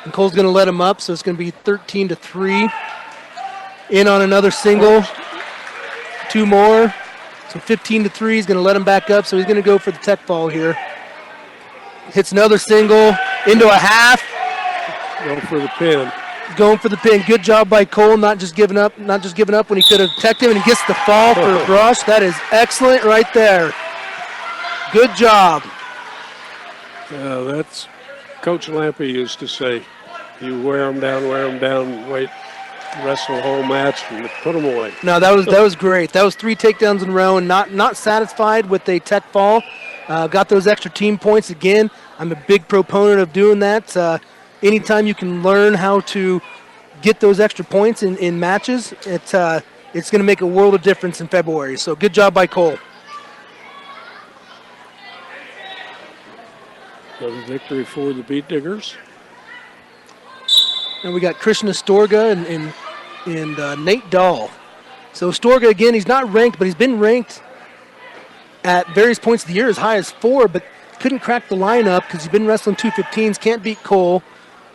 and Cole's going to let him up, so it's going to be 13-3. In on another single, 2 more, so 15-3. He's going to let him back up, so he's going to go for the tech fall here. Hits another single into a half. Going for the pin. Going for the pin. Good job by Cole, not just giving up when he could have teched him, and he gets the fall for a brush. That is excellent right there. Good job. That's Coach Lampe used to say, you wear them down, wait, wrestle the whole match, and put them away. No, that was great. That was 3 takedowns in a row, and not satisfied with a tech fall. Got those extra team points again. I'm a big proponent of doing that. Anytime you can learn how to get those extra points in matches, it's going to make a world of difference in February. So good job by Cole. Another victory for the Beat Diggers. And we got Christian Astorga and Nate Dahl. So Astorga, again, he's not ranked, but he's been ranked at various points of the year as high as 4, but couldn't crack the lineup because he's been wrestling 215s, can't beat Cole.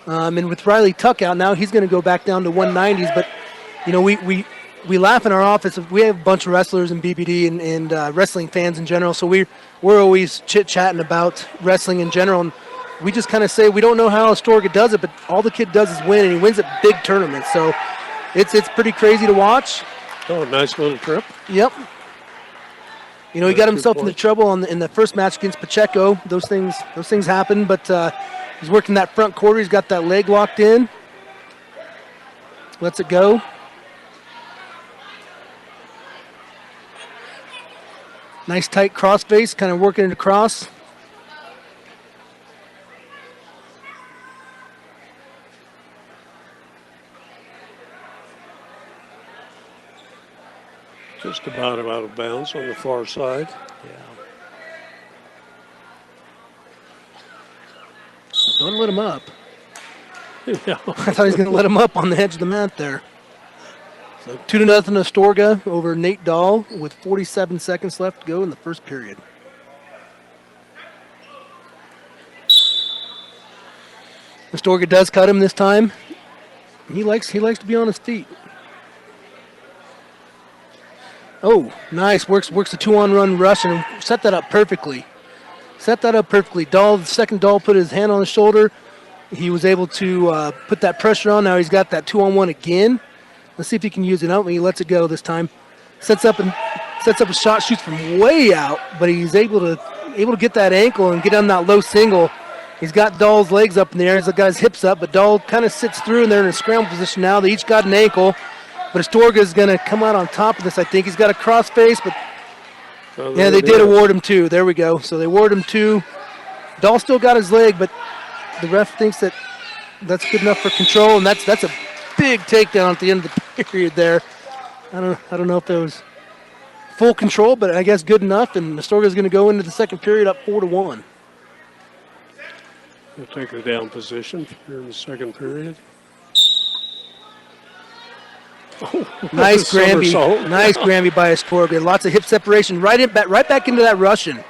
And with Riley Tuck out now, he's going to go back down to 190s. But, we laugh in our office. We have a bunch of wrestlers in BBD and wrestling fans in general, so we're always chit-chatting about wrestling in general. And we just kind of say we don't know how Astorga does it, but all the kid does is win, and he wins at big tournaments. So it's pretty crazy to watch. Oh, nice little trip. Yep. He got himself into trouble in the first match against Pacheco. Those things happen, but he's working that front quarter. He's got that leg locked in. Lets it go. Nice tight cross face, kind of working it across. Just about out of bounds on the far side. Yeah. Don't let him up. Yeah. I thought he was going to let him up on the edge of the mat there. So 2-0 Astorga over Nate Dahl with 47 seconds left to go in the first period. Astorga does cut him this time. He likes to be on his feet. Oh, nice. Works the 2-on-run rush and set that up perfectly. Dahl, the second Dahl put his hand on his shoulder. He was able to put that pressure on. Now he's got that 2-on-1 again. Let's see if he can use it. He lets it go this time. Sets up sets up a shot, shoots from way out, but he's able to get that ankle and get on that low single. He's got Dahl's legs up in the air. He's got his hips up, but Dahl kind of sits through, and they're in a scramble position now. They each got an ankle, but Astorga is going to come out on top of this, I think. He's got a cross face, but yeah, they did award him 2. There we go. So they award him 2. Dahl still got his leg, but the ref thinks that that's good enough for control, and that's a big takedown at the end of the period there. I don't know if it was full control, but I guess good enough, and Astorga is going to go into the second period up 4-1. We'll take a down position here in the second period. Oh, Nice Granby. somersault. Nice Granby by Astorga. Lots of hip separation. Right back into that Russian.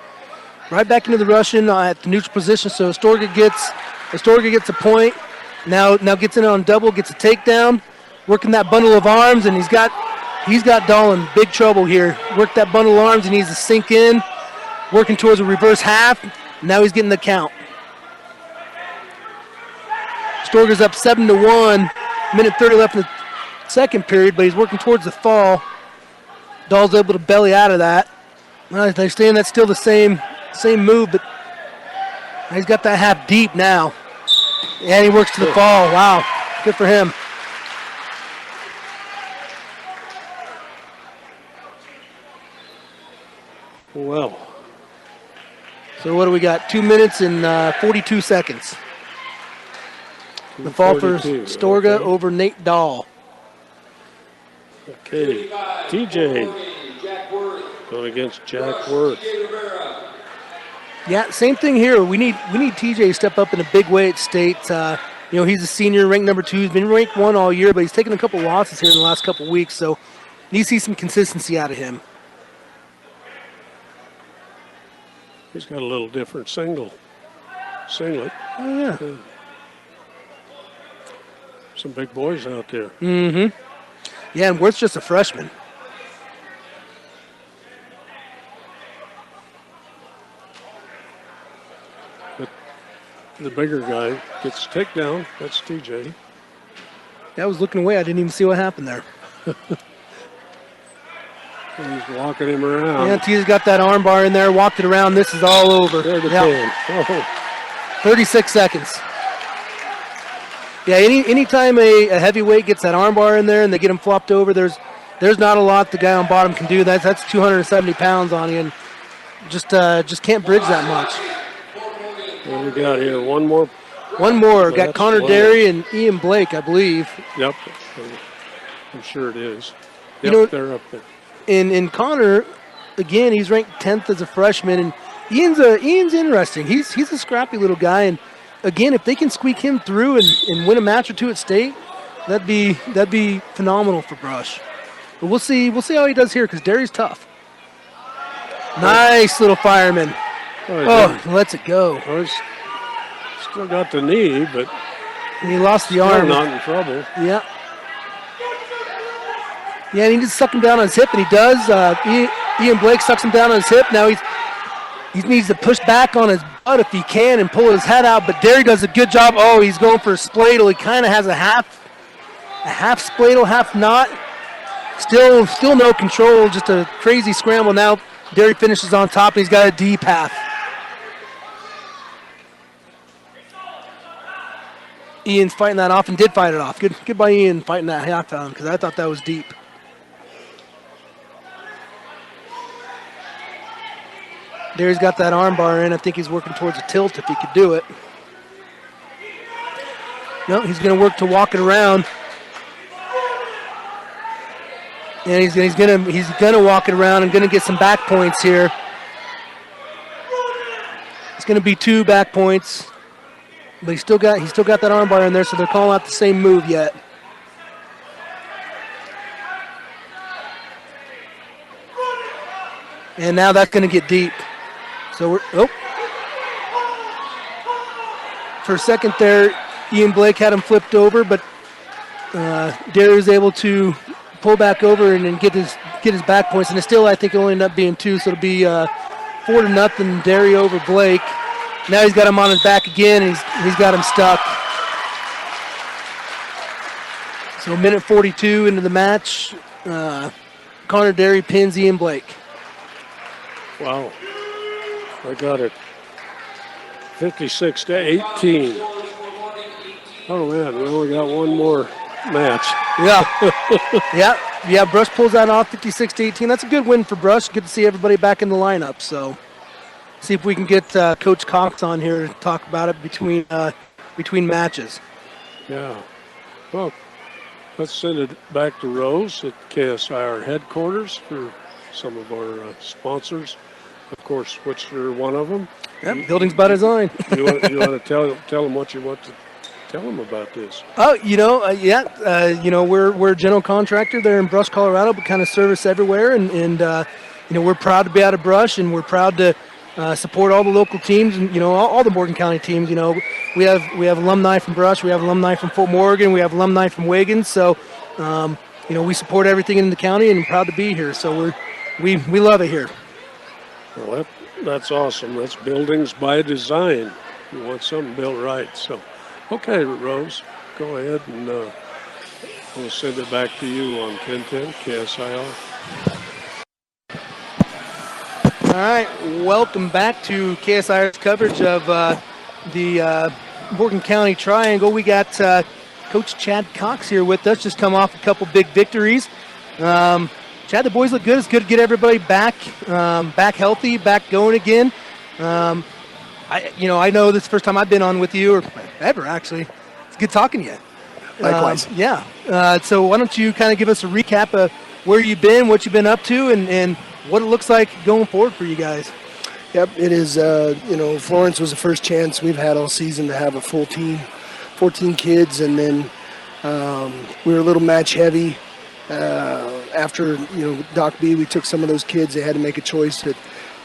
Right back into the Russian at the neutral position. So Astorga gets a point. Now gets in on double, gets a takedown, working that bundle of arms, and he's got Dahl in big trouble here. Work that bundle of arms, he needs to sink in, working towards a reverse half. Now he's getting the count. Astorga's up 7-1, minute 30 left in the second period, but he's working towards the fall. Dahl's able to belly out of that. Well, they're saying that's still the same move, but he's got that half deep now. And he works to the fall. Wow, good for him. Well, So what do we got? 2 minutes and 42 seconds. The fall for 42, Astorga okay. over Nate Dahl. okay. TJ going against Jack Worth. Yeah, same thing here. We need TJ to step up in a big way at state. He's a senior, ranked number 2. He's been ranked 1 all year, but he's taken a couple losses here in the last couple weeks, so need to see some consistency out of him. He's got a little different singlet. Oh, yeah. Some big boys out there. Mm-hmm. Yeah, and Worth's just a freshman. But the bigger guy gets takedown. That's TJ. I was looking away. I didn't even see what happened there. And he's walking him around. Yeah, TJ's got that arm bar in there, walked it around. This is all over. There the Yep. pan. Oh, 36 seconds. Yeah, anytime a heavyweight gets that arm bar in there and they get him flopped over, there's not a lot the guy on bottom can do. That's 270 pounds on you, and just can't bridge that much. what do we got here? One more. One more. Got That's Connor one. Derry and Ian Blake, I believe. Yep. I'm sure it is. You Yep, know- they're up there. And Connor, again, he's ranked 10th as a freshman, and Ian's interesting. He's a scrappy little guy, and again, if they can squeak him through and win a match or two at state, that'd be phenomenal for Brush. But we'll see how he does here, because Derry's tough. Nice little fireman. Oh, lets it go. Oh, he's still got the knee, but And he lost the still arm. not in trouble. Yeah. Yeah, and he just sucked him down on his hip, and he does. Ian Blake sucks him down on his hip. Now he needs to push back on his butt if he can and pull his head out, but Derry does a good job. Oh, he's going for a spladle. He kind of has a half spladle, half not. Still no control, just a crazy scramble. Now Derry finishes on top, and he's got a deep half. Ian's fighting that off and did fight it off. Good by Ian fighting that half out, because I thought that was deep. Derry's got that arm bar in. I think he's working towards a tilt if he could do it. No, he's going to work to walk it around. And he's gonna walk it around and gonna get some back points here. It's gonna be 2 back points, but he's still got that arm bar in there, so they're calling out the same move yet. And now that's gonna get deep. So for a second there, Ian Blake had him flipped over, but Derry was able to pull back over and then get his back points, and it still, I think, it'll end up being 2, so it'll be 4-0 Derry over Blake. Now he's got him on his back again, and he's got him stuck. So minute 42 into the match, Connor Derry pins Ian Blake. Wow. I got it. 56-18. Oh man, we only got one more match. Yeah. Yeah, Brush pulls that off 56-18. That's a good win for Brush. Good to see everybody back in the lineup. So see if we can get Coach Cox on here to talk about it between matches. Yeah. Well, let's send it back to Rose at KSIR headquarters for some of our sponsors. Of course, which are one of them. Yep, buildings by design. You want to tell them what you want to tell them about this? Oh, we're a general contractor there in Brush, Colorado, but kind of service everywhere, and we're proud to be out of Brush, and we're proud to support all the local teams, and all the Morgan County teams. We have alumni from Brush, we have alumni from Fort Morgan, we have alumni from Wiggins, so we support everything in the county, and I'm proud to be here. So we love it here. Well, that's awesome. That's buildings by design. You want something built right. So, okay, Rose, go ahead and we'll send it back to you on 1010 KSIR. All right, welcome back to KSIR's coverage of the Morgan County Triangle. We got Coach Chad Cox here with us, just come off a couple big victories. Chad, the boys look good. It's good to get everybody back healthy, back going again. I know this is the first time I've been on with you, or ever actually. It's good talking to you. Likewise. So why don't you kind of give us a recap of where you've been, what you've been up to, and what it looks like going forward for you guys. Yep, it is, Florence was the first chance we've had all season to have a full team, 14 kids, and then we were a little match heavy. After, Doc B, we took some of those kids. They had to make a choice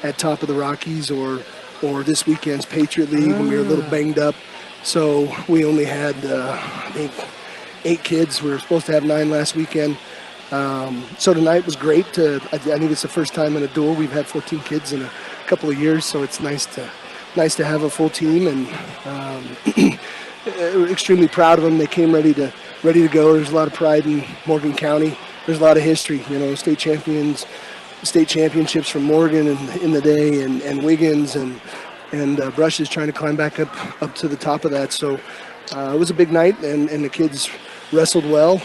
at top of the Rockies or this weekend's Patriot League when we were a little banged up. So we only had, I think, 8 kids. We were supposed to have 9 last weekend. So tonight was great. I think it's the first time in a duel we've had 14 kids in a couple of years. So it's nice to have a full team, and we're extremely proud of them. They came ready to go. There's a lot of pride in Morgan County. There's a lot of history, state championships from Morgan in the day, and Wiggins and Brush is trying to climb back up to the top of that. So it was a big night, and the kids wrestled well.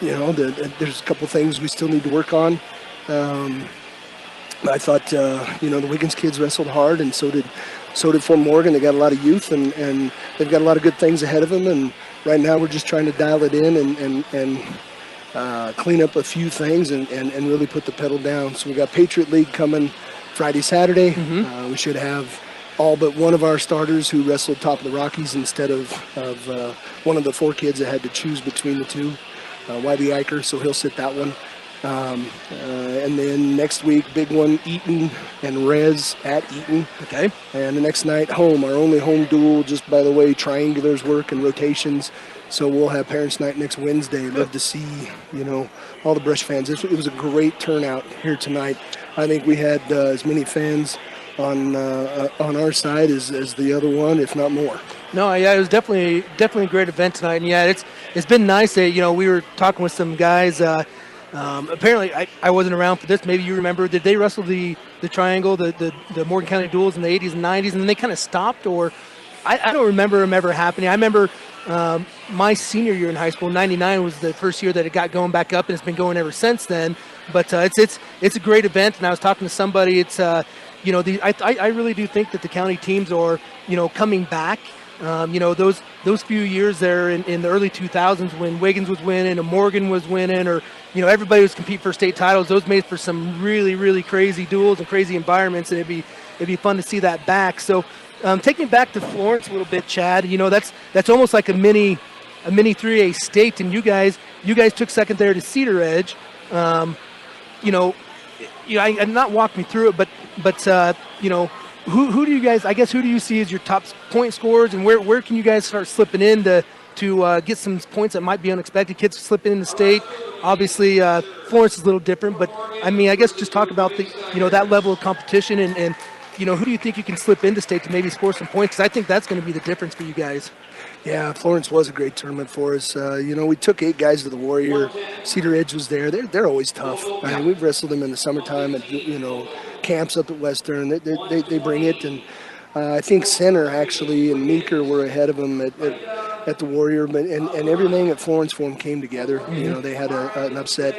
There's a couple things we still need to work on. I thought, the Wiggins kids wrestled hard, and so did Fort Morgan. They got a lot of youth, and they've got a lot of good things ahead of them. And right now we're just trying to dial it in and clean up a few things and really put the pedal down. So we got Patriot League coming Friday, Saturday. Mm-hmm. We should have all but one of our starters who wrestled top of the Rockies instead of one of the 4 kids that had to choose between the 2. YB Eicher, so he'll sit that one. And then next week, big one, Eaton and Rez at Eaton. Okay. And the next night, home, our only home duel, just by the way, triangulars work and rotations. So we'll have Parents' Night next Wednesday. Love to see, all the Brush fans. It was a great turnout here tonight. I think we had as many fans on our side as the other one, if not more. No, yeah, it was definitely a great event tonight, and yeah, it's been nice that we were talking with some guys. Apparently, I wasn't around for this. Maybe you remember. Did they wrestle the triangle, the Morgan County duels in the 80s and 90s, and then they kind of stopped? Or I don't remember them ever happening. I remember my senior year in high school, '99 was the first year that it got going back up, and it's been going ever since then. But it's a great event, and I was talking to somebody. It's I really do think that the county teams are coming back. Those few years there in the early 2000s when Wiggins was winning and Morgan was winning, or everybody was competing for state titles. Those made for some really, really crazy duels and crazy environments, and it'd be fun to see that back. So take me back to Florence a little bit, Chad. That's almost like a mini 3A state, and you guys took second there to Cedar Edge. And not walk me through it, but who do you guys? I guess who do you see as your top point scorers, and where can you guys start slipping in to get some points that might be unexpected? Kids slipping in the state. Obviously, Florence is a little different, but I guess just talk about that level of competition and who do you think you can slip into state to maybe score some points? Because I think that's going to be the difference for you guys. Yeah, Florence was a great tournament for us. We took 8 guys to the Warrior. Cedar Edge was there. They're always tough. We've wrestled them in the summertime at camps up at Western. They bring it, and I think center actually and Meeker were ahead of them at the Warrior, but and everything at Florence for them came together. You know, they had an upset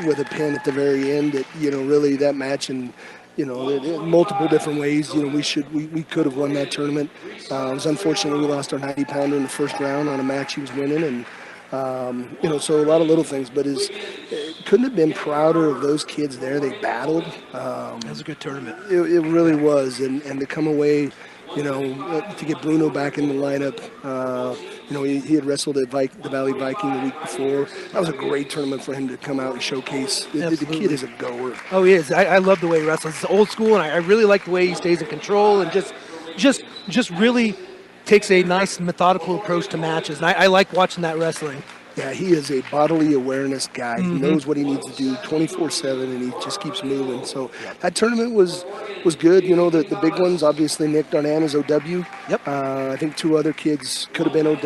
with a pin at the very end that, you know, really that match, and you know, in multiple different ways. You know, we could have won that tournament. It was unfortunate we lost our 90-pounder in the first round on a match he was winning, and you know, so a lot of little things, but couldn't have been prouder of those kids there. They battled. That was a good tournament. It really was, and to come away, you know, to get Bruno back in the lineup. You know, he had wrestled at the Valley Viking the week before. That was a great tournament for him to come out and showcase. The kid is a goer. Oh, he is. I love the way he wrestles. It's old school, and I really like the way he stays in control and just really takes a nice methodical approach to matches. And I like watching that wrestling. Yeah, he is a bodily awareness guy. He knows what he needs to do 24/7, and he just keeps moving. So that tournament was good. You know, the big ones, obviously Nick Darnan is OW. Yep. I think two other kids could have been OW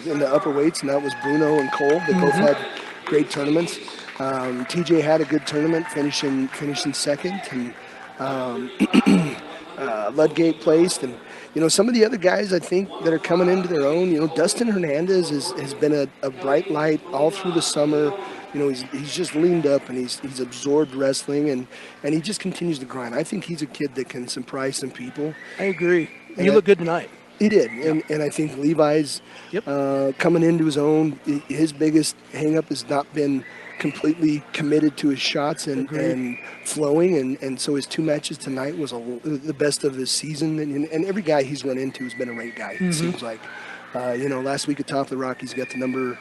in the upper weights, and that was Bruno and Cole. They both had great tournaments. TJ had a good tournament, finishing second, and Ludgate placed, and you know, some of the other guys I think that are coming into their own. You know, Dustin Hernandez has been a bright light all through the summer. You know, he's just leaned up, and he's absorbed wrestling, and he just continues to grind. I think he's a kid that can surprise some people. I agree. And he looked good tonight. He did, and I think Levi's coming into his own. His biggest hang-up has not been completely committed to his shots and flowing, and so his two matches tonight was the best of his season, and every guy he's run into has been a ranked guy, it seems like. You know, last week at Top of the Rock, he's got the number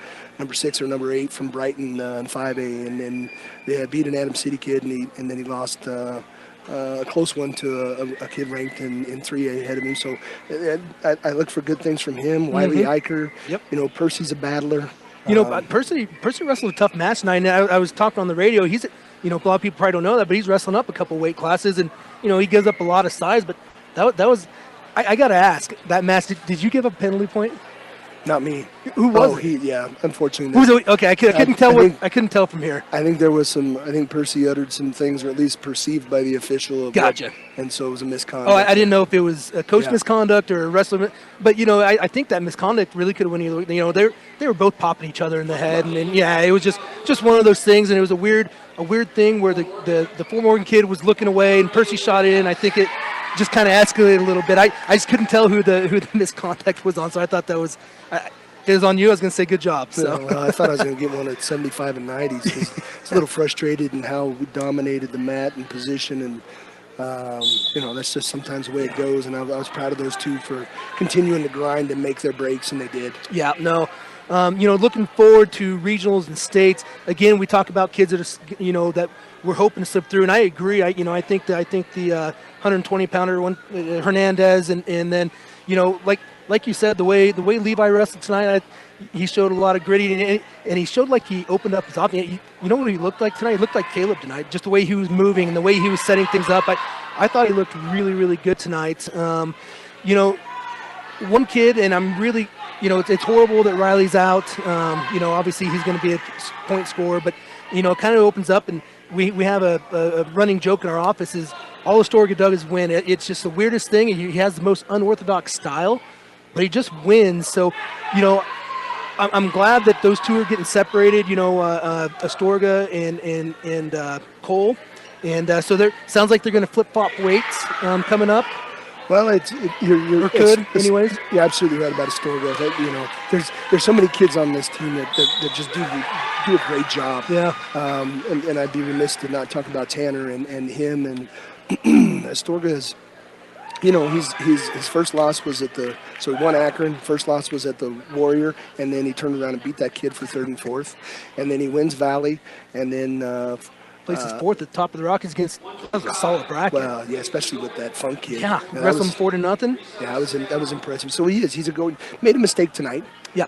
6 or number 8 from Brighton in 5A, and then they beat an Adam City kid, and then he lost a close one to a kid ranked in 3A ahead of him. So I look for good things from him. Wiley Eicher, you know, Percy's a battler. You know, Percy wrestled a tough match tonight. I was talking on the radio. He's, you know, a lot of people probably don't know that, but he's wrestling up a couple weight classes, and you know, he gives up a lot of size. But that was, I got to ask, that match. Did you give up a penalty point? Not me. Who was it? Unfortunately. Okay, I couldn't tell. I couldn't tell from here. I think there was some. I think Percy uttered some things, or at least perceived by the official. Gotcha. And so it was a misconduct. Oh, I didn't know if it was a coach misconduct or a wrestler. But you know, I think that misconduct really could have went either. You know, they were both popping each other in the head, and then it was just one of those things. And it was a weird thing where the Fort Morgan kid was looking away, and Percy shot in. I think it just kind of escalated a little bit. I just couldn't tell who the misconduct was on, so I thought that was. If it was on you, I was going to say good job. So. Well, I thought I was going to get one at 75 and 90s because it's a little frustrated in how we dominated the mat and position, and you know, that's just sometimes the way it goes. And I was proud of those two for continuing to grind and make their breaks, and they did. Yeah, no. You know, looking forward to regionals and states. Again, we talk about kids that are, you know, that we're hoping to slip through, and I agree. I think the 120-pounder one, Hernandez, and then, you know, like you said, the way Levi wrestled tonight, he showed a lot of gritty, and he showed like he opened up his option. You know what he looked like tonight? He looked like Caleb tonight, just the way he was moving and the way he was setting things up. I thought he looked really, really good tonight. You know, one kid, and I'm really, you know, it's horrible that Riley's out. You know, obviously he's going to be a point scorer, but, you know, it kind of opens up, and we have a running joke in our office is all Astorga does is win. It's just the weirdest thing. He has the most unorthodox style, but he just wins. So, you know, I'm glad that those two are getting separated. You know, Astorga and Cole, and so sounds like they're going to flip flop weights coming up. Well, anyways. You're absolutely right about Astorga. You know, there's so many kids on this team that just do a great job. Yeah. And I'd be remiss to not talk about Tanner and him, and Astorga is. You know, his first loss was so he won Akron. First loss was at the Warrior, and then he turned around and beat that kid for 3rd and 4th, and then he wins Valley, and then places 4th at the Top of the Rockies against that was a solid bracket. Well, yeah, especially with that Funk kid. Yeah, wrestling 4-0. Yeah, that was impressive. So he's made a mistake tonight. Yeah,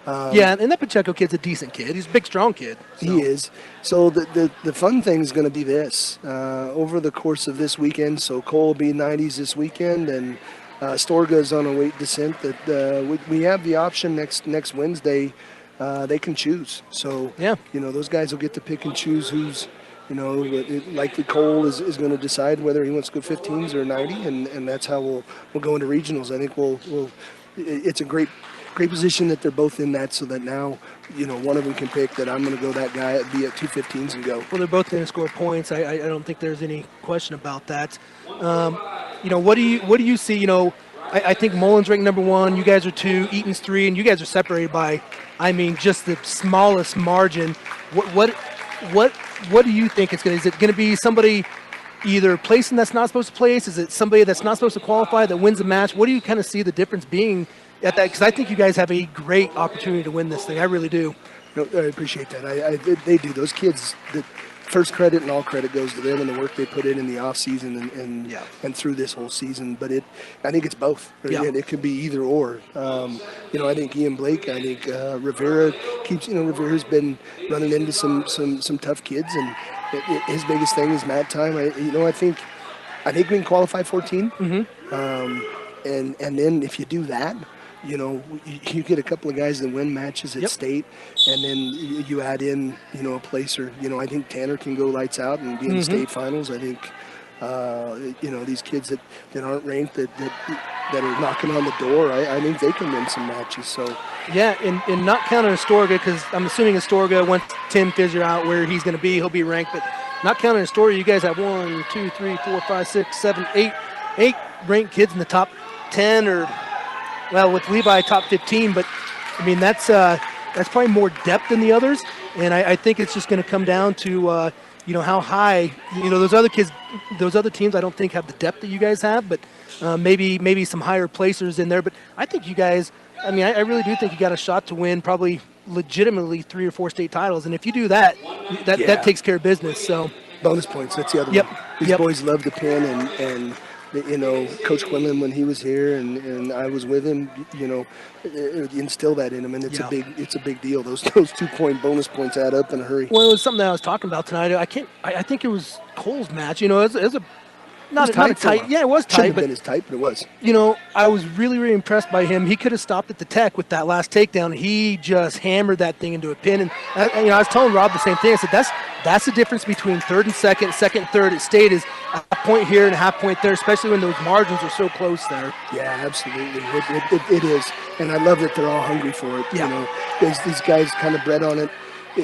and that Pacheco kid's a decent kid. He's a big, strong kid. So. He is. So the fun thing is going to be this. Over the course of this weekend, so Cole will be 90s this weekend, and Astorga is on a weight descent. That we have the option next Wednesday. They can choose. So, you know, those guys will get to pick and choose who's Likely Cole is going to decide whether he wants to go 15s or 90, and that's how we'll go into regionals. I think it's a great position that they're both in that, so that now, one of them can pick that I'm going to go that guy, be at 215s and go. Well, they're both going to score points. I don't think there's any question about that. What do you see? I think Mullen's ranked number 1. You guys are 2. Eaton's 3, and you guys are separated by, just the smallest margin. What do you think it's going to? Is it going to be somebody either placing that's not supposed to place? Is it somebody that's not supposed to qualify that wins the match? What do you kind of see the difference being at that? Because I think you guys have a great opportunity to win this thing. I really do. No, I appreciate that. They do. Those kids, the first credit and all credit goes to them and the work they put in the off season and through this whole season. But I think it's both. Yeah. And it could be either or. I think Ian Blake. I think Rivera keeps. Rivera's been running into some tough kids, and his biggest thing is mat time. I think we can qualify 14. Mm-hmm. And then if you do that, you get a couple of guys that win matches at state, and then you add in, a placer. I think Tanner can go lights out and be in the state finals. I think, these kids that aren't ranked that are knocking on the door, I think they can win some matches. So yeah, and not counting Astorga, because I'm assuming Astorga, once Tim figure out where he's going to be, he'll be ranked. But not counting Astorga, you guys have 1, 2, 3, 4, 5, 6, 7, 8 ranked kids in the top 10 or. Well, with Levi top 15, but that's probably more depth than the others, and I think it's just going to come down to how high those other kids, those other teams. I don't think have the depth that you guys have, but maybe some higher placers in there. But I think you guys, I really do think you got a shot to win probably legitimately 3 or 4 state titles, and if you do that, that takes care of business. So bonus points. That's the other one. These boys love the pin and. Coach Quinlan, when he was here and I was with him, instill that in him, and it's a big deal. Those 2-point bonus points add up in a hurry. Well, it was something that I was talking about tonight. I think it was Cole's match. It was not a tight. Yeah, it was tight. Shouldn't have been as tight, but it was. I was really, really impressed by him. He could have stopped at the tech with that last takedown. He just hammered that thing into a pin. And I was telling Rob the same thing. I said that's the difference between third and second and third at state is a point here and a half point there, especially when those margins are so close there. Yeah, absolutely. It is. And I love that they're all hungry for it. Yeah. These guys kind of bred on it.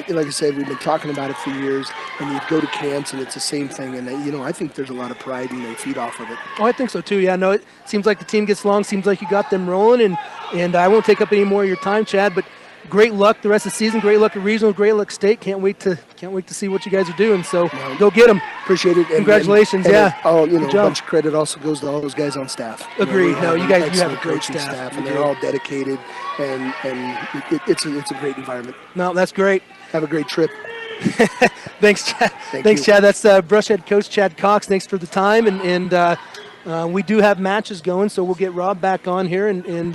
Like I said, we've been talking about it for years, and you go to camps, and it's the same thing. And, I think there's a lot of pride, and they feed off of it. Oh, I think so, too. Yeah, no, it seems like the team gets along. Seems like you got them rolling. And I won't take up any more of your time, Chad, but great luck the rest of the season. Great luck at regional. Great luck state. Can't wait to see what you guys are doing. So go get them. Appreciate it. Congratulations. A bunch of credit also goes to all those guys on staff. Agreed. You guys have a great staff. And they're all dedicated, and it's a great environment. No, that's great. Have a great trip. Thanks, Chad. Thanks, Chad. That's Brush Head Coach Chad Cox. Thanks for the time. And we do have matches going, so we'll get Rob back on here. And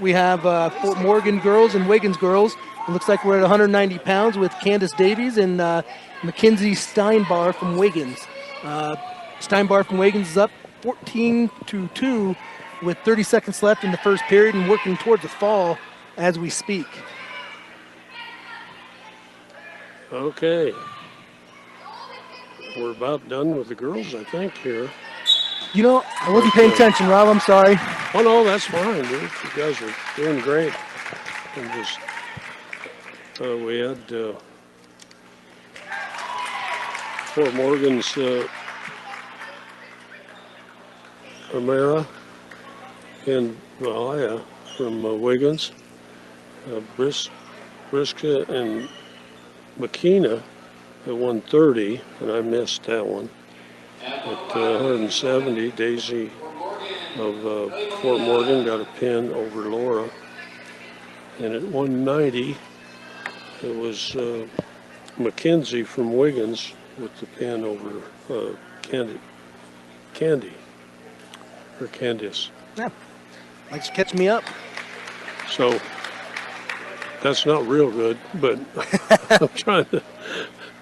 we have Fort Morgan girls and Wiggins girls. It looks like we're at 190 pounds with Candace Davies and Mackenzie Steinbar from Wiggins. Steinbar from Wiggins is up 14-2 with 30 seconds left in the first period and working towards a fall as we speak. Okay. We're about done with the girls, I think, here. I wasn't paying attention, Rob. I'm sorry. Oh, no, that's fine, dude. You guys are doing great. And just, we had Fort Morgan's Amara and Valaya from Wiggins, Briska and McKenna at 130, and I missed that one. At 170, Daisy of Fort Morgan got a pin over Laura. And at 190, it was Mackenzie from Wiggins with the pin over Candice. Yeah. Likes to catch me up. So that's not real good, but I'm trying to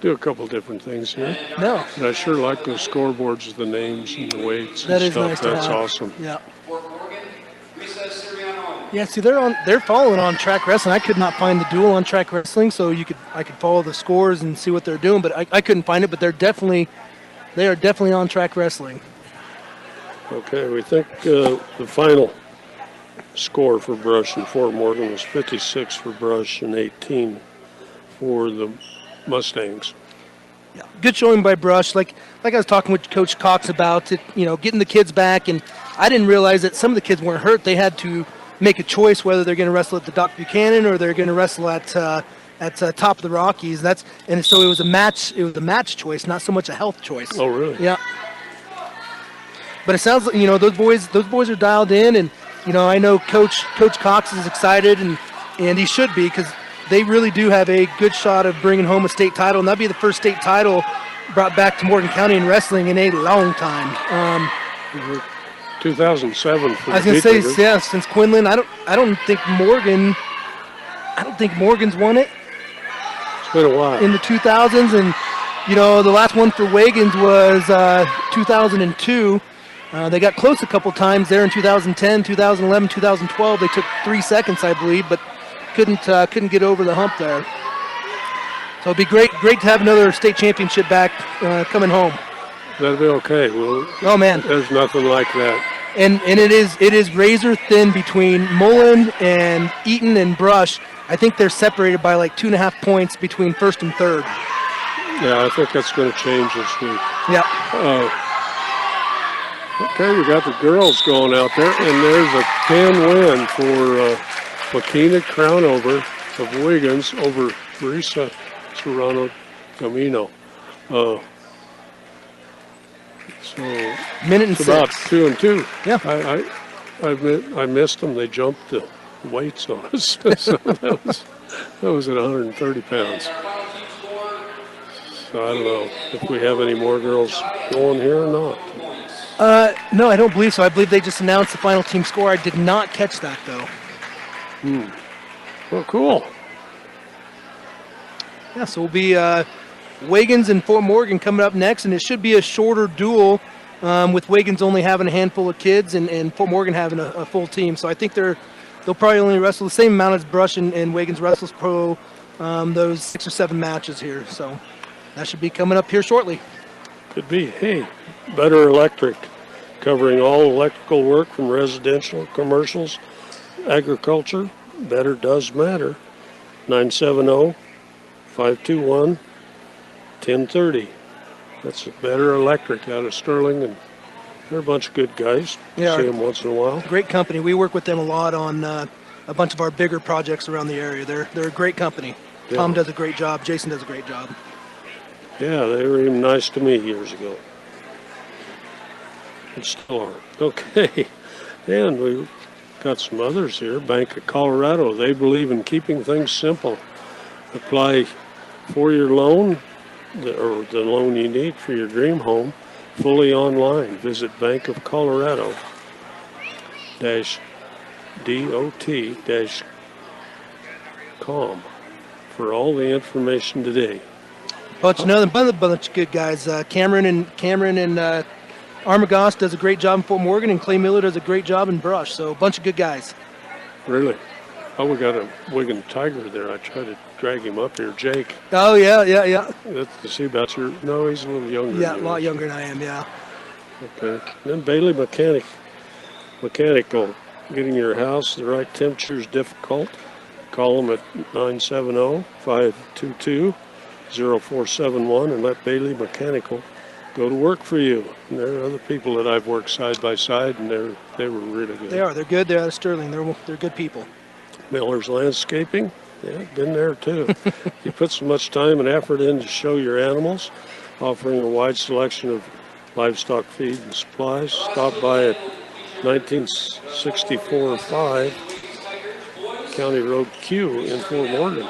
do a couple different things here. No. And I sure like those scoreboards with the names and the weights and That is stuff. nice to That's have. awesome. Yeah. Fort Morgan, recess Siriano. Yeah, see, they're following on track wrestling. I could not find the duel on track wrestling, so I could follow the scores and see what they're doing, but I couldn't find it. But they are definitely on track wrestling. Okay, we think the final score for Brush and Fort Morgan was 56 for Brush and 18 for the Mustangs. Yeah, good showing by Brush. Like I was talking with Coach Cox about it, getting the kids back, and I didn't realize that some of the kids weren't hurt. They had to make a choice whether they're going to wrestle at the Doc Buchanan or they're going to wrestle at Top of the Rockies. And so it was a match. It was a match choice, not so much a health choice. Oh, really? Yeah. But it sounds like those boys are dialed in, and I know Coach Cox is excited, and he should be, because they really do have a good shot of bringing home a state title, and that'd be the first state title brought back to Morgan County in wrestling in a long time. 2007 for I was the gonna say, Beatles. yeah, since Quinlan, I don't think Morgan's won it It's been a while. in the 2000s, and the last one for Wiggins was 2002. They got close a couple times there in 2010, 2011, 2012. They took 3 seconds, I believe, but couldn't get over the hump there. So it'd be great to have another state championship back coming home. That'll be okay. Well, Oh man, there's nothing like that. and it is razor thin between Mullen and Eaton and Brush. I think they're separated by like 2.5 points between first and third. Yeah, I think that's going to change this week. Yeah. Okay, we got the girls going out there, and there's a 10 win for Makina Crownover of Wiggins over Marisa Serrano Camino. So Minute and it's about 6. 2 and 2. Yeah. I missed them. They jumped the weights on us. So that was at 130 pounds. So I don't know if we have any more girls going here or not. No, I don't believe so. I believe they just announced the final team score. I did not catch that though. Well, cool. Yeah, so we'll be Wiggins and Fort Morgan coming up next, and it should be a shorter duel with Wiggins only having a handful of kids and Fort Morgan having a full team. So I think they'll probably only wrestle the same amount as Brush and Wiggins wrestles pro those 6 or 7 matches here. So that should be coming up here shortly. Could be. Hey, Better Electric, covering all electrical work from residential, commercials, agriculture. Better does matter. 970-521-1030. That's Better Electric out of Sterling, and they're a bunch of good guys. Yeah. See them once in a while. Great company. We work with them a lot on a bunch of our bigger projects around the area. They're a great company. Yeah. Tom does a great job. Jason does a great job. Yeah, they were even nice to me years ago. And still are. Okay, and we've got some others here. Bank of Colorado, they believe in keeping things simple. Apply for your loan, or the loan you need for your dream home, fully online. Visit bankofcolorado-dot.com for all the information today. Bunch of good guys. Cameron and Armagos does a great job in Fort Morgan, and Clay Miller does a great job in Brush. So a bunch of good guys. Really? Oh, we got a Wiggins Tiger there. I tried to drag him up here. Jake. Oh yeah. That's to see about your. No, he's a little younger. Yeah, a than lot you. younger than I am. Yeah. Okay. Then Bailey Mechanical. Getting your house the right temperature is difficult. Call them at 970-522-0471 and let Bailey Mechanical go to work for you. And there are other people that I've worked side by side, and they were really good. They are. They're good. They're out of Sterling. They're good people. Miller's Landscaping, yeah, been there too. You put so much time and effort in to show your animals, offering a wide selection of livestock feed and supplies. Stop by at 1964-5 County Road Q in Fort Morgan.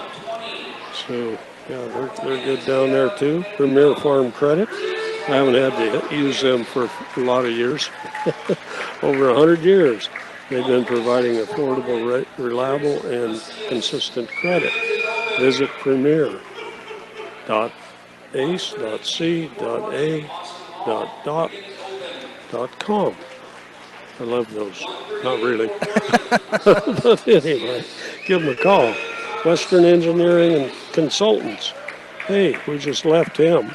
So, yeah, they're good down there too. Premier Farm Credit. I haven't had to use them for a lot of years, over 100 years. They've been providing affordable, reliable, and consistent credit. Visit premier.ace.c.a.com. I love those. Not really. But anyway, give them a call. Western Engineering and Consultants. Hey, we just left him.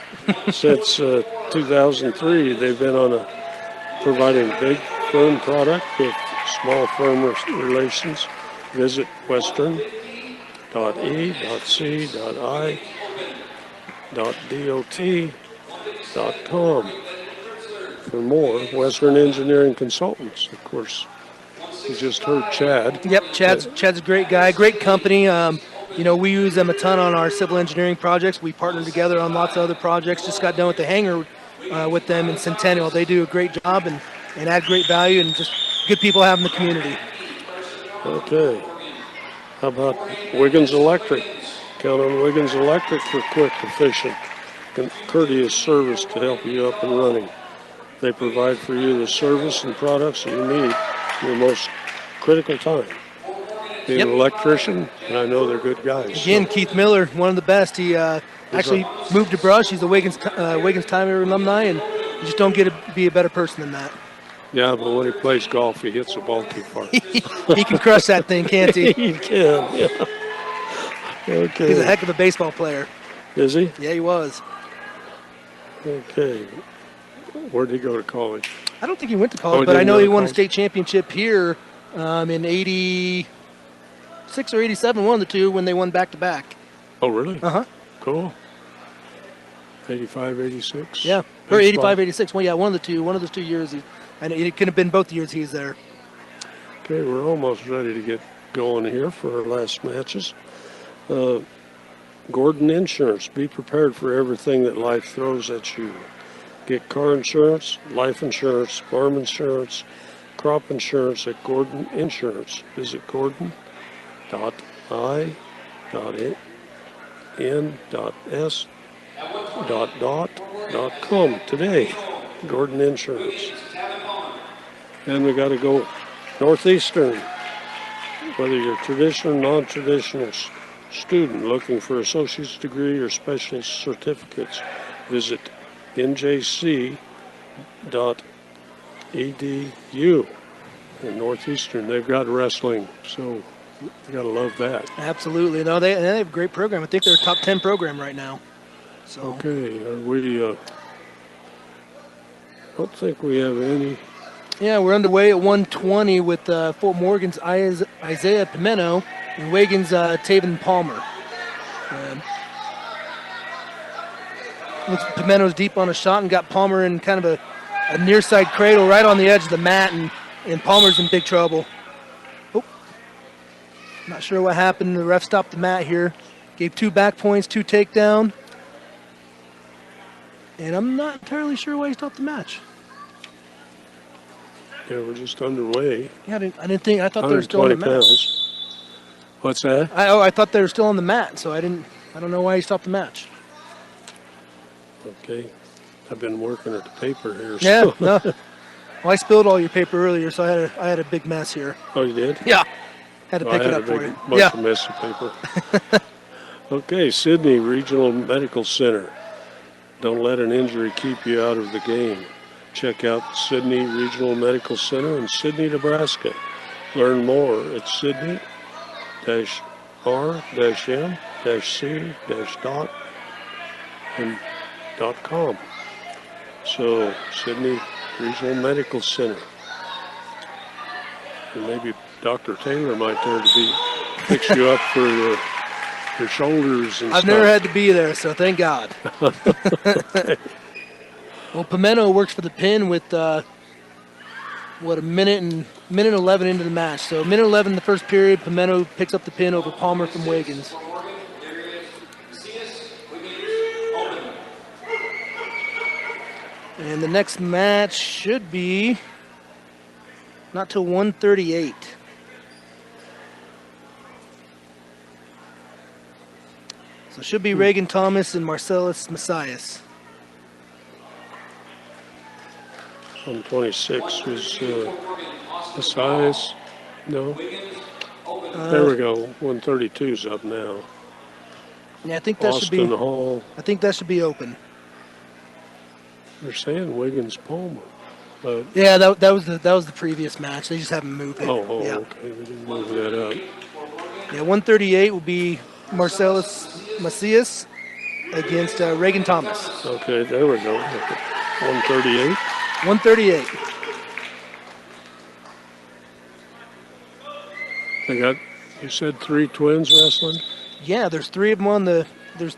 Since 2003, they've been on a providing big firm product with small firm relations. Visit western.e.c.i.dot.com for more. Western Engineering Consultants, of course. You just heard Chad. Yep, Chad's a great guy, great company. You know, we use them a ton on our civil engineering projects. We partner together on lots of other projects. Just got done with the hangar with them in Centennial. They do a great job and add great value, and just good people have in the community. Okay. How about Wiggins Electric? Count on Wiggins Electric for quick, efficient, and courteous service to help you up and running. They provide for you the service and products that you need in your most critical time. Being an electrician, and I know they're good guys. Again, so. Keith Miller, one of the best. He actually moved to Brush. He's a Wiggins Time Area alumni, and you just don't get to be a better person than that. Yeah, but when he plays golf, he hits the ball too far. He can crush that thing, can't he? He can, yeah. Okay. He's a heck of a baseball player. Is he? Yeah, he was. Okay. Where did he go to college? I don't think he went to college, but I know he won a state championship here in 86 or 87, one of the two, when they won back-to-back. Oh, really? Uh-huh. Cool. 85, 86? Yeah, or 85, 86. Well, yeah, one of the two. One of those 2 years. And it could have been both the years he's there. Okay, we're almost ready to get going here for our last matches. Gordon Insurance. Be prepared for everything that life throws at you. Get car insurance, life insurance, farm insurance, crop insurance at Gordon Insurance. Visit gordon.i.n.s.com today. Gordon Insurance. And we got to go Northeastern. Whether you're traditional or non-traditional student looking for associate's degree or specialist certificates, visit njc.edu in Northeastern. They've got wrestling, so you got to love that. Absolutely. No, they have a great program. I think they're a top 10 program right now. So. Okay, we don't think we have any. Yeah, we're underway at 120 with Fort Morgan's Isaiah Pimento and Wiggins Taven Palmer. Pimento's deep on a shot and got Palmer in kind of a near side cradle right on the edge of the mat, and Palmer's in big trouble. Oh, not sure what happened. The ref stopped the mat here. Gave 2 back points, 2 takedown. And I'm not entirely sure why he stopped the match. Yeah, we're just underway. Yeah, I thought they were still on the mat. Pounds. What's that? I thought they were still on the mat, so I don't know why he stopped the match. Okay. I've been working at the paper here. Yeah, So. no. Well, I spilled all your paper earlier, so I had a big mess here. Oh, you did? Yeah. Had to pick it up for you. Bunch of messy paper. Okay, Sydney Regional Medical Center. Don't let an injury keep you out of the game. Check out Sydney Regional Medical Center in Sydney, Nebraska. Learn more at sydney-r-m-c-.com. So, Sydney Regional Medical Center. And maybe Dr. Taylor might there to fix you up for your shoulders and I've stuff. never had to be there, so thank God. Well, Pimento works for the pin with, a minute 11 into the match. So minute 11 in the first period, Pimento picks up the pin over Palmer from Wiggins. And the next match should be not till 1:38. So it should be Reagan Thomas and Marcellus Messias. 126 was Messias. No. There we go. 132's up now. Yeah, I think that Austin should be. Hall. I think that should be open. They're saying Wiggins Palmer. Yeah, that was the previous match. They just haven't moved it. Oh, Yeah. okay. We didn't move that up. Yeah, 138 will be Marcellus Macias against Reagan Thomas. Okay, there we go. 138. 138. They got, you said 3 twins wrestling? Yeah, there's 3 of them on the. There's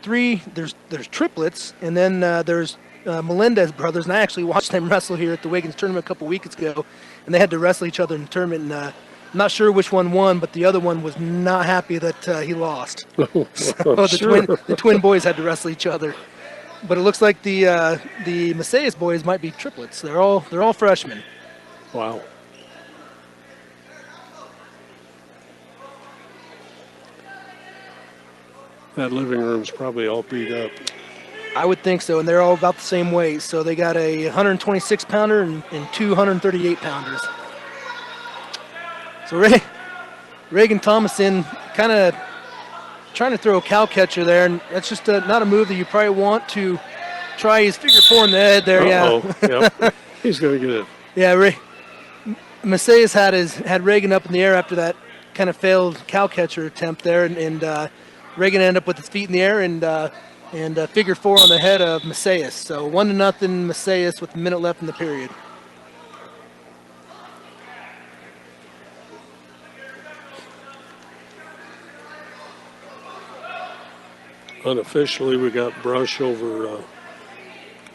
triplets, and then there's Melendez brothers, and I actually watched them wrestle here at the Wiggins tournament a couple weeks ago, and they had to wrestle each other in the tournament. And, I'm not sure which one won, but the other one was not happy that he lost. So the twin boys had to wrestle each other. But it looks like the Macias boys might be triplets. They're all freshmen. Wow. That living room's probably all beat up. I would think so, and they're all about the same weight. So they got a 126-pounder and 2 138-pounders. So Reagan Thomas in kind of trying to throw a cow catcher there, and that's just not a move that you probably want to try. His figure 4 in the head there. Uh-oh. Yep. He's going to get it. Yeah, Macias had Reagan up in the air after that kind of failed cow catcher attempt there, and Reagan ended up with his feet in the air and figure 4 on the head of Macias. So 1-0 Macias with a minute left in the period. Unofficially, we got Brush over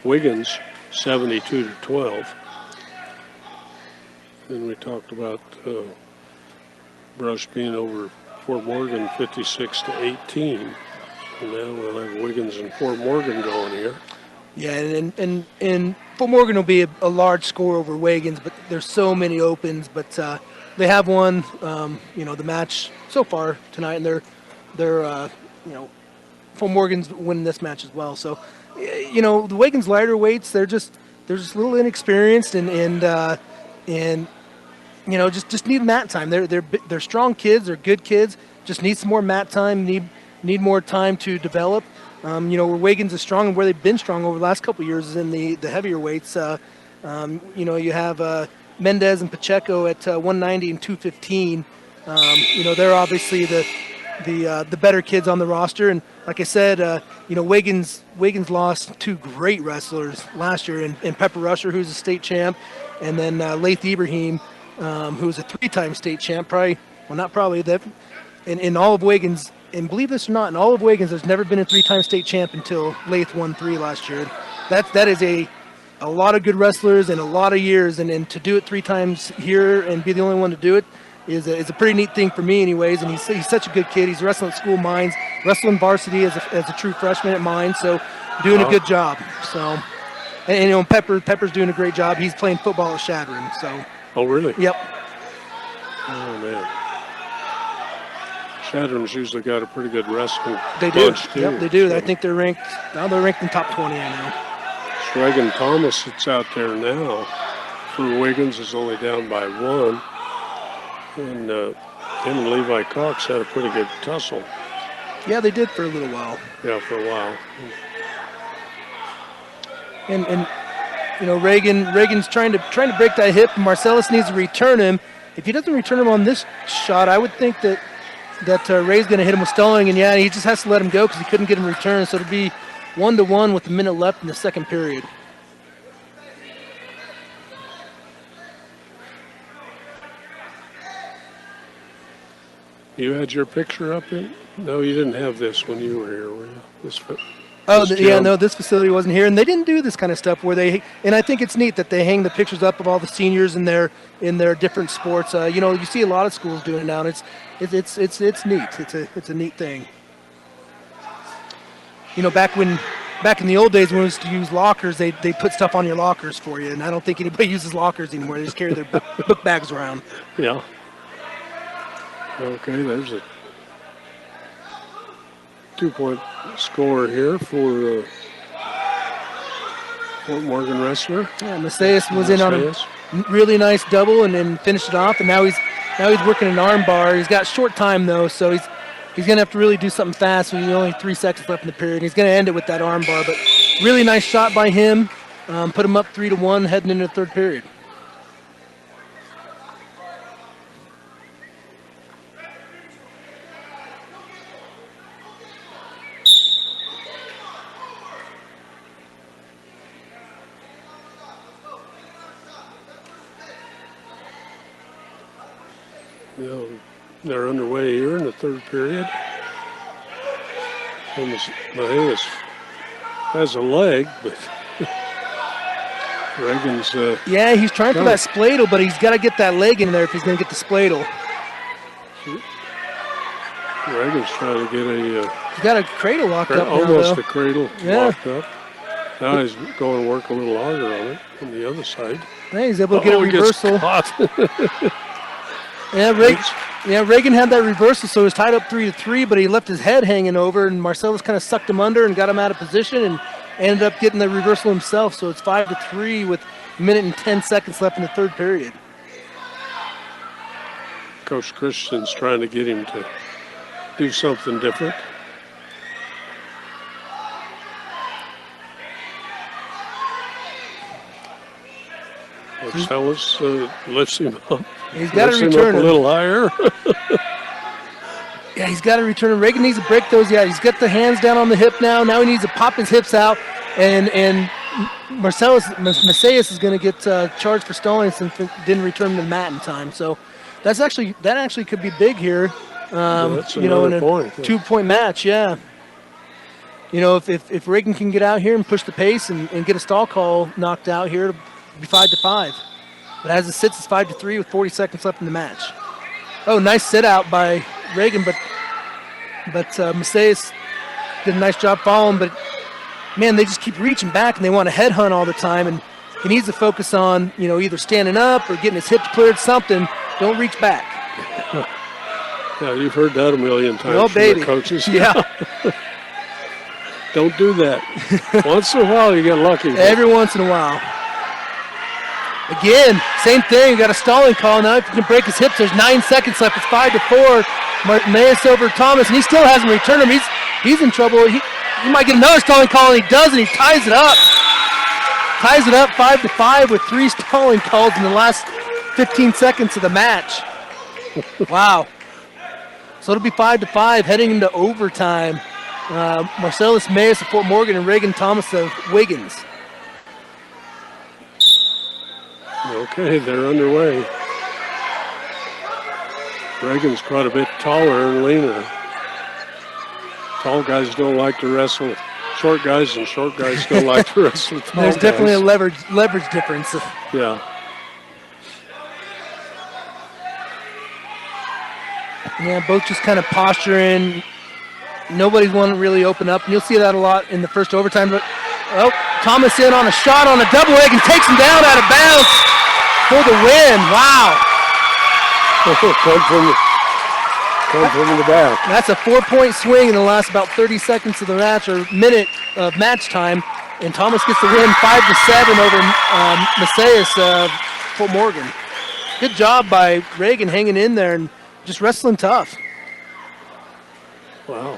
Wiggins, 72-12. Then we talked about Brush being over Fort Morgan, 56-18. And now we'll have Wiggins and Fort Morgan going here. Yeah, and Fort Morgan will be a large score over Wiggins, but there's so many opens. But they have won, the match so far tonight, and they're Fort Morgan's winning this match as well. So, the Wiggins lighter weights, they're just a little inexperienced and just need mat time. They're strong kids, they're good kids. Just need some more mat time. Need more time to develop. Where Wiggins is strong and where they've been strong over the last couple of years is in the heavier weights. You have Mendez and Pacheco at 190 and 215. They're obviously the better kids on the roster. And like I said, Wiggins lost 2 great wrestlers last year in Pepper Rusher, who's a state champ, and then Laith Ibrahim, who's a 3-time state champ. In all of Wiggins, and believe this or not, in all of Wiggins, there's never been a 3-time state champ until Laith won 3 last year. That is a lot of good wrestlers in a lot of years, and to do it 3 times here and be the only one to do it is a pretty neat thing for me anyways. And he's such a good kid. He's wrestling at school Mines, wrestling varsity as a true freshman at Mines, so doing a good job. So, and Pepper's doing a great job. He's playing football at Shadron. So. Oh, really? Yep. Oh, man. Shadron's usually got a pretty good wrestling They do. bunch, too. Yep, they do. I think they're ranked in top 20 right now. It's Reagan Thomas that's out there now. For Wiggins is only down by 1. And him and Levi Cox had a pretty good tussle. Yeah, they did for a little while. Yeah, for a while. And Reagan's trying to break that hip. Marcellus needs to return him. If he doesn't return him on this shot, I would think that Ray's going to hit him with stalling, and he just has to let him go because he couldn't get him returned. So it'll be 1-1 with a minute left in the second period. You had your picture up in? No, you didn't have this when you were here, were you? This facility wasn't here, and they didn't do this kind of stuff where they. And I think it's neat that they hang the pictures up of all the seniors in their different sports. You see a lot of schools doing it now, and it's neat. It's a neat thing. Back in the old days when we used to use lockers, they put stuff on your lockers for you, and I don't think anybody uses lockers anymore. They just carry their book bags around. Yeah. Okay, there's a 2-point score here for Fort Morgan wrestler. Yeah, Macias was in on a really nice double and then finished it off, and now he's working an arm bar. He's got short time though, so he's going to have to really do something fast. There's only 3 seconds left in the period. He's going to end it with that arm bar, but really nice shot by him. Put him up 3-1 heading into the third period. You know, they're underway here in the third period. And Mahias has a leg, but Reagan's Yeah, he's trying for that spladle, but he's got to get that leg in there if he's going to get the spladle. Reagan's trying to get a He's got a cradle locked up now, almost though. a cradle Yeah. locked up. Now he's going to work a little harder on it on the other side. Yeah, he's able to get a He gets reversal. caught. Yeah, Reagan had that reversal, so he was tied up 3-3, but he left his head hanging over, and Marcellus kind of sucked him under and got him out of position and ended up getting the reversal himself. So it's 5-3 with a minute and 10 seconds left in the third period. Coach Christian's trying to get him to do something different. Marcellus lifts him up. He's got to Lifts him return up a him. little higher. Yeah, he's got to return him. Reagan needs to break those. Yeah, he's got the hands down on the hip now. Now he needs to pop his hips out, and Macias is going to get charged for stalling since he didn't return to the mat in time. So that actually could be big here. That's In a another point. 2-point match. Yeah. You know, if Reagan can get out here and push the pace and get a stall call knocked out here, it'll be 5-5. But as it sits, it's 5-3 with 40 seconds left in the match. Oh, nice sit out by Reagan, but Macias did a nice job following. But man, they just keep reaching back and they want to headhunt all the time. And he needs to focus on either standing up or getting his hips cleared. Something. Don't reach back. Yeah, you've heard that a million times Oh, from baby. the coaches. Yeah. Don't do that. Once in a while, you get lucky. Every once in a while. Again, same thing. You got a stalling call now. If you can break his hips, there's 9 seconds left. It's 5-4. Macias over Thomas, and he still hasn't returned him. He's in trouble. He might get another stalling call, and he does, and he ties it up. Ties it up 5-5 with 3 stalling calls in the last 15 seconds of the match. Wow. So it'll be 5-5 heading into overtime. Marcellus Macias of Fort Morgan and Reagan Thomas of Wiggins. Okay, they're underway. Reagan's quite a bit taller and leaner. Tall guys don't like to wrestle short guys, and short guys don't like to wrestle tall There's guys. definitely a leverage difference. Yeah. Yeah, both just kind of posturing. Nobody's wanting to really open up, and you'll see that a lot in the first overtime. But Thomas in on a shot on a double leg and takes him down out of bounds for the win. Wow. Come from the back. That's a 4-point swing in the last about 30 seconds of the match or minute of match time, and Thomas gets the win 5-7 over Macias of Fort Morgan. Good job by Reagan hanging in there and just wrestling tough. Wow.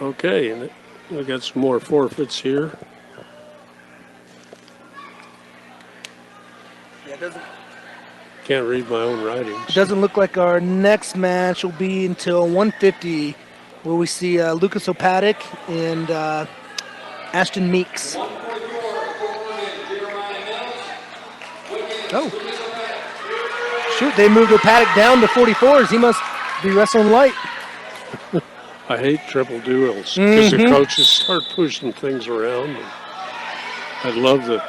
Okay, and we got some more forfeits here. Yeah, it Can't read my own writing. doesn't look like our next match will be until 1:50, where we see Lucas Opatic and Ashton Meeks. Oh. Shoot, they moved Opatic down to 44s. He must be wrestling light. I hate triple duels because the coaches start pushing things around. I love the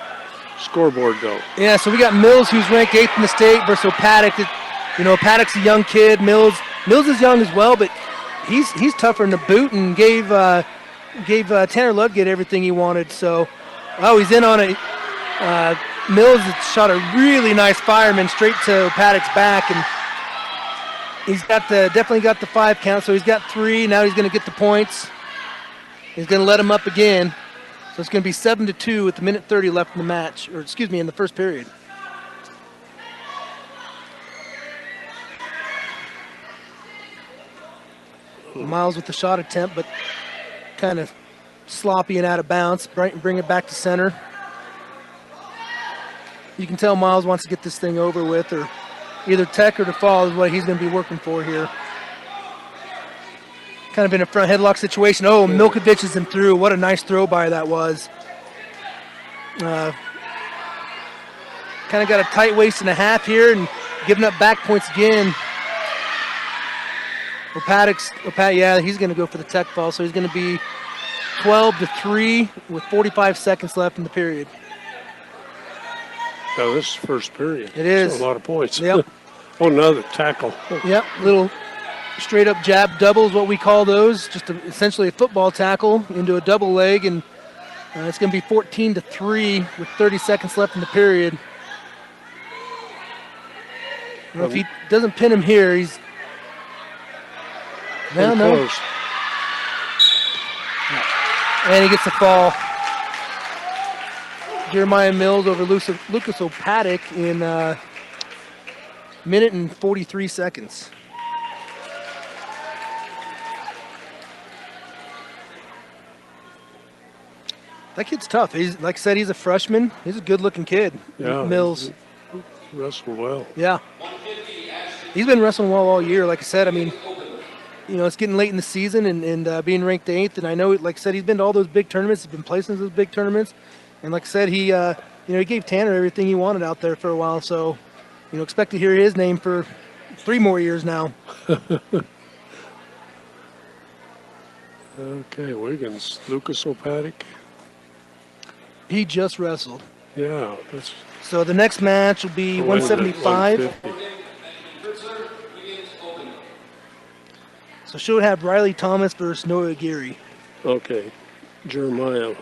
scoreboard though. Yeah, so we got Mills, who's ranked 8th in the state, versus Opatic. Opatic's a young kid. Mills is young as well, but he's tougher in the boot and gave Tanner Ludgate everything he wanted. So, he's in on it. Mills shot a really nice fireman straight to Opatic's back, and he's definitely got the 5 count. So he's got 3. Now he's going to get the points. He's going to let him up again. So it's going to be 7-2 with a minute 30 left in the match, or excuse me, in the first period. Miles with the shot attempt, but kind of sloppy and out of bounds. Bring it back to center. You can tell Miles wants to get this thing over with, or either tech or to fall is what he's going to be working for here. Kind of in a front headlock situation. Oh, Milkovich is in through. What a nice throw by that was. Kind of got a tight waist and a half here, and giving up back points again. Yeah, he's going to go for the tech foul, so he's going to be 12-3 with 45 seconds left in the period. Now, this is first period. It is. So a lot of points. Yep. Oh, another tackle. Yep, little straight-up jab double is what we call those, just essentially a football tackle into a double leg, and it's going to be 14-3 with 30 seconds left in the period. Well, if he doesn't pin him here, he's... No. Close. And he gets the fall. Jeremiah Mills over Lucas Opatic in minute and 43 seconds. That kid's tough. He's, like I said, he's a freshman. He's a good-looking kid, Yeah. Mills. Wrestled well. Yeah. He's been wrestling well all year. Like I said, I mean, you know, it's getting late in the season and being ranked 8th. And I know, like I said, he's been to all those big tournaments. He's been placing those big tournaments. And like I said, he gave Tanner everything he wanted out there for a while. So, you know, expect to hear his name for 3 more years now. Okay, Wiggins. Lucas Opatic. He just wrestled. Yeah, that's... So the next match will be 175. 150. So she'll have Riley Thomas versus Noah Aguirre. Okay. Jeremiah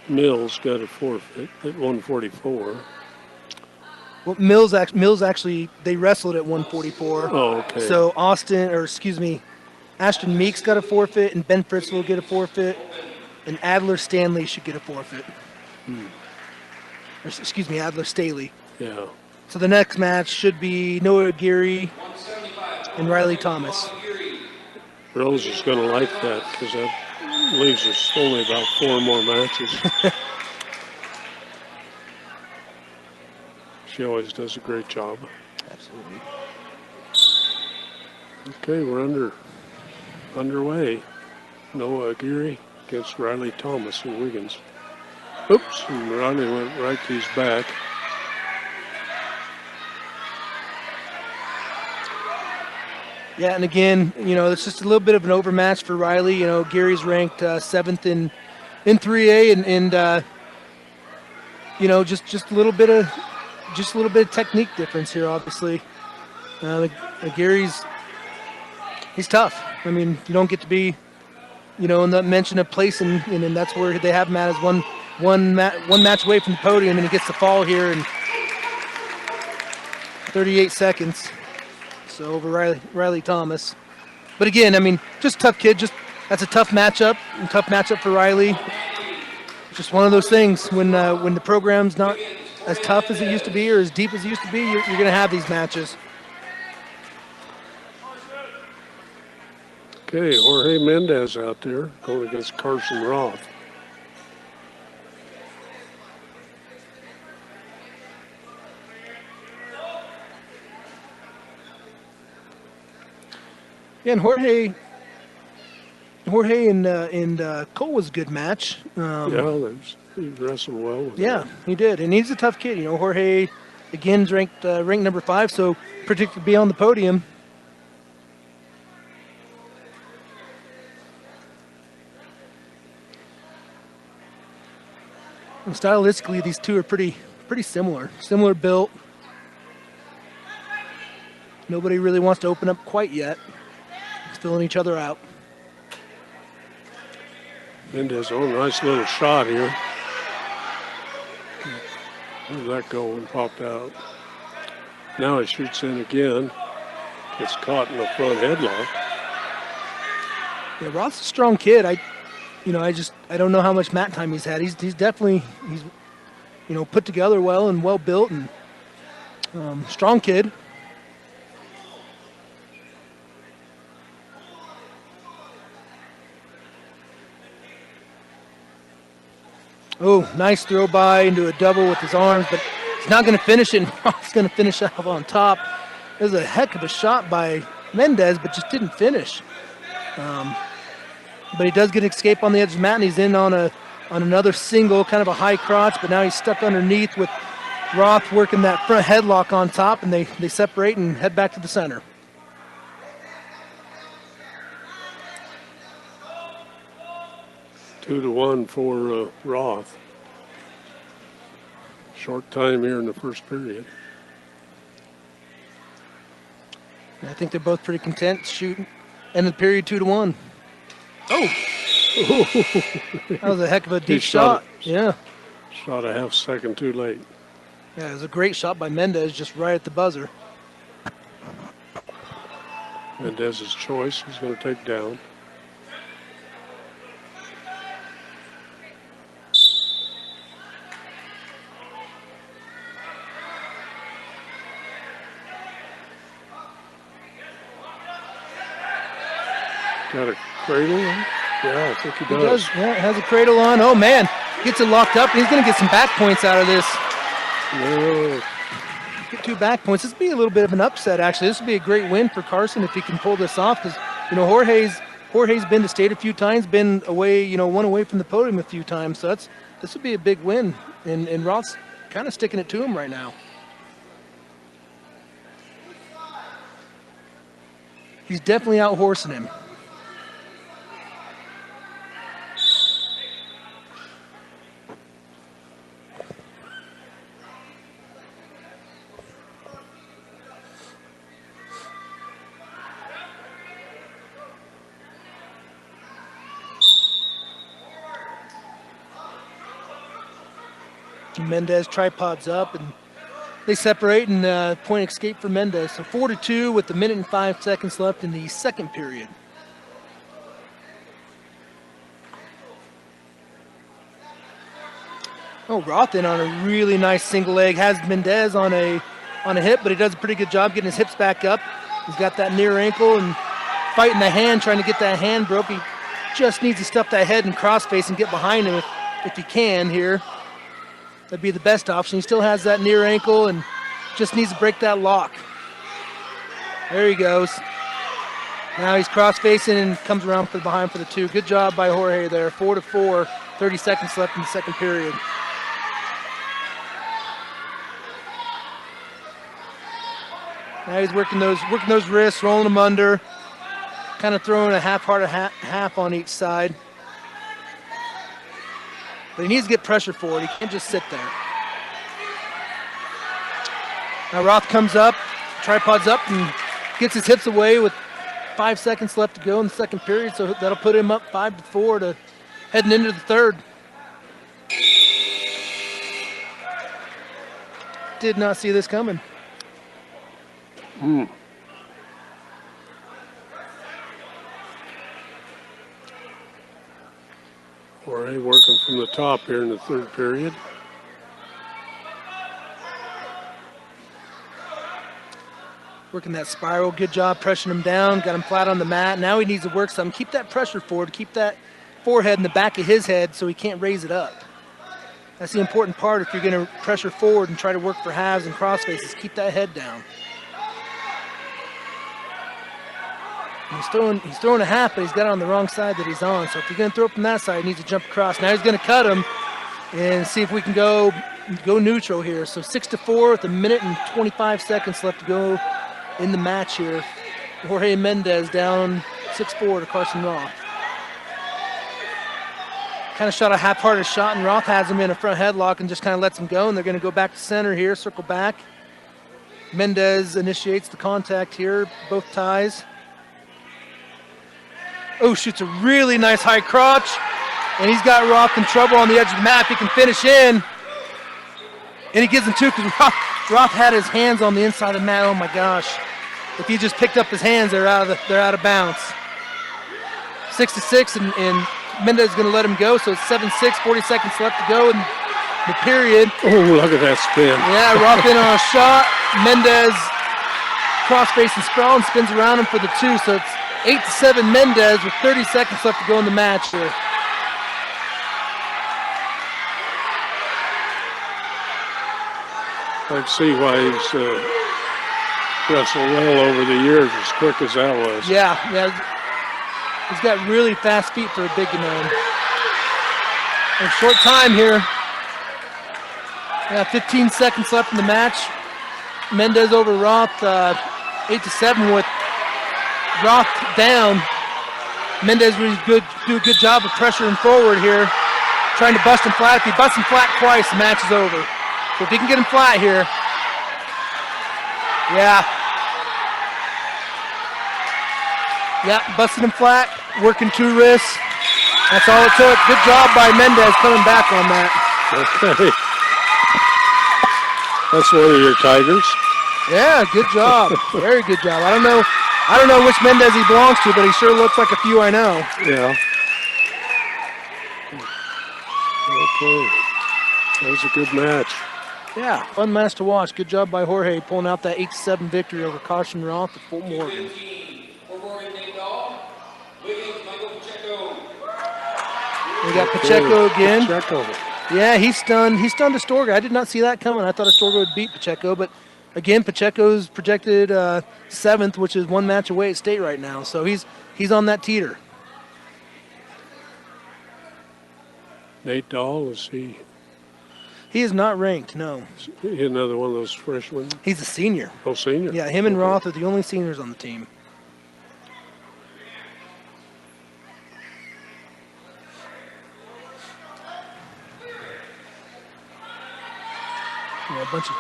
Mills got a forfeit at 144. Well, Mills actually, they wrestled at 144. Oh, okay. So Ashton Meeks got a forfeit, and Ben Fritz will get a forfeit, and Adler Stanley should get a forfeit. Or, Adler Staley. Yeah. So the next match should be Noah Aguirre and Riley Thomas. Rose is going to like that because that leaves us only about 4 more matches. She always does a great job. Absolutely. Okay, we're underway. Noah Aguirre against Riley Thomas and Wiggins. Oops, and Riley went right to his back. Yeah, and again, you know, it's just a little bit of an overmatch for Riley. You know, Gary's ranked 7th in 3A, and you know, just a little bit of technique difference here. Obviously, Gary's he's tough. I mean, you don't get to be, you know, in the mention of place, and that's where they have him at as one match away from the podium, and he gets the fall here in 38 seconds. So over Riley Thomas. But again, I mean, just tough kid. That's a tough matchup for Riley. Just one of those things when the program's not as tough as it used to be or as deep as it used to be, you're going to have these matches. Okay, Jorge Mendez out there going against Carson Roth. Yeah, and Jorge and Cole was a good match. He wrestled well with Yeah, that. he did, and he's a tough kid. You know, Jorge again is ranked number 5, so predicted to be on the podium. And stylistically, these two are pretty similar built. Nobody really wants to open up quite yet. Filling each other out. Mendez, nice little shot here. Where did that go and popped out? Now he shoots in again. Gets caught in the front headlock. Yeah, Roth's a strong kid. I don't know how much mat time he's had. He's definitely put together well and well built and strong kid. Oh, nice throw by into a double with his arms, but he's not going to finish it. He's going to finish up on top. It was a heck of a shot by Mendez, but just didn't finish. But he does get an escape on the edge of the mat, and he's in on another single, kind of a high crotch, but now he's stuck underneath with Roth working that front headlock on top, and they separate and head back to the center. Two to one for Roth. Short time here in the first period. And I think they're both pretty content shooting. End of the period 2-1. Oh! That was a heck of a deep shot. Yeah. Shot a half second too late. Yeah, it was a great shot by Mendez, just right at the buzzer. Mendez's choice. He's going to take down. Got a cradle? Yeah, I think he does. He does, yeah, has a cradle on. Oh, man. Gets it locked up. He's going to get some back points out of this. No. Get 2 back points. This would be a little bit of an upset, actually. This would be a great win for Carson if he can pull this off, because, Jorge's been to state a few times, been away, one away from the podium a few times. So this would be a big win, and Roth's kind of sticking it to him right now. He's definitely out-horsing him. Mendez tripods up, and they separate, and point escape for Mendez. So 4-2 with 1 minute and 5 seconds left in the second period. Oh, Roth in on a really nice single leg. Has Mendez on a hip, but he does a pretty good job getting his hips back up. He's got that near ankle and fighting the hand, trying to get that hand broke. He just needs to stuff that head and crossface and get behind him if he can here. That'd be the best option. He still has that near ankle and just needs to break that lock. There he goes. Now he's cross-facing and comes around behind for the 2. Good job by Jorge there. 4-4, 30 seconds left in the second period. Now he's working those wrists, rolling them under, kind of throwing a half on each side. But he needs to get pressure forward. He can't just sit there. Now Roth comes up, tripods up, and gets his hips away with 5 seconds left to go in the second period. So that'll put him up 5-4 to heading into the third. Did not see this coming. Jorge working from the top here in the third period. Working that spiral, good job pressuring him down, got him flat on the mat. Now he needs to work some, keep that pressure forward, keep that forehead in the back of his head so he can't raise it up. That's the important part if you're going to pressure forward and try to work for halves and cross faces, keep that head down. He's throwing a half, but he's got it on the wrong side that he's on. So if you're going to throw it from that side, he needs to jump across. Now he's going to cut him and see if we can go neutral here. So 6-4 with 1 minute and 25 seconds left to go in the match here. Jorge Mendez down 6-4 to Carson Roth. Kind of shot a half-hearted shot, and Roth has him in a front headlock and just kind of lets him go, and they're going to go back to center here, circle back. Mendez initiates the contact here, both ties. Oh, shoots a really nice high crotch, and he's got Roth in trouble on the edge of the mat. He can finish in, and he gives him 2 because Roth had his hands on the inside of the mat. Oh my gosh! If he just picked up his hands, they're out of bounds. 6-6, and Mendez is going to let him go. So it's 7-6, 40 seconds left to go in the period. Oh, look at that spin! Yeah, Roth in on a shot. Mendez cross-face and sprawl and spins around him for the 2. So it's 8-7 Mendez with 30 seconds left to go in the match here. I can see why he's wrestled well over the years, as quick as that was. Yeah. He's got really fast feet for a big man. A short time here. Yeah, 15 seconds left in the match. Mendez over Roth, 8-7 with Roth down. Mendez really do a good job of pressuring forward here, trying to bust him flat. If he busts him flat twice, the match is over. So if he can get him flat here, yeah, busting him flat, working 2 wrists. That's all it took. Good job by Mendez coming back on that. Okay. That's one of your Tigers. Yeah, good job. Very good job. I don't know which Mendez he belongs to, but he sure looks like a few I know. Yeah. Okay. That was a good match. Yeah, fun match to watch. Good job by Jorge pulling out that 8-7 victory over Caution Roth at Fort Morgan. We got Pacheco again. Pacheco. Yeah, he stunned Astorga. I did not see that coming. I thought Astorga would beat Pacheco, but again, Pacheco's projected 7th, which is 1 match away at state right now. So he's on that teeter. Nate Dahl, is he He is not ranked, no. another one of those freshmen? He's a senior. Oh, senior. Yeah, him and Roth are the only seniors on the team. Yeah, a bunch of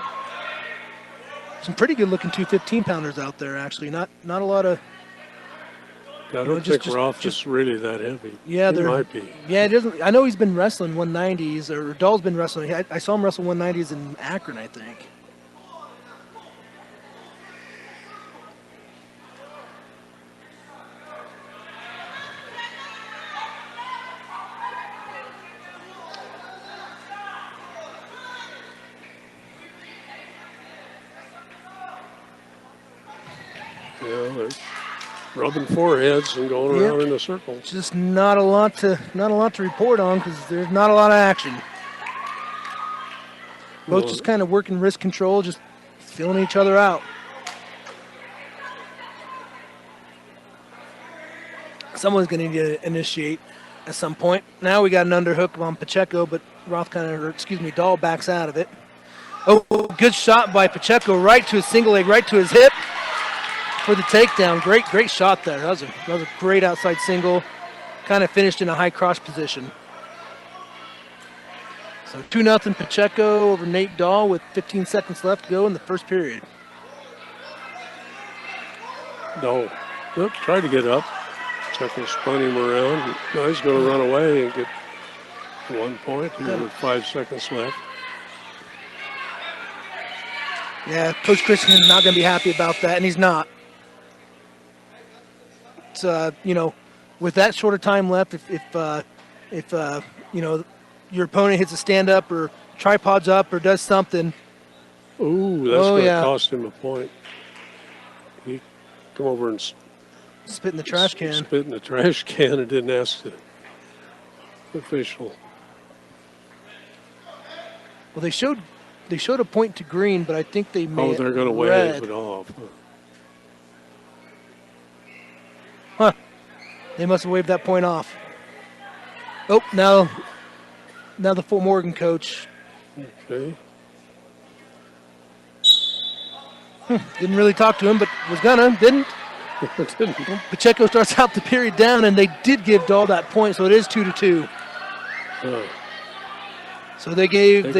some pretty good looking 215-pounders out there actually. Not a lot of. I don't think Roth is really that heavy. Yeah, he might be. Yeah, it isn't. I know he's been wrestling 190s, or Dahl's been wrestling. I saw him wrestle 190s in Akron, I think. Yeah, they're rubbing foreheads and going around in a circle. Just not a lot to report on because there's not a lot of action. Both just kind of working wrist control, just feeling each other out. Someone's going to need to initiate at some point. Now we got an underhook on Pacheco, but Dahl backs out of it. Oh, good shot by Pacheco, right to his single leg, right to his hip for the takedown. Great shot there. That was a great outside single. Kind of finished in a high cross position. So 2-0 Pacheco over Nate Dahl with 15 seconds left to go in the first period. No. Yep, try to get up. Pacheco spun him around. Now he's going to run away and get 1 point here with 5 seconds left. Yeah, Coach Christensen's not going to be happy about that, and he's not. It's, with that short of time left, if your opponent hits a stand-up or tripods up or does something. Ooh, that's going to cost him a point. He come over and spit in the trash can. Spit in the trash can and didn't ask the official. Well, they showed a point to green, but I think they made they're going to wave it off. Huh. They must have waved that point off. Oh, now the Fort Morgan coach. Okay. Didn't really talk to him, but was didn't. Didn't. Well, Pacheco starts out the period down, and they did give Dahl that point, so it is 2-2. So they gave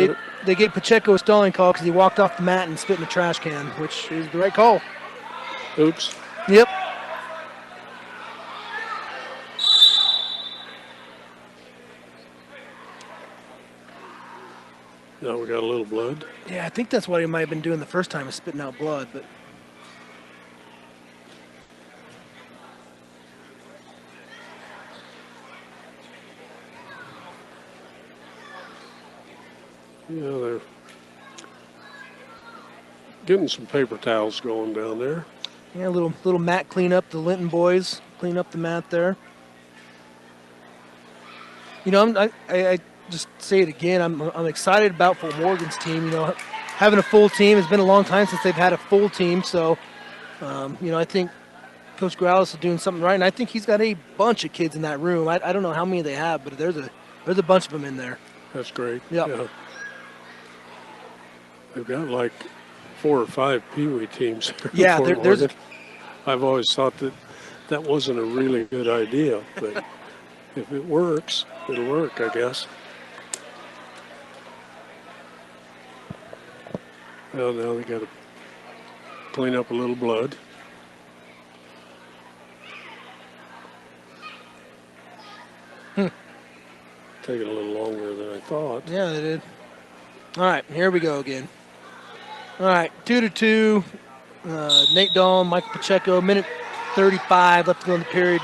Pacheco a stalling call because he walked off the mat and spit in the trash can, which is the right call. Oops. Yep. Now we got a little blood. Yeah, I think that's what he might have been doing the first time, is spitting out blood, but. Yeah, they're getting some paper towels going down there. Yeah, a little mat cleanup. The Linton boys clean up the mat there. I just say it again. I'm excited about Fort Morgan's team. Having a full team. It's been a long time since they've had a full team. So, I think Coach Growlis is doing something right, and I think he's got a bunch of kids in that room. I don't know how many they have, but there's a bunch of them in there. That's great. Yep. Yeah. They've got like 4 or 5 Pee Wee teams. Yeah, there's. I've always thought that wasn't a really good idea, but if it works, it'll work, I guess. Well, now they got to clean up a little blood. Taking a little longer than I thought. Yeah, they did. All right, here we go again. All right, 2-2. Nate Dahl, Michael Pacheco, minute 35 left to go in the period.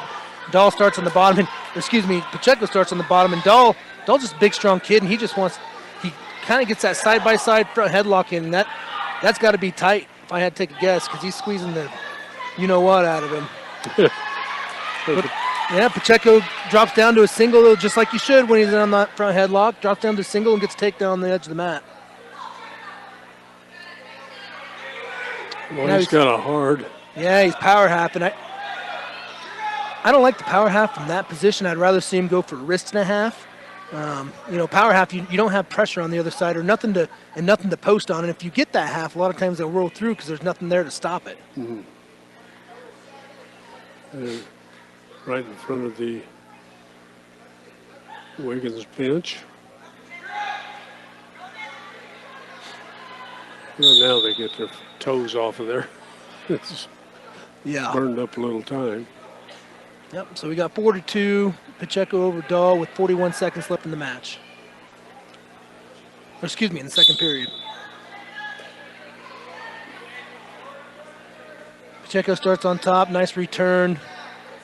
Dahl starts on the bottom, Pacheco starts on the bottom, and Dahl's just a big, strong kid, and he kind of gets that side-by-side front headlock in, and that's got to be tight if I had to take a guess, because he's squeezing the you-know-what out of him. But, yeah, Pacheco drops down to a single, just like you should when he's on that front headlock, drops down to a single and gets a takedown on the edge of the mat. Well, he's got a hard. Yeah, he's power half, and I don't like the power half from that position. I'd rather see him go for wrist and a half. Power half, you don't have pressure on the other side or nothing to post on. And if you get that half, a lot of times they'll roll through because there's nothing there to stop it. Mm-hmm. Right in front of the Wiggins bench. Well, now they get their toes off of there. It's burned up a little time. Yep, so we got 4-2, Pacheco over Dahl with 41 seconds left in the match. Or excuse me, in the second period. Pacheco starts on top, nice return,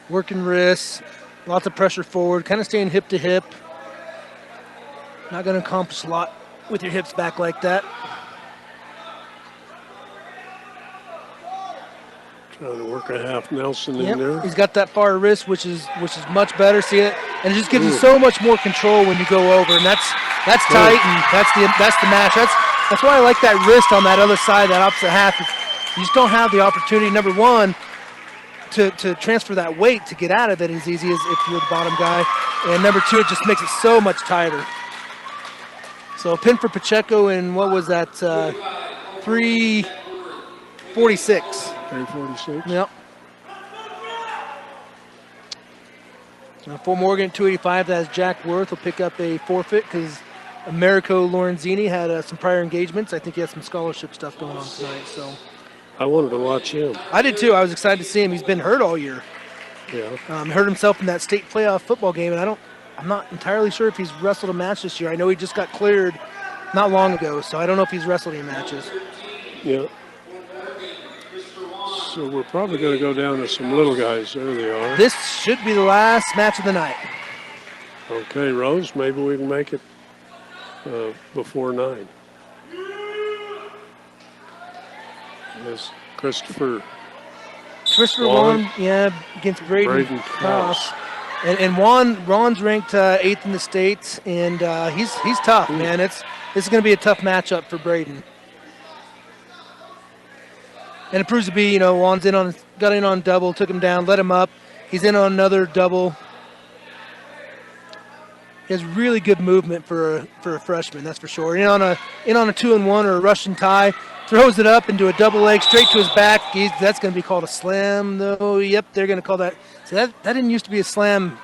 working wrists, lots of pressure forward, kind of staying hip to hip. Not going to accomplish a lot with your hips back like that. Trying to work a half Nelson in there. He's got that far wrist, which is much better. See it, and it just gives you so much more control when you go over, and that's tight, and that's the match. That's why I like that wrist on that other side, that opposite half. You just don't have the opportunity, number one, to transfer that weight to get out of it as easy as if you're the bottom guy, and number two, it just makes it so much tighter. So a pin for Pacheco, and what was that? 346. 346. Yep. For Morgan at 285, that is Jack Worth will pick up a forfeit because Americo Lorenzini had some prior engagements. I think he had some scholarship stuff going on tonight. So I wanted to watch him. I did too. I was excited to see him. He's been hurt all year. Yeah. Hurt himself in that state playoff football game, and I'm not entirely sure if he's wrestled a match this year. I know he just got cleared not long ago, so I don't know if he's wrestled any matches. Yeah. So we're probably going to go down to some little guys. There they are. This should be the last match of the night. Okay, Rose, maybe we can make it before 9. There's Christopher Juan, against Braden Cross. And Ron's ranked 8th in the States, and he's tough, man. This is going to be a tough matchup for Braden. And it proves to be, Juan's got in on double, took him down, let him up. He's in on another double. He has really good movement for a freshman, that's for sure. In on a 2-and-1 or a Russian tie, throws it up into a double leg straight to his back. That's going to be called a slam, though. Yep, they're going to call that. So that didn't used to be a slam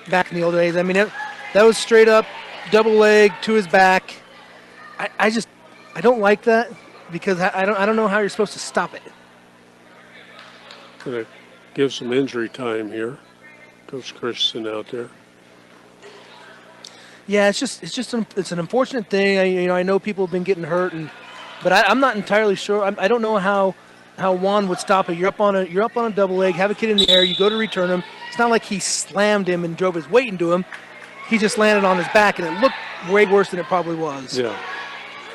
back in the old days. I mean, that was straight up double leg to his back. I don't like that. Because I don't know how you're supposed to stop it. Going to give some injury time here. Coach Christensen out there. Yeah, it's an unfortunate thing. I know people have been getting hurt, but I'm not entirely sure. I don't know how Juan would stop it. You're up on a double leg, have a kid in the air, you go to return him. It's not like he slammed him and drove his weight into him. He just landed on his back, and it looked way worse than it probably was. Yeah,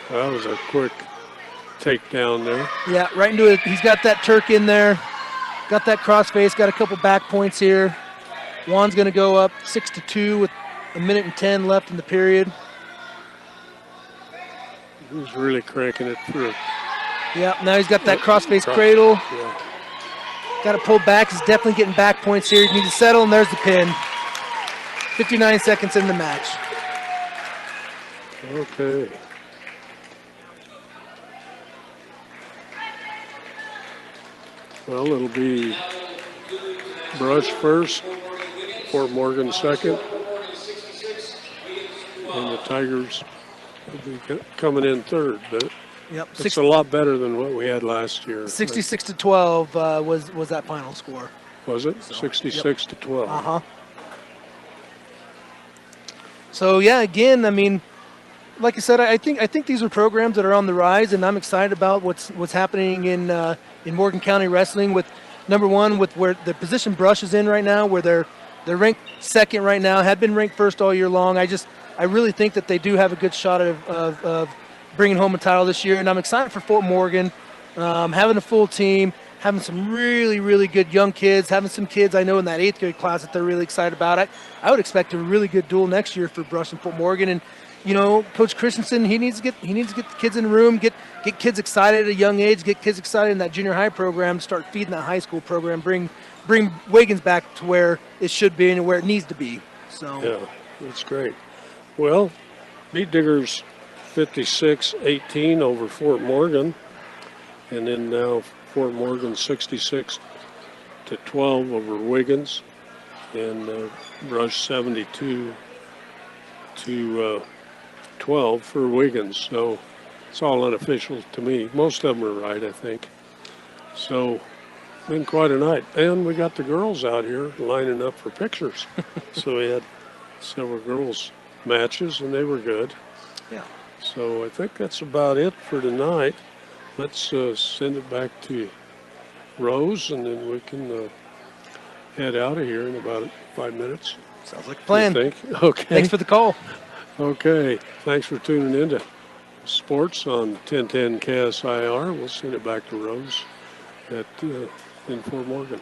that was a quick takedown there. Yeah, right into it. He's got that Turk in there. Got that crossface. Got a couple back points here. Juan's going to go up 6-2 with 1:10 left in the period. He's really cranking it through. Yeah, now he's got that crossface cradle. Yeah. Got to pull back. He's definitely getting back points here. He needs to settle, and there's the pin. 59 seconds in the match. Okay. Well, it'll be Brush first, Fort Morgan second, and the Tigers will be coming in third. But Yep. it's a lot better than what we had last year. 66-12 was that final score. Was it? 66-12. Uh-huh. So yeah, again, I mean, like I said, I think these are programs that are on the rise, and I'm excited about what's happening in Morgan County wrestling. With number one, with where the position Brush is in right now, where they're ranked second right now, had been ranked first all year long. I really think that they do have a good shot of bringing home a title this year, and I'm excited for Fort Morgan, having a full team, having some really, really good young kids, having some kids I know in that 8th grade class that they're really excited about. I would expect a really good duel next year for Brush and Fort Morgan. And you know, Coach Christensen, he needs to get the kids in the room, get kids excited at a young age, get kids excited in that junior high program, start feeding that high school program, bring Wiggins back to where it should be and where it needs to be. So Yeah, that's great. Well, beat Diggers 56-18 over Fort Morgan, and then now Fort Morgan 66-12 over Wiggins, and Brush 72-12 for Wiggins. So it's all unofficial to me. Most of them are right, I think. So been quite a night, and we got the girls out here lining up for pictures. So we had several girls matches, and they were good. yeah. So I think that's about it for tonight. Let's send it back to Rose, and then we can head out of here in about 5 minutes. Sounds like a plan. You think? Okay. Thanks for the call. Okay. Thanks for tuning in to Sports on 1010 KSIR. We'll send it back to Rose in Fort Morgan.